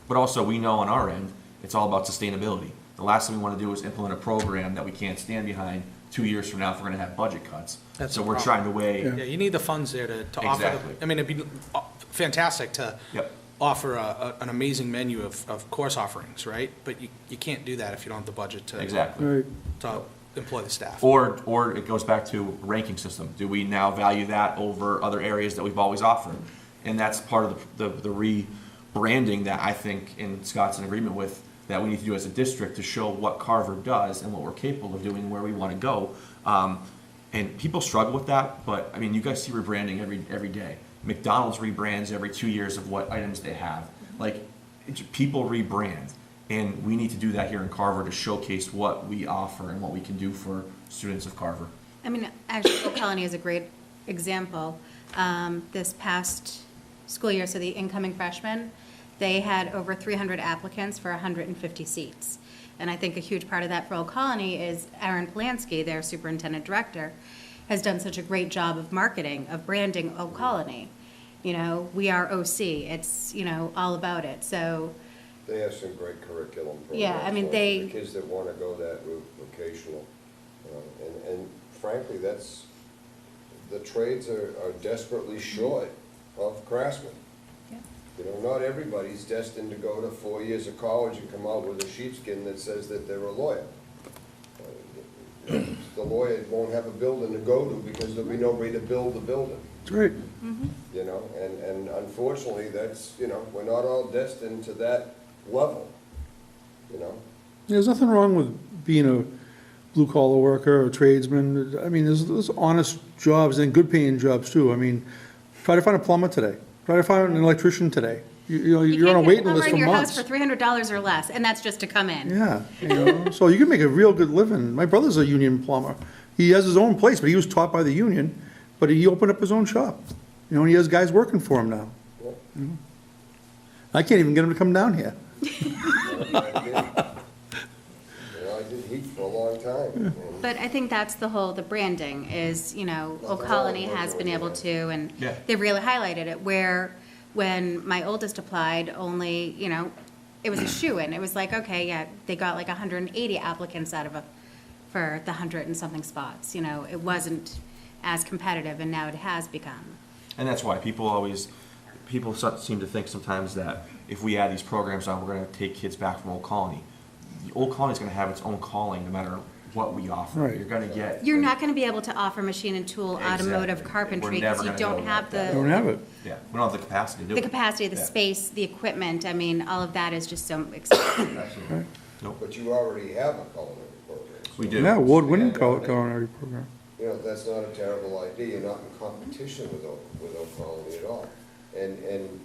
But also, we know on our end, it's all about sustainability. The last thing we want to do is implement a program that we can't stand behind 2 years from now if we're going to have budget cuts. That's So the we're problem. trying to weigh. Yeah, you need the funds there to offer, Exactly. I mean, it'd be fantastic to Yep. offer an amazing menu of course offerings, right? But you can't do that if you don't have the budget to. Exactly. Right. To employ the staff. Or it goes back to ranking system. Do we now value that over other areas that we've always offered? And that's part of the rebranding that I think, and Scott's in agreement with, that we need to do as a district to show what Carver does and what we're capable of doing and where we want to go. And people struggle with that, but I mean, you guys see rebranding every day. McDonald's rebrands every 2 years of what items they have. Like, people rebrand. And we need to do that here in Carver to showcase what we offer and what we can do for students of Carver. I mean, actually, Oak Colony is a great example. This past school year, so the incoming freshmen, they had over 300 applicants for 150 seats. And I think a huge part of that for Oak Colony is Aaron Polanski, their superintendent director, has done such a great job of marketing, of branding Oak Colony. You know, we are OC, it's, you know, all about it, so. They have some great curriculum programs. Yeah, I mean, for they- the kids that want to go that route, vocational. And frankly, the trades are desperately short of craftsmen. Yeah. You know, not everybody's destined to go to 4 years of college and come out with a sheepskin that says that they're a lawyer. The lawyer won't have a building to go to because there'll be nobody to build the building. That's right. You know, and unfortunately, that's, you know, we're not all destined to that level, you know? There's nothing wrong with being a blue-collar worker or tradesman. I mean, there's honest jobs and good-paying jobs, too. I mean, try to find a plumber today. Try to find an electrician today. You know, you're on a waiting list for You can't get a plumber in your months. house for $300 or less, and that's just to come in. Yeah, you know, so you can make a real good living. My brother's a union plumber. He has his own place, but he was taught by the union, but he opened up his own shop. You know, and he has guys working for him now. Well, I can't even get him to come down here. I did heat for a long time. and- But I think that's the branding is, you know, Oak Colony has been able to, and Yeah. they've really highlighted it, where when my oldest applied, only, you know, it was a shoo-in. It was like, okay, yeah, they got like 180 applicants for the 100 and something spots, you know, it wasn't as competitive, and now it has become. And that's why people seem to think sometimes that if we add these programs on, we're going to take kids back from Old Colony. The Old Colony's going to have its own calling no matter what we offer. Right. You're going to get. You're not gonna be able to offer machine and tool, automotive, Exactly. carpentry, We're never because you gonna don't go have that Don't the, have it. Yeah, we don't have the capacity to do the it. capacity, the Yeah. space, the equipment, I mean, all of that is just so expensive. Absolutely. Nope. But you already have a culinary program. We do. Yeah, award-winning And, culinary program. You know, that's not a terrible idea. You're not in competition with Oak Colony at all. And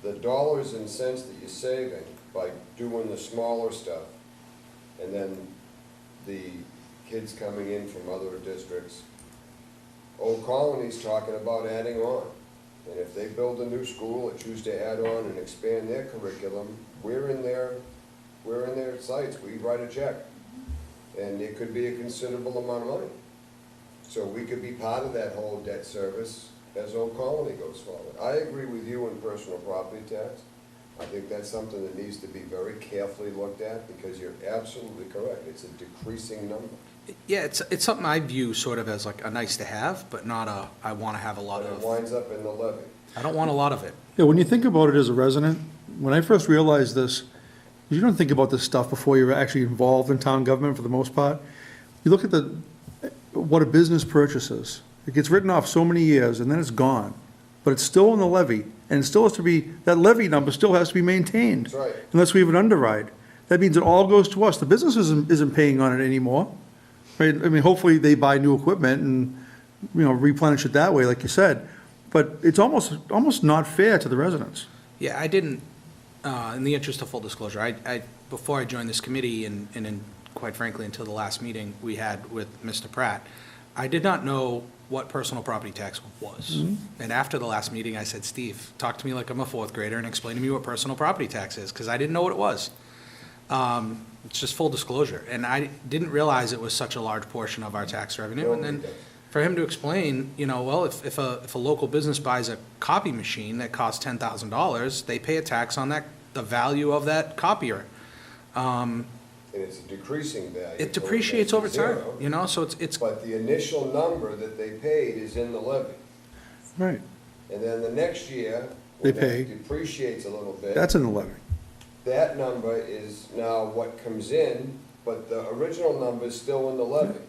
the dollars and cents that you're saving by doing the smaller stuff, and then the kids coming in from other districts, Oak Colony's talking about adding on. And if they build a new school or choose to add on and expand their curriculum, we're in their sights. We write a check. And it could be a considerable amount of money. So we could be part of that whole debt service as Old Colony goes forward. I agree with you on personal property tax. I think that's something that needs to be very carefully looked at, because you're absolutely correct. It's a decreasing number. Yeah, it's something I view sort of as like a nice to have, but not a, I want to have a lot And it of. winds up in the levy. I don't want a lot of it. Yeah, when you think about it as a resident, when I first realized this, you don't think about this stuff before you're actually involved in town government for the most part. You look at what a business purchases. It gets written off so many years and then it's gone. but it's still in the levy, and it still has to be, that levy number still has to be maintained. That's right. Unless we have an underride. That means it all goes to us. The business isn't paying on it anymore, right? I mean, hopefully they buy new equipment and, replenish it that way, like you said. But it's almost not fair to the residents. Yeah, I didn't, in the interest of full disclosure, I before I joined this committee and quite frankly, until the last meeting we had with Mr. Pratt, I did not know what personal property tax was. And after the last meeting, I said, Steve, talk to me like I'm a fourth grader and explain to me what personal property tax is, because I didn't know what it was. It's just full disclosure. And I didn't realize it was such a large portion of our tax revenue. And then for him to explain, well, if a local business buys a copy machine that costs $10,000, they pay a tax on that, the value of that copier. And it's a decreasing value. It depreciates over time, zero. so it's, But the initial number that they paid is in the levy. Right. And then the next year, They when pay. that depreciates a little bit. That's in the levy. That number is now what comes in, but the original number is still in the levy.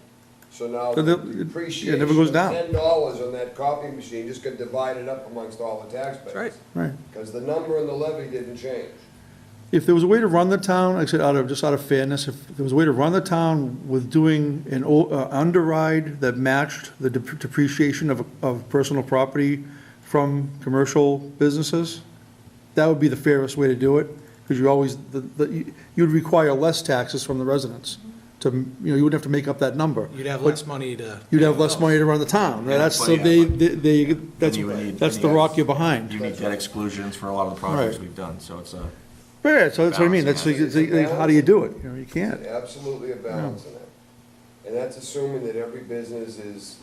So now So the the- depreciation it never goes of down. $10 on that copy machine just got divided up amongst all the taxpayers. right. Right. Because the number in the levy didn't change. If there was a way to run the town, like I said, just out of fairness, if there was a way to run the town with doing an underride that matched the depreciation of personal property from commercial businesses, that would be the fairest way to do it, because you always, you'd require less taxes from the residents to, you wouldn't have to make up that number. You'd have But less money to. You'd have less money to run the town. Yeah, That's, but so yeah, that's, you would need- that's the rock you're behind. You need debt exclusions for a lot of the projects Right. we've done, so it's a. Yeah, so that's what I mean, that's, Balancing like, how do you do it? You can't. There's absolutely a balance in that. And that's assuming that every business is,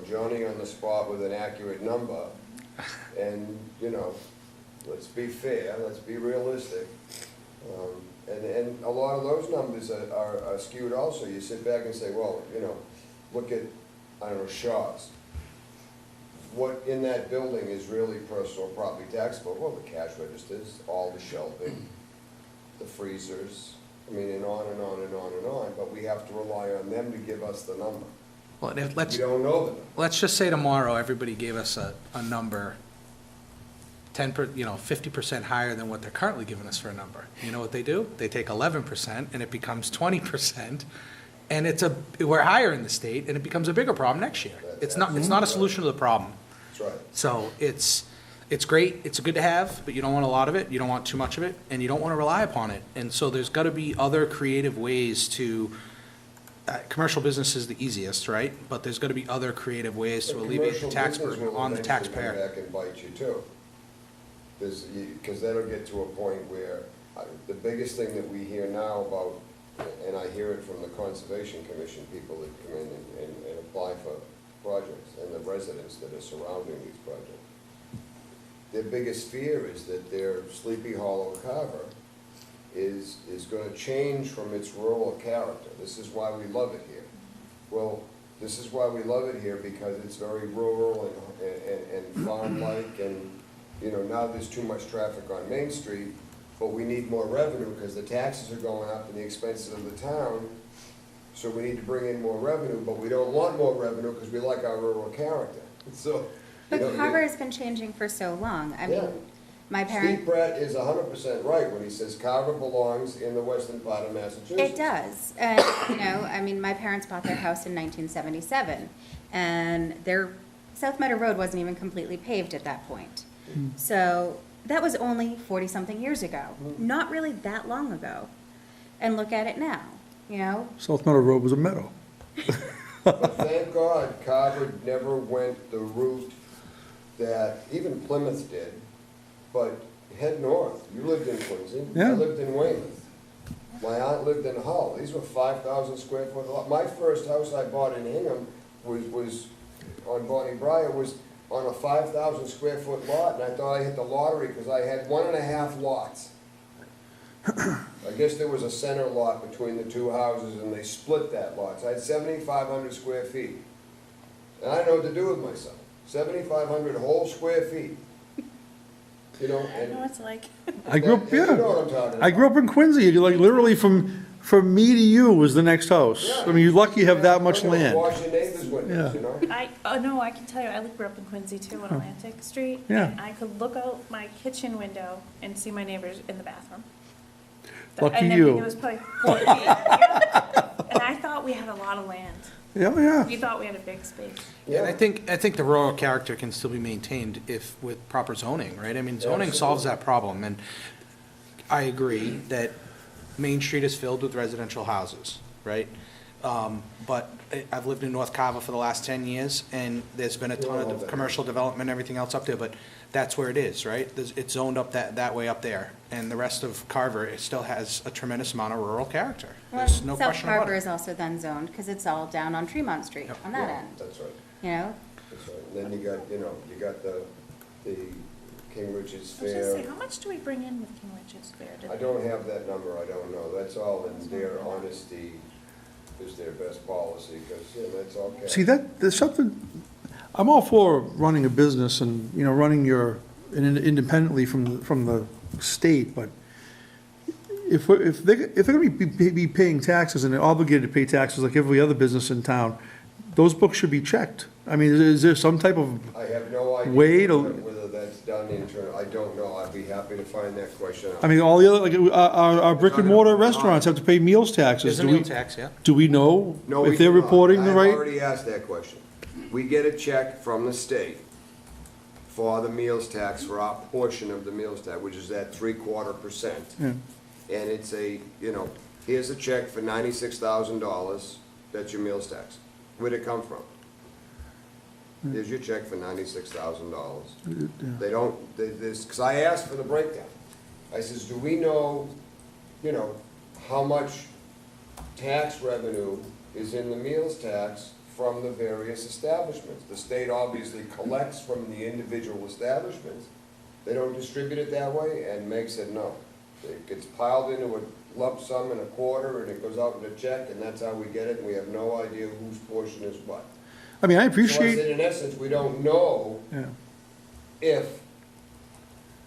Johnny on the spot with an accurate number. And, let's be fair, let's be realistic. And a lot of those numbers are skewed also. You sit back and say, well, look at, I don't know, Shaw's. What in that building is really personal property taxable? Well, the cash registers, all the shelving, the freezers, and on and on and on and on, but we have to rely on them to give us the number. Well, We let's, don't know the number. let's just say tomorrow, everybody gave us a number 50% higher than what they're currently giving us for a number. You know what they do? They take 11% and it becomes 20%, and we're higher in the state, and it becomes a bigger problem next year. It's not a solution to the problem. That's right. So it's great, it's good to have, but you don't want a lot of it, you don't want too much of it, and you don't want to rely upon it. And so there's got to be other creative ways to, commercial business is the easiest, right? But there's got to be other creative ways to But alleviate the commercial tax business burden will on the eventually taxpayer. come back and bite you too. Because that'll get to a point where, the biggest thing that we hear now about, and I hear it from the Conservation Commission people that come in and apply for projects, and the residents that are surrounding these projects. Their biggest fear is that their Sleepy Hollow Carver is gonna change from its rural character. This is why we love it here. Well, this is why we love it here, because it's very rural and farm-like, and, now there's too much traffic on Main Street, but we need more revenue because the taxes are going up and the expenses of the town, so we need to bring in more revenue, but we don't want more revenue because we like our rural character. So, But Carver has been changing for so long. I Yeah. mean, my Steve parents, Pratt is 100% right when he says Carver belongs in the western part of Massachusetts. it does. And, my parents bought their house in 1977, and their South Meadow Road wasn't even completely paved at that point. So that was only 40-something years ago, not really that long ago. And look at it now, South Meadow Road was a meadow. But thank God Carver never went the route that even Plymouth did, but head north. You lived in Quincy. Yeah. I lived in Weymouth. My aunt lived in Hull. These were 5,000 square foot lots. My first house I bought in Hingham was on Bonnie Briar, was on a 5,000 square foot lot, and I thought I hit the lottery because I had 1.5 lots. I guess there was a center lot between the two houses, and they split that lot. So I had 7,500 square feet. And I know what to do with myself. 7,500 whole square feet. You know, I know and. what it's like. I grew up, You know yeah. what I'm talking about. I grew up in Quincy, like literally from me to you was the next house. I mean, you're lucky you have that much land. Wash your neighbor's windows, Yeah. you know? No, I can tell you, I grew up in Quincy too, on Atlantic Street. Yeah. And I could look out my kitchen window and see my neighbors in the bathroom. Lucky And I you. think it was probably 4 feet. Yeah. And I thought we had a lot of land. Yeah, yeah. We thought we had a big space. And I think the rural character can still be maintained if, with proper zoning, right? I mean, zoning solves that problem, and I agree that Main Street is filled with residential houses, right? But I've lived in North Carver for the last 10 years, and there's been a ton of commercial development and everything else up there, but that's where it is, right? It's zoned up that way up there, and the rest of Carver, it still has a tremendous amount of rural character. There's no South question about Carver it. is also then zoned, because it's all down on Tremont Street, on that Yeah, end, That's right, you know? that's right. And then you got, you got the King Richard's I was just Fair. saying, how much do we bring in with King Richard's Fair? I don't have that number, I don't know. That's all in their honesty is their best policy, because, that's all cash. See, there's something, I'm all for running a business and, running independently from the state, but if they're gonna be paying taxes and they're obligated to pay taxes like every other business in town, those books should be checked. I mean, is there some type of I have no idea way to- whether that's done internally. I don't know. I'd be happy to find that question out. I mean, all the other, like, our brick and mortar restaurants have to pay meals taxes. There's a Do we- meal tax, yeah. Do we know No, we if they're do not. reporting the I've right? already asked that question. We get a check from the state for the meals tax, for our portion of the meals tax, which is that 3/4%. Yeah. And it's here's a check for $96,000, that's your meals tax. Where'd it come from? Here's your check for $96,000. They don't, because I asked for the breakdown. I says, do we know, how much tax revenue is in the meals tax from the various establishments? The state obviously collects from the individual establishments. They don't distribute it that way, and Meg said no. It gets piled into a lump sum in a quarter, and it goes out in a check, and that's how we get it, and we have no idea whose portion is what. I mean, I So I appreciate, said, in essence, we don't know yeah. if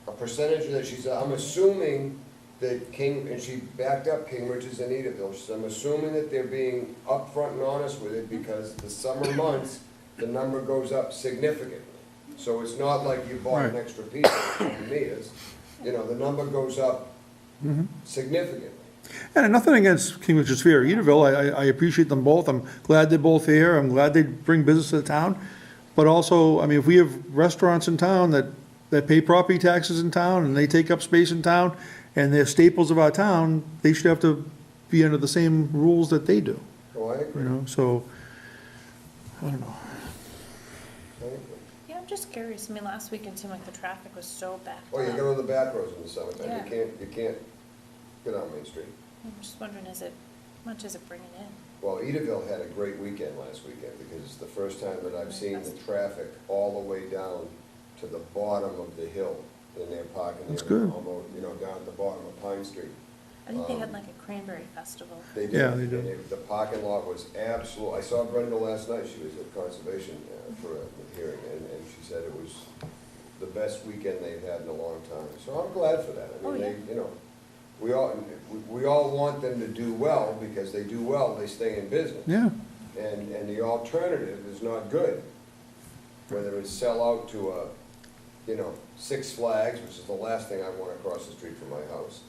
a percentage of that, she said, I'm assuming that and she backed up King Richard's and Edaville. She said, I'm assuming that they're being upfront and honest with it, because the summer months, the number goes up significantly. So it's not like you bought an Right. extra piece of meters, the number goes up significantly. And nothing against King Richard's Fair, Edaville, I appreciate them both, I'm glad they're both here, I'm glad they bring business to the town. But also, I mean, if we have restaurants in town that pay property taxes in town, and they take up space in town, and they're staples of our town, they should have to be under the same rules that they do, Oh, I agree. so, I don't know. I agree. Yeah, I'm just curious. I mean, last week it seemed like the traffic was so backed Oh, you up. go to the back roads in the summertime, Yeah. you can't get on Main Street. I'm just wondering, how much is it bringing in? Well, Edaville had a great weekend last weekend, because it's the first time that I've seen the traffic all the way down to the bottom of the hill in their parking. That's good. Almost, down at the bottom of Pine Street. I think they had like a cranberry festival. They did. Yeah, they do. And the parking lot was I saw Brenda last night, she was at Conservation for a hearing, and she said it was the best weekend they've had in a long time. So I'm glad for that. I mean, we all want them to do well, because they do well, they stay in business. Yeah, And the alternative is not good. Whether it's sell out to Six Flags, which is the last thing I want across the street from my house.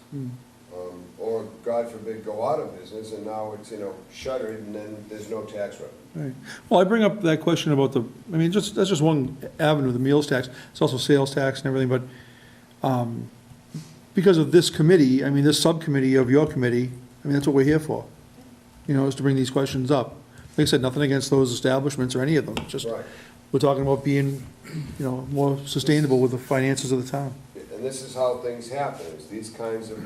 Or, God forbid, go out of business, and now it's, shuttered, and then there's no tax revenue. right. Well, I bring up that question about that's just one avenue, the meals tax, it's also sales tax and everything, but, because of this committee, this subcommittee of your committee, that's what we're here for, is to bring these questions up. Like I said, nothing against those establishments or any of them, it's just, Right. we're talking about being, more sustainable with the finances of the town. And this is how things happen, is these kinds of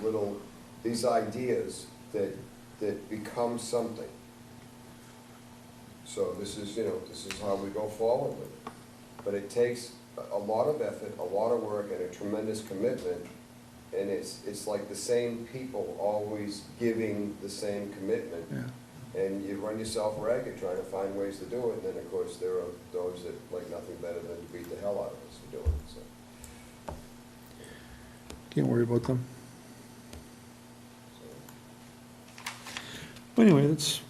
these ideas that become something. So this is how we go forward with it. But it takes a lot of effort, a lot of work, and a tremendous commitment, and it's like the same people always giving the same commitment. Yeah. And you run yourself ragged trying to find ways to do it, and then, of course, there are those that like nothing better than to beat the hell out of us for doing it, so. Can't worry about them. But anyway, that's,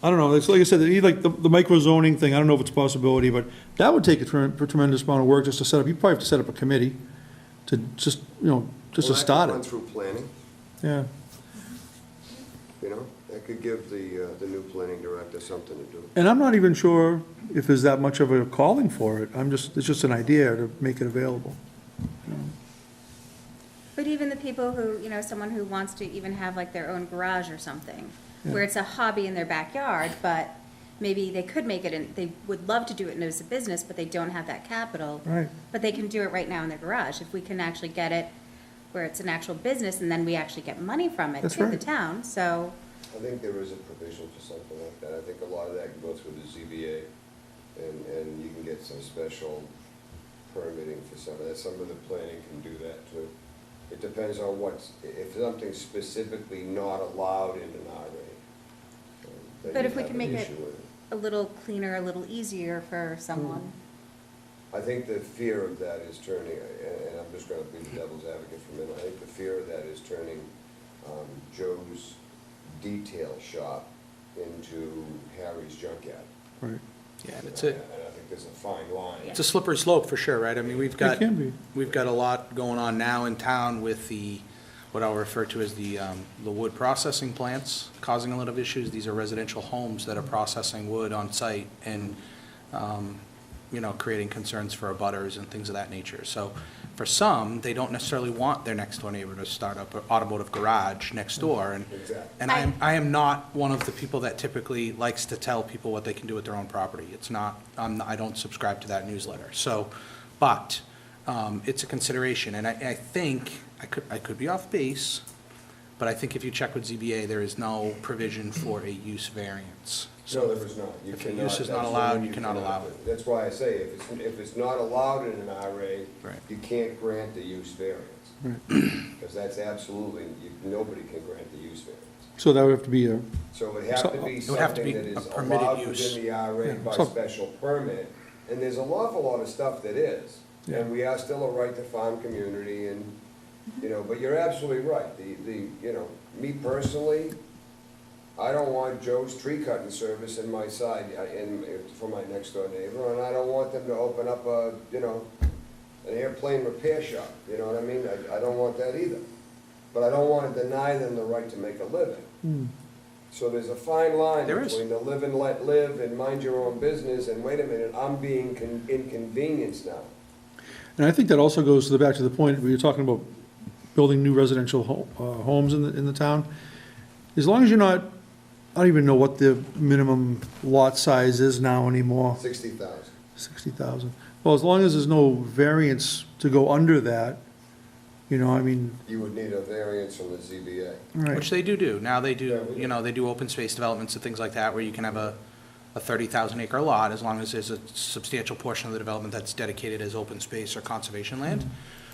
I don't know, it's like I said, like the micro zoning thing, I don't know if it's a possibility, but that would take a tremendous amount of work just to set up, you probably have to set up a committee to just, just to Well, that start could run it. through planning, Yeah, that could give the new planning director something to do. and I'm not even sure if there's that much of a calling for it, it's just an idea to make it available. But even the people who, someone who wants to even have like their own garage or something, where Yeah. it's a hobby in their backyard, but maybe they could make it, and they would love to do it as a business, but they don't have that capital. Right. But they can do it right now in their garage. If we can actually get it where it's an actual business, and then we actually get money from it That's to the right. town, so, I think there is a provision for something like that. I think a lot of that can go through the ZBA, and you can get some special permitting for some of that. Some of the planning can do that too. It depends on if something's specifically not allowed in an RA. then but you if we have can an make it issue with it. a little cleaner, a little easier for someone. I think the fear of that is turning, and I'm just gonna be the devil's advocate for a minute, I think the fear of that is turning Joe's detail shop into Harry's junkyard. Right. Yeah, and And it's I think there's a fine line. It's a slippery slope for sure, right? I mean, It can be. we've got a lot going on now in town with what I'll refer to as the wood processing plants causing a lot of issues. These are residential homes that are processing wood on site and, creating concerns for abutters and things of that nature. So for some, they don't necessarily want their next door neighbor to start up an automotive garage next door. Exactly. And I am not one of the people that typically likes to tell people what they can do with their own property. It's not, I don't subscribe to that newsletter. So, but it's a consideration, and I think, I could be off base, but I think if you check with ZBA, there is no provision for a use variance. No, there is not. You If a cannot. use is not That's the allowed, one you cannot allow it. That's why I say, if it's not allowed in an RA, Right. you can't grant the use variance. Because that's absolutely, nobody can grant the use variance. So that would have to be So it would have to be It would have to something be that a is permitted allowed use. within the RA Yeah, by so- special permit, and there's an awful lot of stuff that is. Yeah. And we are still a right to farm community, and, but you're absolutely right, me personally, I don't want Joe's tree cutting service in my side, for my next door neighbor, and I don't want them to open up an airplane repair shop, you know what I mean? I don't want that either. But I don't want to deny them the right to make a living. So there's a fine line There is. between the live and let live and mind your own business, and wait a minute, I'm being inconvenienced now. And I think that also goes back to the point, we were talking about building new residential homes in the town. As long as you're not, I don't even know what the minimum lot size is now anymore, 60,000. 60,000. Well, as long as there's no variance to go under that, I mean, You would need a variance from the ZBA. right. Which they do. Now they Yeah, do, we do. they do open space developments and things like that, where you can have a 30,000 acre lot, as long as there's a substantial portion of the development that's dedicated as open space or conservation land.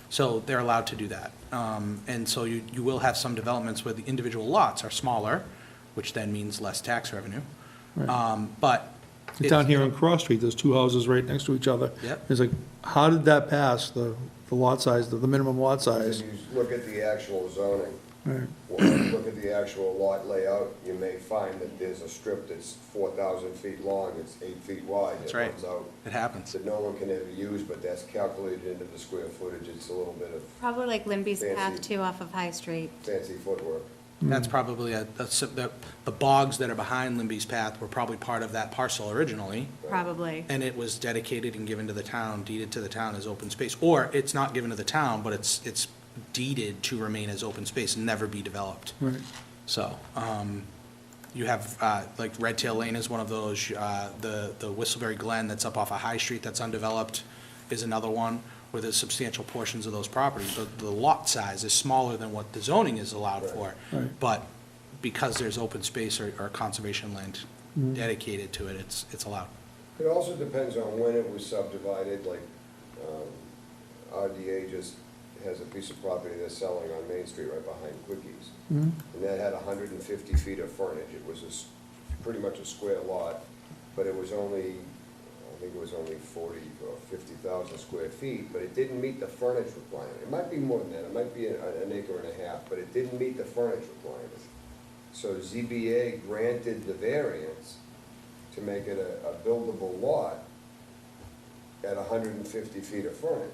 So they're allowed to do that. And so you will have some developments where the individual lots are smaller, which then means less tax revenue. Right. But. Down here on Cross Street, there's two houses right next to each other. Yep. It's like, how did that pass, the lot size, the minimum lot size? If you look at the actual zoning, Right. look at the actual lot layout, you may find that there's a strip that's 4,000 feet long, it's 8 feet wide. That's that right. runs out, It happens. that no one can ever use, but that's calculated into the square footage. It's a little bit of Probably like Limby's Fancy. Path too off of High Street. fancy footwork. That's probably the bogs that are behind Limby's Path were probably part of that parcel originally. Probably. And it was dedicated and given to the town, deeded to the town as open space. Or it's not given to the town, but it's deeded to remain as open space and never be developed. Right. So, you have, like Red Tail Lane is one of those, the Whistleberry Glen that's up off of High Street that's undeveloped is another one, where there's substantial portions of those properties. The lot size is smaller than what the zoning is allowed for. Right. But because there's open space or conservation land dedicated to it, it's allowed. It also depends on when it was subdivided, like, RDA just has a piece of property they're selling on Main Street right behind Quickies. And that had 150 feet of frontage. It was pretty much a square lot, but it was only think it was only 40 or 50,000 square feet, but it didn't meet the frontage requirement. It might be more than that, it might be an acre and a half, but it didn't meet the frontage requirement. So ZBA granted the variance to make it a buildable lot at 150 feet of frontage.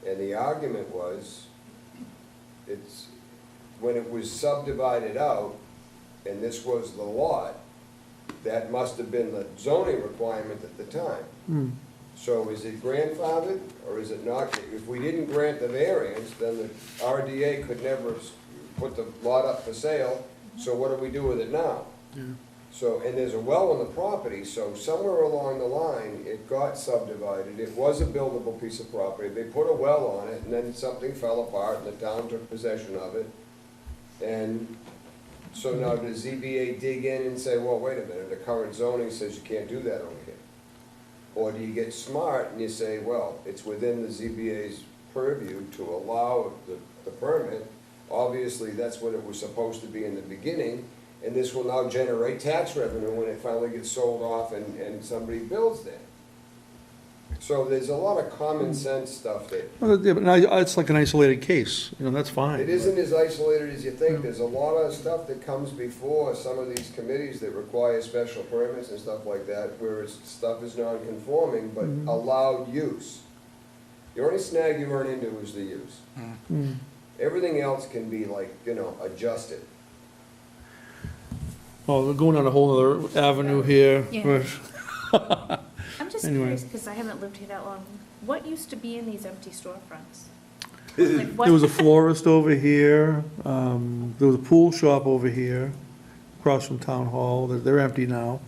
And the argument was, when it was subdivided out, and this was the lot, that must have been the zoning requirement at the time. So is it grandfathered, or is it not? If we didn't grant the variance, then the RDA could never put the lot up for sale, so what do we do with it now? So, and there's a well on the property, so somewhere along the line, it got subdivided, it was a buildable piece of property, they put a well on it, and then something fell apart, and the town took possession of it. And so now does ZBA dig in and say, well, wait a minute, the current zoning says you can't do that over here? Or do you get smart and you say, well, it's within the ZBA's purview to allow the permit, obviously that's what it was supposed to be in the beginning, and this will now generate tax revenue when it finally gets sold off and somebody builds there. So there's a lot of common sense stuff that, Well, yeah, but it's like an isolated case, that's fine. it isn't as isolated as you think. There's a lot of stuff that comes before some of these committees that require special permits and stuff like that, where stuff is non-conforming, but allowed use. The only snag you run into is the use. Everything else can be like, adjusted. Well, we're going on a whole other avenue here. Yeah. I'm just Anyway. curious, because I haven't lived here that long. What used to be in these empty storefronts? Like, There was a florist over here, there was a pool shop over here, across from Town Hall, they're empty now.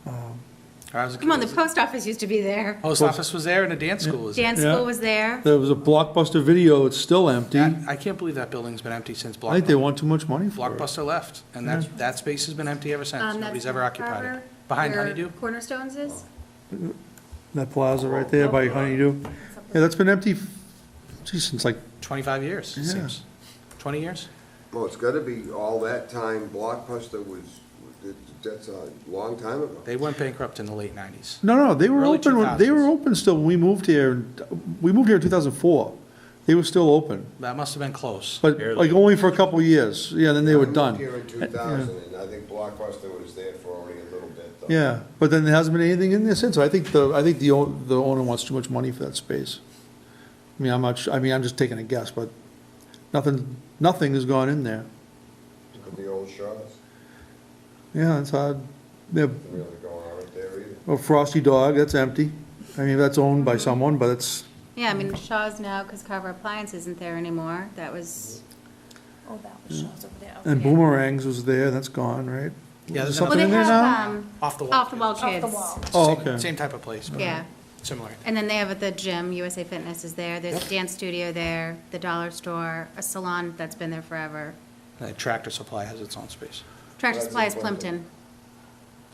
Come on, the post office used to be there. Post office was there and the dance school was there. Dance Yeah. school was there. There was a Blockbuster Video, it's still empty. I can't believe that building's been empty since I think they Blockbuster. want too much money for it. Blockbuster left, and that space has been empty ever since. Nobody's That's ever occupied Carver, it. Behind where Honeydew? Cornerstones is? That plaza right there by Honeydew. Yeah, that's been empty, geez, since like, 25 years, it Yeah. seems. 20 years? Well, it's gotta be all that time, Blockbuster that's a long time ago. They went bankrupt in the late 90s. no, they were Early open, they 2000s. were open still when we moved here. We moved here in 2004. They were still open, That must have been close. but like only for a couple of years. Yeah, then they were I done. moved here in 2000, and I think Blockbuster was there for only a little bit, though. Yeah, but then there hasn't been anything in there since. I think the owner wants too much money for that space. I'm just taking a guess, but nothing has gone in there. Could be old Shaw's, Yeah, it's hard. Yeah, didn't really go on right there either. well, Frosty Dog, that's empty. That's owned by someone, but it's, Yeah, I mean, Shaw's now, because Carver Appliance isn't there anymore. That was, Oh, that was shows over there. and Okay. Boomerangs was there, that's gone, right? Yeah, Is they're there well, something they in there now? have, Off the wall. Off the Wall Off the Kids. wall. Oh, Same- okay. Same type of place, but Yeah. similar. And then they have at the gym, USA Fitness is there. There's a dance studio there, the dollar store, a salon that's been there forever. And Tractor Supply has its own space. Tractor That's Supply is in Plimpton. Plimpton.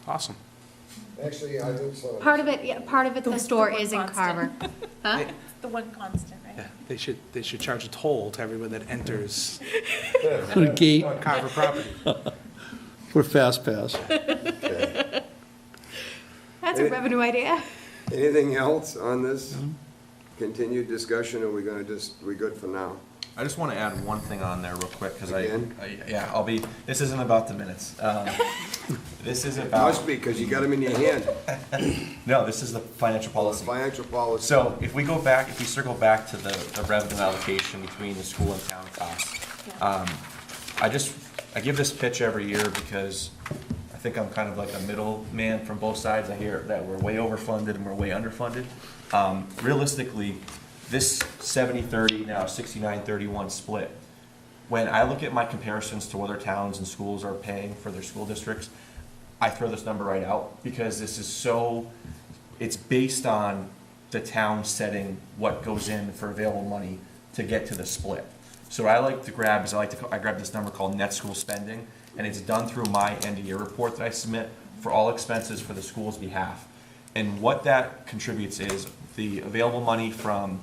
Awesome. Actually, I think so. Part of it, the store is in Carver. Huh? The one constant, right? Yeah, they should charge a toll to everyone that enters Put a gate Carver property. for Fast Pass. Okay. That's a revenue idea. Anything else on this continued discussion, or we good for now? I just want to add one thing on there real quick, because Again? this isn't about the minutes. This is about, Must be, because you got them in your hand. no, this is the financial policy. Financial policy. So if we circle back to the revenue allocation between the school and town costs, I give this pitch every year because I think I'm kind of like a middleman from both sides. I hear that we're way overfunded and we're way underfunded. Realistically, this 70-30, now 69-31 split, when I look at my comparisons to other towns and schools are paying for their school districts, I throw this number right out because this is it's based on the town setting what goes in for available money to get to the split. So what I like to grab is I grab this number called net school spending, and it's done through my end of year report that I submit for all expenses for the school's behalf. And what that contributes is the available money from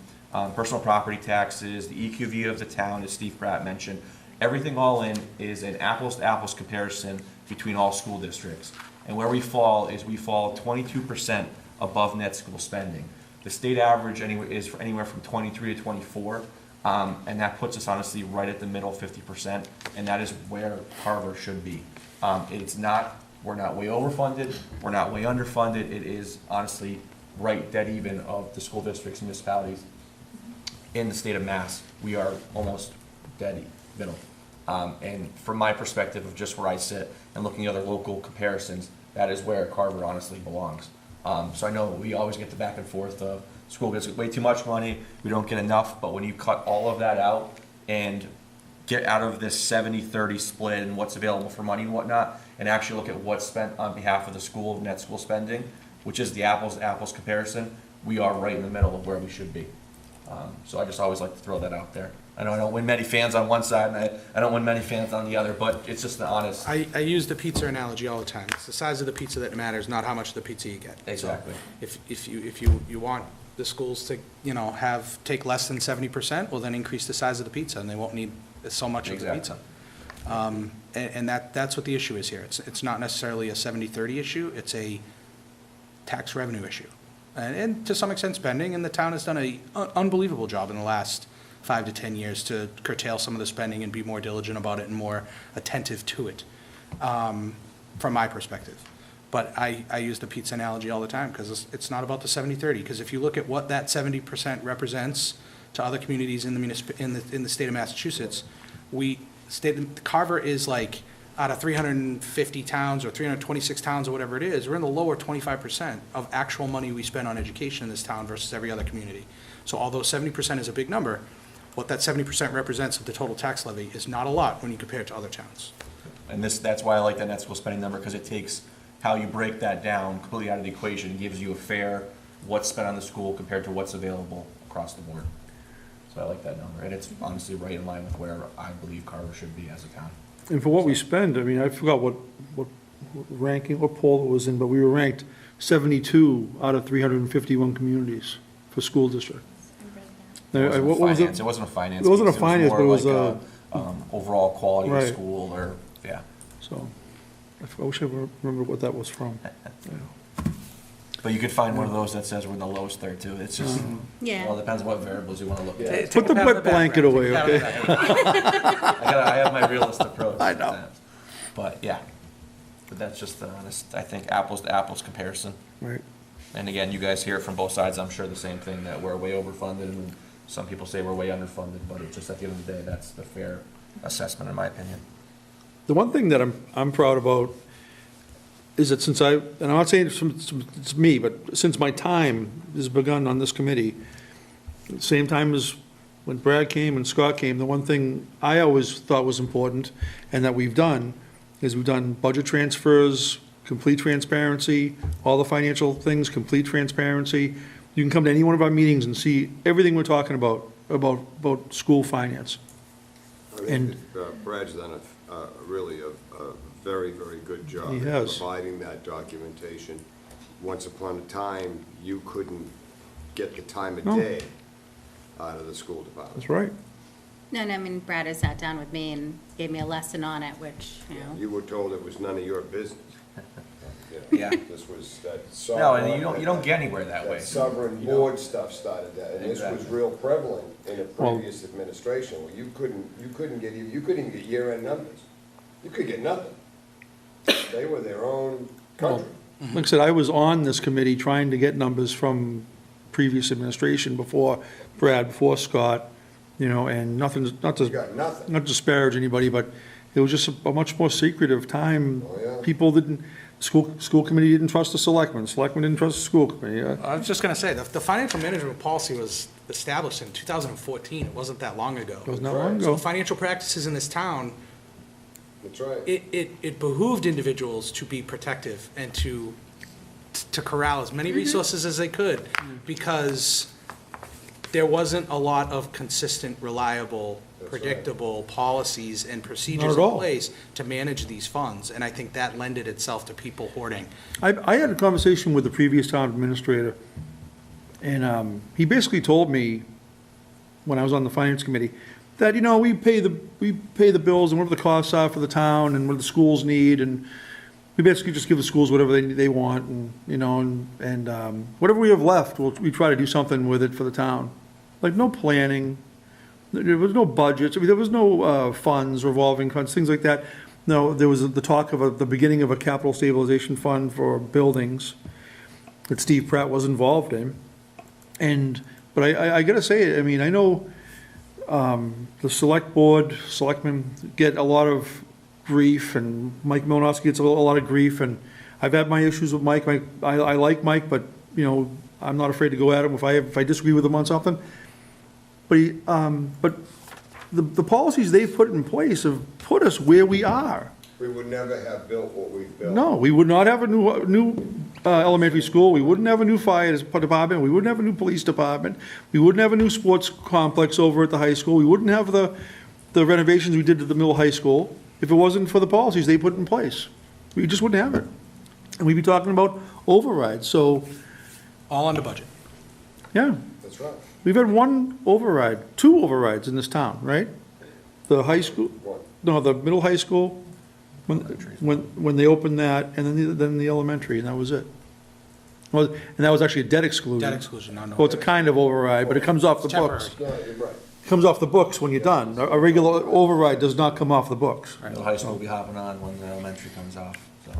personal property taxes, the EQV of the town, as Steve Pratt mentioned. Everything all in is an apples-to-apples comparison between all school districts. And where we fall is 22% above net school spending. The state average anyway is for anywhere from 23 to 24, and that puts us honestly right at the middle, 50%, and that is where Carver should be. It's not, we're not way overfunded, we're not way underfunded, it is honestly right dead even of the school districts and municipalities in the state of Mass. We are almost dead middle. And from my perspective of just where I sit and looking at other local comparisons, that is where Carver honestly belongs. So I know we always get the back and forth of school gets way too much money, we don't get enough, but when you cut all of that out and get out of this 70-30 split and what's available for money and whatnot, and actually look at what's spent on behalf of the school of net school spending, which is the apples to apples comparison, we are right in the middle of where we should be. So I just always like to throw that out there. I know I don't win many fans on one side, and I don't win many fans on the other, but it's just the honest. I use the pizza analogy all the time. It's the size of the pizza that matters, not how much of the pizza you get. Exactly. So if you want the schools to, take less than 70%, well, then increase the size of the pizza, and they won't need so much of the Exactly. pizza. And that's what the issue is here. It's not necessarily a 70-30 issue, it's a tax revenue issue. And to some extent spending, and the town has done an unbelievable job in the last 5 to 10 years to curtail some of the spending and be more diligent about it and more attentive to it, from my perspective. But I use the pizza analogy all the time, because it's not about the 70-30, because if you look at what that 70% represents to other communities in the state of Massachusetts, Carver is like, out of 350 towns or 326 towns or whatever it is, we're in the lower 25% of actual money we spend on education in this town versus every other community. So although 70% is a big number, what that 70% represents of the total tax levy is not a lot when you compare it to other towns. And that's why I like that net school spending number, because it takes how you break that down completely out of the equation and gives you a fair what's spent on the school compared to what's available across the board. So I like that number, and it's honestly right in line with where I believe Carver should be as a town. And for what we spend, I mean, I forgot what ranking, what poll it was in, but we were ranked 72 out of 351 communities for school district. It What was finance. it? It wasn't a finance. It wasn't a piece. finance, more but it was like overall quality Right. of school, or yeah. So, I wish I remember what that was from. But you could find one of those that says we're in the lowest third too. It's just Yeah. well, it depends what variables you want to look at. Take Put a the pat on wet the back, blanket Brad. away, Take a pat on okay? the back. I have my realist approach. I know. But yeah, but that's just the honest, I think, apples to apples comparison. Right. And again, you guys hear it from both sides, I'm sure the same thing, that we're way overfunded, and some people say we're way underfunded, but it's just at the end of the day, that's the fair assessment, in my opinion. The one thing that I'm proud about is that since and I'm not saying it's me, but since my time has begun on this committee, at the same time as when Brad came and Scott came, the one thing I always thought was important and that we've done is we've done budget transfers, complete transparency, all the financial things, complete transparency. You can come to any one of our meetings and see everything we're talking about school finance. I think Brad's done really a very, very good job. He at has. providing that documentation. Once upon a time, you couldn't get the time of No. day out of the school department. That's right. No, I mean, Brad has sat down with me and gave me a lesson on it, which, You were told it was none of your business. Yeah. This was that No, sovereign. and you don't get anywhere that way. Sovereign You don't. board stuff started that, and this was Exactly. real prevalent in a Well- previous administration, where you couldn't get get year-end numbers. You could get nothing. They were their own country. Like I said, I was on this committee trying to get numbers from previous administration before Brad, before Scott, and nothing's, not You to, got nothing. not to disparage anybody, but it was just a much more secretive time. Oh, yeah. People didn't, school committee didn't trust the selectmen didn't trust the school committee. I was just gonna say, the financial management policy was established in 2014, it wasn't that long ago. It was not long So ago. financial practices in this town, That's right. it behooved individuals to be protective and to corral as many resources as they could, because there wasn't a lot of consistent, reliable, That's right. predictable policies and Not procedures at in all. place to manage these funds, and I think that lended itself to people hoarding. I had a conversation with the previous town administrator, and he basically told me, when I was on the finance committee, that, we pay the bills and whatever the costs are for the town and what the schools need, and we basically just give the schools whatever they want, and, you know, and whatever we have left, we try to do something with it for the town. Like, no planning, there was no budgets, I mean, there was no funds, revolving funds, things like that. No, there was the talk of the beginning of a capital stabilization fund for buildings that Steve Pratt was involved in. But I gotta say, I mean, I know the selectmen get a lot of grief, and Mike Malinowski gets a lot of grief, and I've had my issues with Mike. I like Mike, but, you know, I'm not afraid to go at him if I disagree with him on something. But the policies they've put in place have put us where we are. We would never have built what we've built. No, we would not have a new elementary school, we wouldn't have a new fire department, we wouldn't have a new police department, we wouldn't have a new sports complex over at the high school, we wouldn't have the renovations we did to the middle high school if it wasn't for the policies they put in place. We just wouldn't have it. And we'd be talking about overrides, so, All under budget. yeah. That's right. We've had two overrides in this town, right? The high school, One. no, the middle high school, when they opened that, and then the elementary, and that was it. Well, and that was actually a debt exclusion. Debt exclusion, not Well, it's a kind of override, but it comes off the books. No, you're right. Comes off the books when you're done. A regular override does not come off the books. The high school will be hopping on when the elementary comes off, so.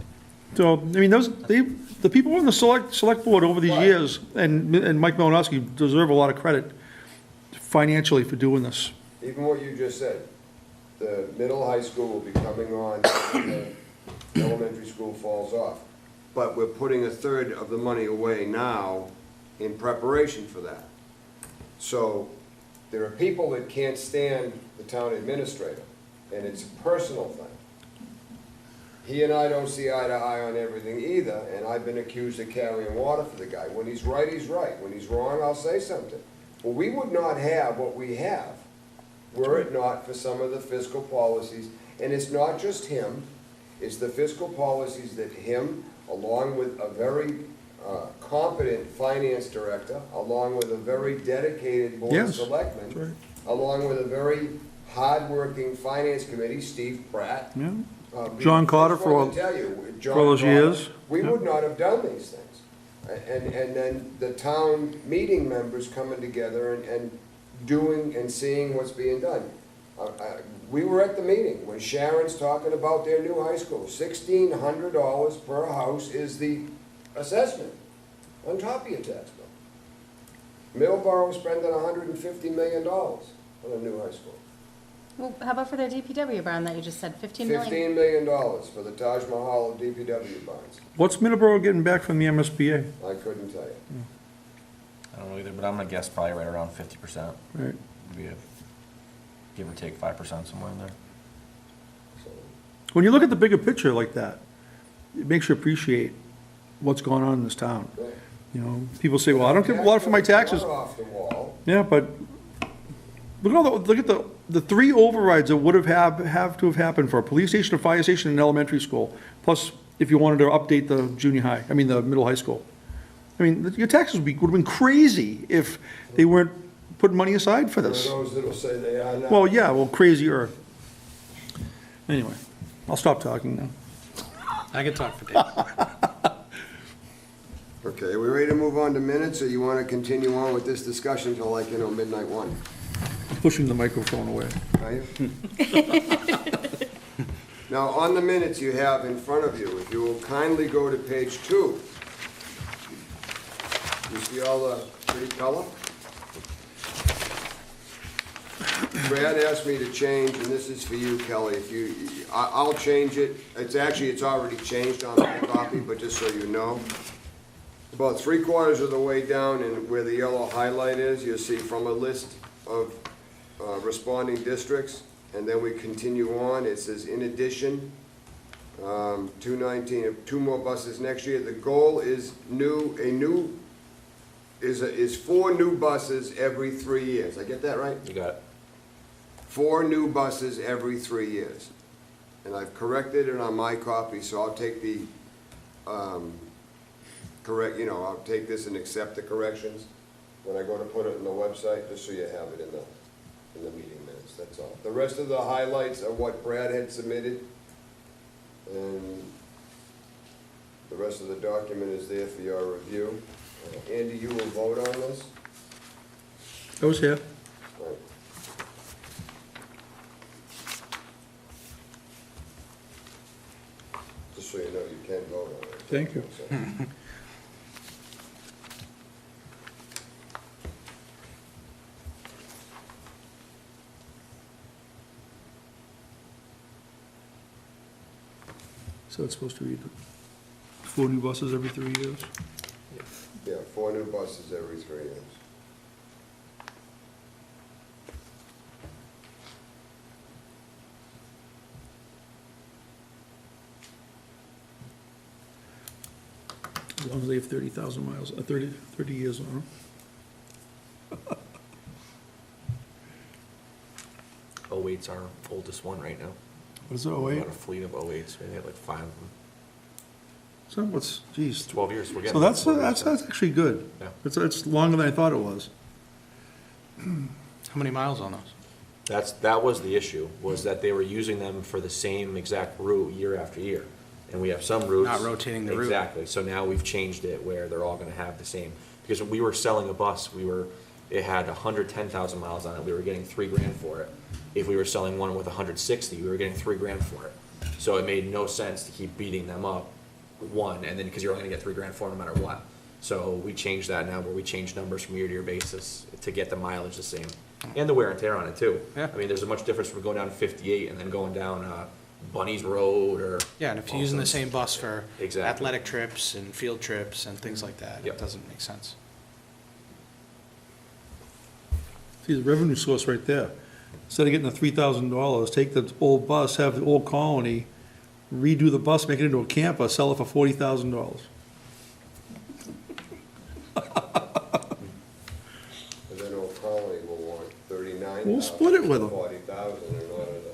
So, I mean, the people on the select board over these years, and Mike Malinowski deserve a lot of credit financially for doing this. Even what you just said, the middle high school will be coming on, the elementary school falls off. But we're putting a third of the money away now in preparation for that. So there are people that can't stand the town administrator, and it's a personal thing. He and I don't see eye to eye on everything either, and I've been accused of carrying water for the guy. When he's right, he's right. When he's wrong, I'll say something. But we would not have what we have were it not for some of the fiscal policies. And it's not just him, it's the fiscal policies that him, along with a very competent finance director, along with a very dedicated board of Yes, selectmen, that's right. along with a very hardworking finance committee, Steve Pratt. Yeah. John Carter for all- I just wanted to tell you, John for all those Carter, years. We Yeah. would not have done these things. And then the town meeting members coming together and doing and seeing what's being done. We were at the meeting when Sharon's talking about their new high school. $1,600 per house is the assessment on top of your tax bill. Middleborough is spending $150 million on a new high school. Well, how about for their DPW barn that you just said, 15 million? $15 million for the Taj Mahal of DPW bonds. What's Middleborough getting back from the MSBA? I couldn't tell you. I don't know either, but I'm gonna guess probably right around 50%. Right. Maybe give or take 5% somewhere in there. So, When you look at the bigger picture like that, it makes you appreciate what's going on in this town. yeah. You know, people say, well, I don't give a lot for my taxes. Not off the wall. Yeah, but look at the three overrides that would have to have happened for a police station, a fire station, and an elementary school. Plus, if you wanted to update the the middle high school. I mean, your taxes would have been crazy if they weren't putting money aside for There are this. those that'll say they are now. Well, yeah, well, crazier. Anyway, I'll stop talking now. I can talk for days. Okay, are we ready to move on to minutes, or you want to continue on with this discussion till like, midnight one? I'm pushing the microphone away. Are you? Now, on the minutes you have in front of you, if you will kindly go to page 2. You see all the pretty color? Brad asked me to change, and this is for you, Kelly, I'll change it. It's already changed on my copy, but just so you know. About 3/4 of the way down, and where the yellow highlight is, you'll see from a list of responding districts, and then we continue on. It says, in addition, 219, 2 more buses next year. The goal is 4 new buses every 3 years. I get that right? You got it. 4 new buses every 3 years. And I've corrected it on my copy, so I'll take the, I'll take this and accept the corrections when I go to put it in the website, just so you have it in the meeting minutes, that's all. The rest of the highlights are what Brad had submitted, and The rest of the document is there for your review. Andy, you will vote on this? I was here. Right. Just so you know, you can vote on it. Thank you. So it's supposed to be 4 new buses every 3 years? Yeah, 4 new buses every 3 years. As long as they have 30,000 miles, 30 years on them. '08's our oldest one right now. What is it, We've 08? got a fleet of '08s, we have like 5 of them. So what's, geez. 12 years, we're getting. So that's 12 years now. actually good. Yeah. It's longer than I thought it was. How many miles on those? That was the issue, was that they were using them for the same exact route year after year. And we have some routes. Not rotating the route. Exactly, so now we've changed it where they're all gonna have the same. Because when we were selling a bus, it had 110,000 miles on it, we were getting $3,000 for it. If we were selling one with 160, we were getting $3,000 for it. So it made no sense to keep beating them up, one, and then, because you're only gonna get $3,000 for it no matter what. So we changed that now, where we change numbers from year to year basis to get the mileage the same, and the wear and tear on it too. Yeah. I mean, there's a much difference from going down 58 and then going down Bunny's Road or. Yeah, and if you're using the same bus for Exactly. athletic trips and field trips and things like that, Yep. it doesn't make sense. See, the revenue source right there. Instead of getting the $3,000, take the old bus, have the old Colony, redo the bus, make it into a camper, sell it for $40,000. And then Old Colony will want 39,000. We'll split it with 'em. 40,000 in order to,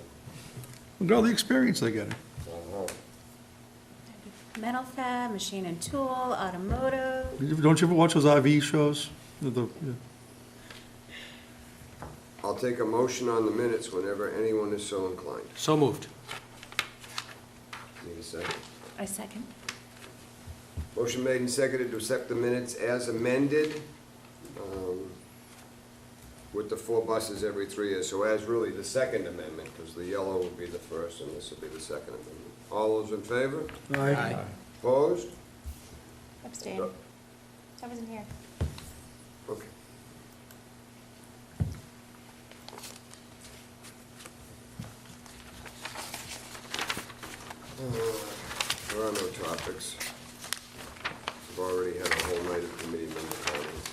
Look at all the experience they're getting. Metal fab, machine and tool, automotive. Don't you ever watch those RV shows? Yeah. I'll take a motion on the minutes whenever anyone is so inclined. So moved. Need a second? I second. Motion made and seconded to accept the minutes as amended, with the 4 buses every 3 years. So as really the second amendment, because the yellow will be the first and this will be the second amendment. All those in favor? Aye. Opposed? Abstain. I wasn't here. Okay. There are no topics. We've already had a whole night of committee member comments.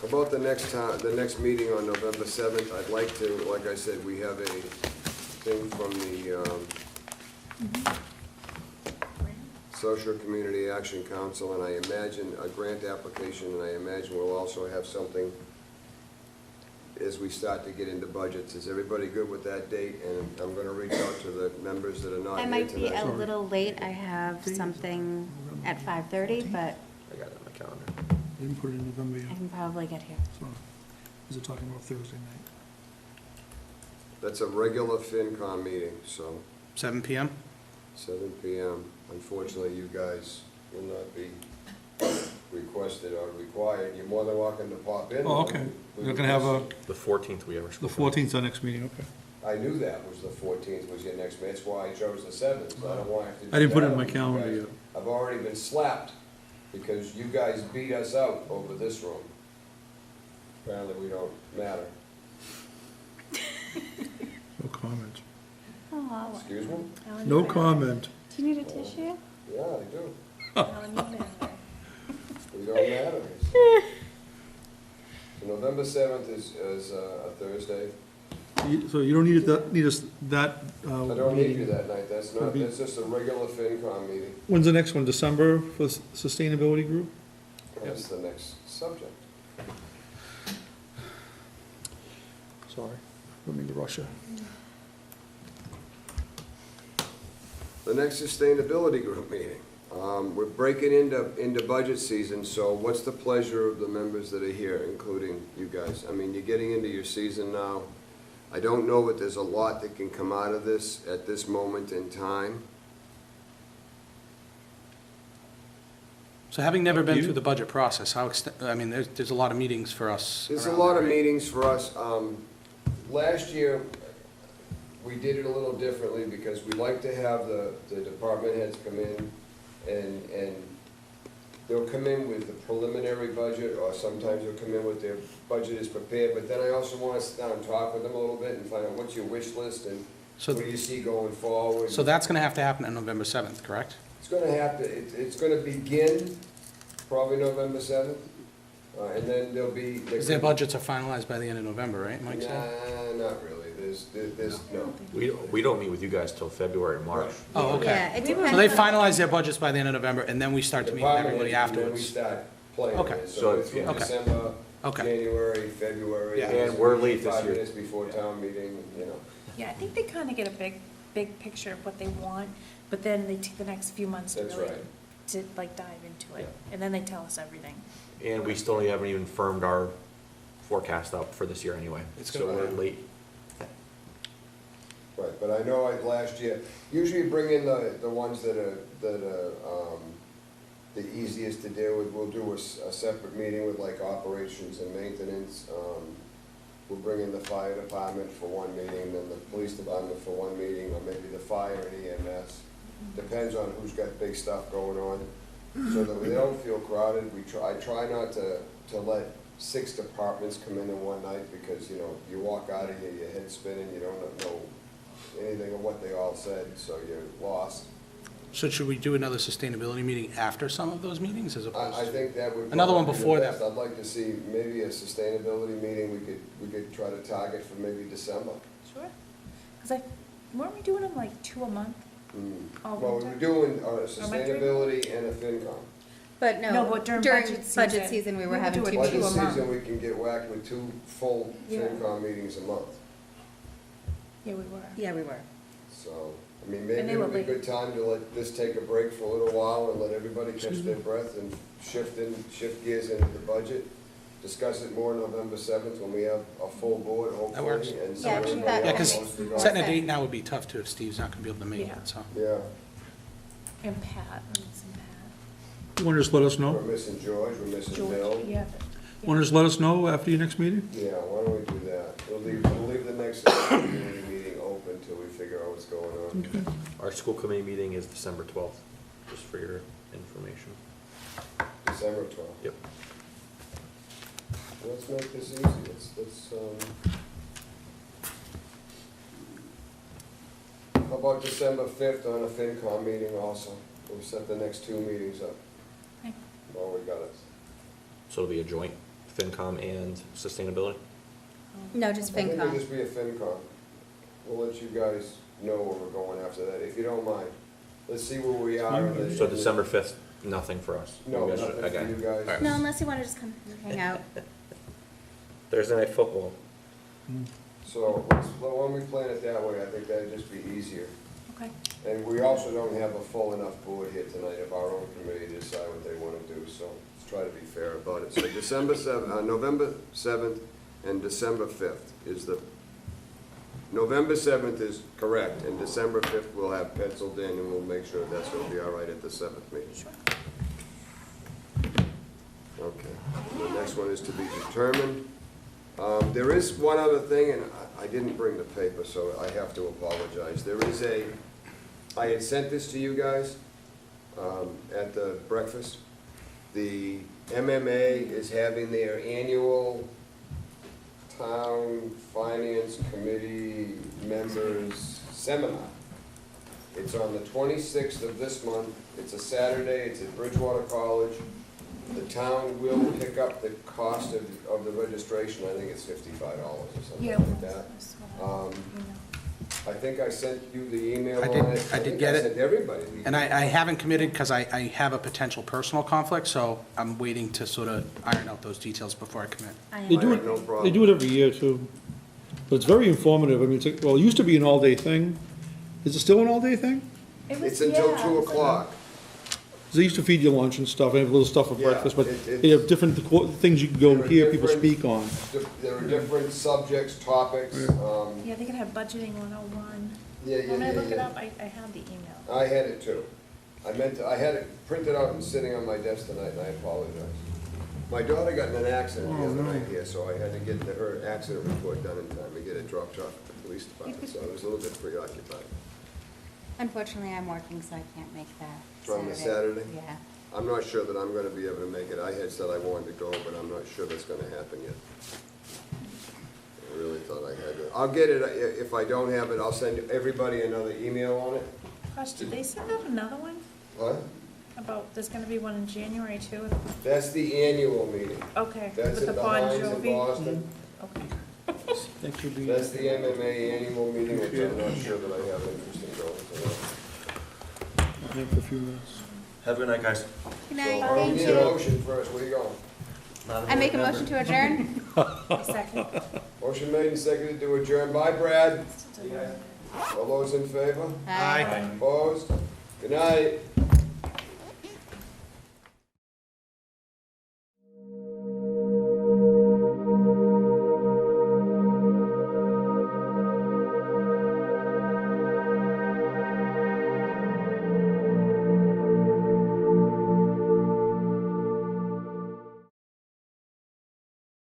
About the next meeting on November 7th, I'd like to, like I said, we have a thing from the Social Community Action Council, and I imagine a grant application, and I imagine we'll also have something as we start to get into budgets. Is everybody good with that date? And I'm gonna reach out to the members that are not I here might be a tonight. little late. I have something at 5:30, but I got it on my calendar. They didn't put it in November I yet. can probably get here. So, is it talking about Thursday night? That's a regular FinCom meeting, so 7 PM? 7 PM. Unfortunately, you guys will not be requested or required. You're more than welcome to pop in. Oh, okay. You're gonna have The 14th we have our the school. committee. 14th, our next meeting, okay. I knew that was the 14th was your next meeting. That's why I chose the 7th. I don't want to have to do I didn't put it that in my with you calendar guys. yet. I've already been slapped because you guys beat us out over this room. Apparently, we don't matter. No comment. Oh, Excuse me? Ellen, No you comment. do you need a tissue? Yeah, I do. matter. Ellen, you matter. We don't matter. So November 7th is a Thursday. So you don't need us that I don't need you meeting. that night. That's not, that's just a regular FinCom meeting. When's the next one? December for the Sustainability Group? That's the next subject. Sorry, let me to Russia. The next Sustainability Group meeting. We're breaking into budget season, so what's the pleasure of the members that are here, including you guys? I mean, you're getting into your season now. I don't know that there's a lot that can come out of this at this moment in time. So having never been through the budget process, I mean, there's a lot of meetings for us. There's a around lot that, of right? meetings for us. Last year, we did it a little differently because we like to have the department heads come in and they'll come in with the preliminary budget, or sometimes they'll come in with their budget is prepared, but then I also want to sit down and talk with them a little bit and find out what's your wish list and So- what do you see going forward. So that's gonna have to happen on November 7th, correct? It's gonna have to, it's gonna begin probably November 7th, and then there'll be. Because their budgets are finalized by the end of November, right, Mike said? Nah, not really, there's, no. We don't meet with you guys till February or March. Oh, okay. Yeah, it We were- depends. So they on- finalize their budgets by the end of November, and then we start to meet with everybody And then we afterwards. start playing Okay. it, So so if- it's through okay. December, Okay. January, February. Yeah. And we're late this 5 year. minutes before town meeting, you know. Yeah, I think they kind of get a big picture of what they want, but then they take the next few months to That's really, right. to like dive into it. And then they tell us everything. And we still haven't even firmed our forecast up for this year anyway. It's So gonna- we're late. Right, but I know last year, usually bring in the ones that are, the easiest to deal with. We'll do a separate meeting with like operations and maintenance. We'll bring in the fire department for one meeting, then the police department for one meeting, or maybe the fire and EMS. Depends on who's got big stuff going on, so that they don't feel crowded. I try not to let 6 departments come in one night, because, you know, you walk out of here, your head's spinning, you don't know anything of what they all said, so you're lost. So should we do another sustainability meeting after some of those meetings as opposed I to? think that would. Another one probably be before the that. best. I'd like to see maybe a sustainability meeting we could try to target for maybe December. Sure. Because weren't we doing them like 2 a month? All Well, we were winter? doing Am I sustainability and a FinCom. But No, no, but during during budget budget season, season, we we were would having do it two Budget a month. season, we can get whacked with 2 full Yeah. FinCom meetings a month. Yeah, we were. Yeah, we were. So, I mean, And maybe they it were would be a late. good time to let this take a break for a little while and let everybody catch their breath and shift gears into the budget. Discuss it more November 7th when we have a full board, hopefully. works. And Yeah, so I think everybody that- Yeah, else because knows to go. setting a date now would be tough too if Steve's not gonna be able to make Yeah. it, so. Yeah, And Pat, we're missing Pat. You want to just let us we're know? missing George, we're missing George, Bill. yeah. Want to just let us know after your next meeting? Yeah, why don't we do that? We'll leave the next community meeting open till we figure out what's going on. Our school committee meeting is December 12th, just for your information. December 12th. Yep. Let's make this easy. Let's, how about December 5th on a FinCom meeting also? We'll set the next 2 meetings up. Okay. Well, we got it. So it'll be a joint FinCom and sustainability? No, just I think it'll FinCom. just be a FinCom. We'll let you guys know where we're going after that, if you don't mind. Let's see where we are. in the- So December 5th, nothing for us? No, You guys- nothing for okay. you guys. All right. No, unless you want to just come hang out. Thursday night football. So, why don't we plan it that way? I think that'd just be easier. Okay. And we also don't have a full enough board here tonight of our own committee to decide what they want to do, so let's try to be fair about it. So November 7th and December 5th is November 7th is correct, and December 5th we'll have penciled in, and we'll make sure that's gonna be all right at the 7th meeting. Sure. Okay, the next one is to be determined. There is one other thing, and I didn't bring the paper, so I have to apologize. There is I had sent this to you guys at the breakfast. The MMA is having their annual Town Finance Committee members seminar. It's on the 26th of this month. It's a Saturday. It's at Bridgewater College. The town will pick up the cost of the registration. I think it's $55 or something Yeah. like that. I think I sent you the email I on did- it. I did think get it. sent everybody. And I haven't committed because I have a potential personal conflict, so I'm waiting to sort of iron out those details before I commit. They do I have no it, problem. they do it every year too. But it's very informative. I mean, well, it used to be an all-day thing. Is it still an all-day thing? It's until 2 o'clock. 'Cause they used to feed you lunch and stuff, and have little stuff for Yeah, breakfast, but it- they have different things you can go There are hear people different- speak on. There are different subjects, topics. Yeah, they could have budgeting 101. Yeah, When I look it yeah. up, I have the email. I had it too. I had it printed out and sitting on my desk tonight, and I apologize. My daughter got in an accident the other night here, so I had to get her accident report done in time and get it dropped off at the police department, so I was a little bit preoccupied. Unfortunately, I'm working, so I can't make that From the Saturday? Yeah. I'm not sure that I'm gonna be able to make it. I had said I wanted to go, but I'm not sure that's gonna happen yet. I really thought I had to. I'll get it, if I don't have it, I'll send everybody another email on it. Gosh, did they send out another one What? about, there's gonna be one in January too? That's the annual meeting. Okay, That's with the at the Bon Heinz in Jovi? Boston. Okay. That could be. That's the MMA annual meeting, which I'm not sure that I have interest in going to. For a few minutes. Have a good night, guys. Good So night, I'll thank need a you. motion first. Where you going? I make a motion to adjourn? A second. Motion made and seconded to adjourn. Bye, Brad. All those in favor? Aye. Opposed? Good night.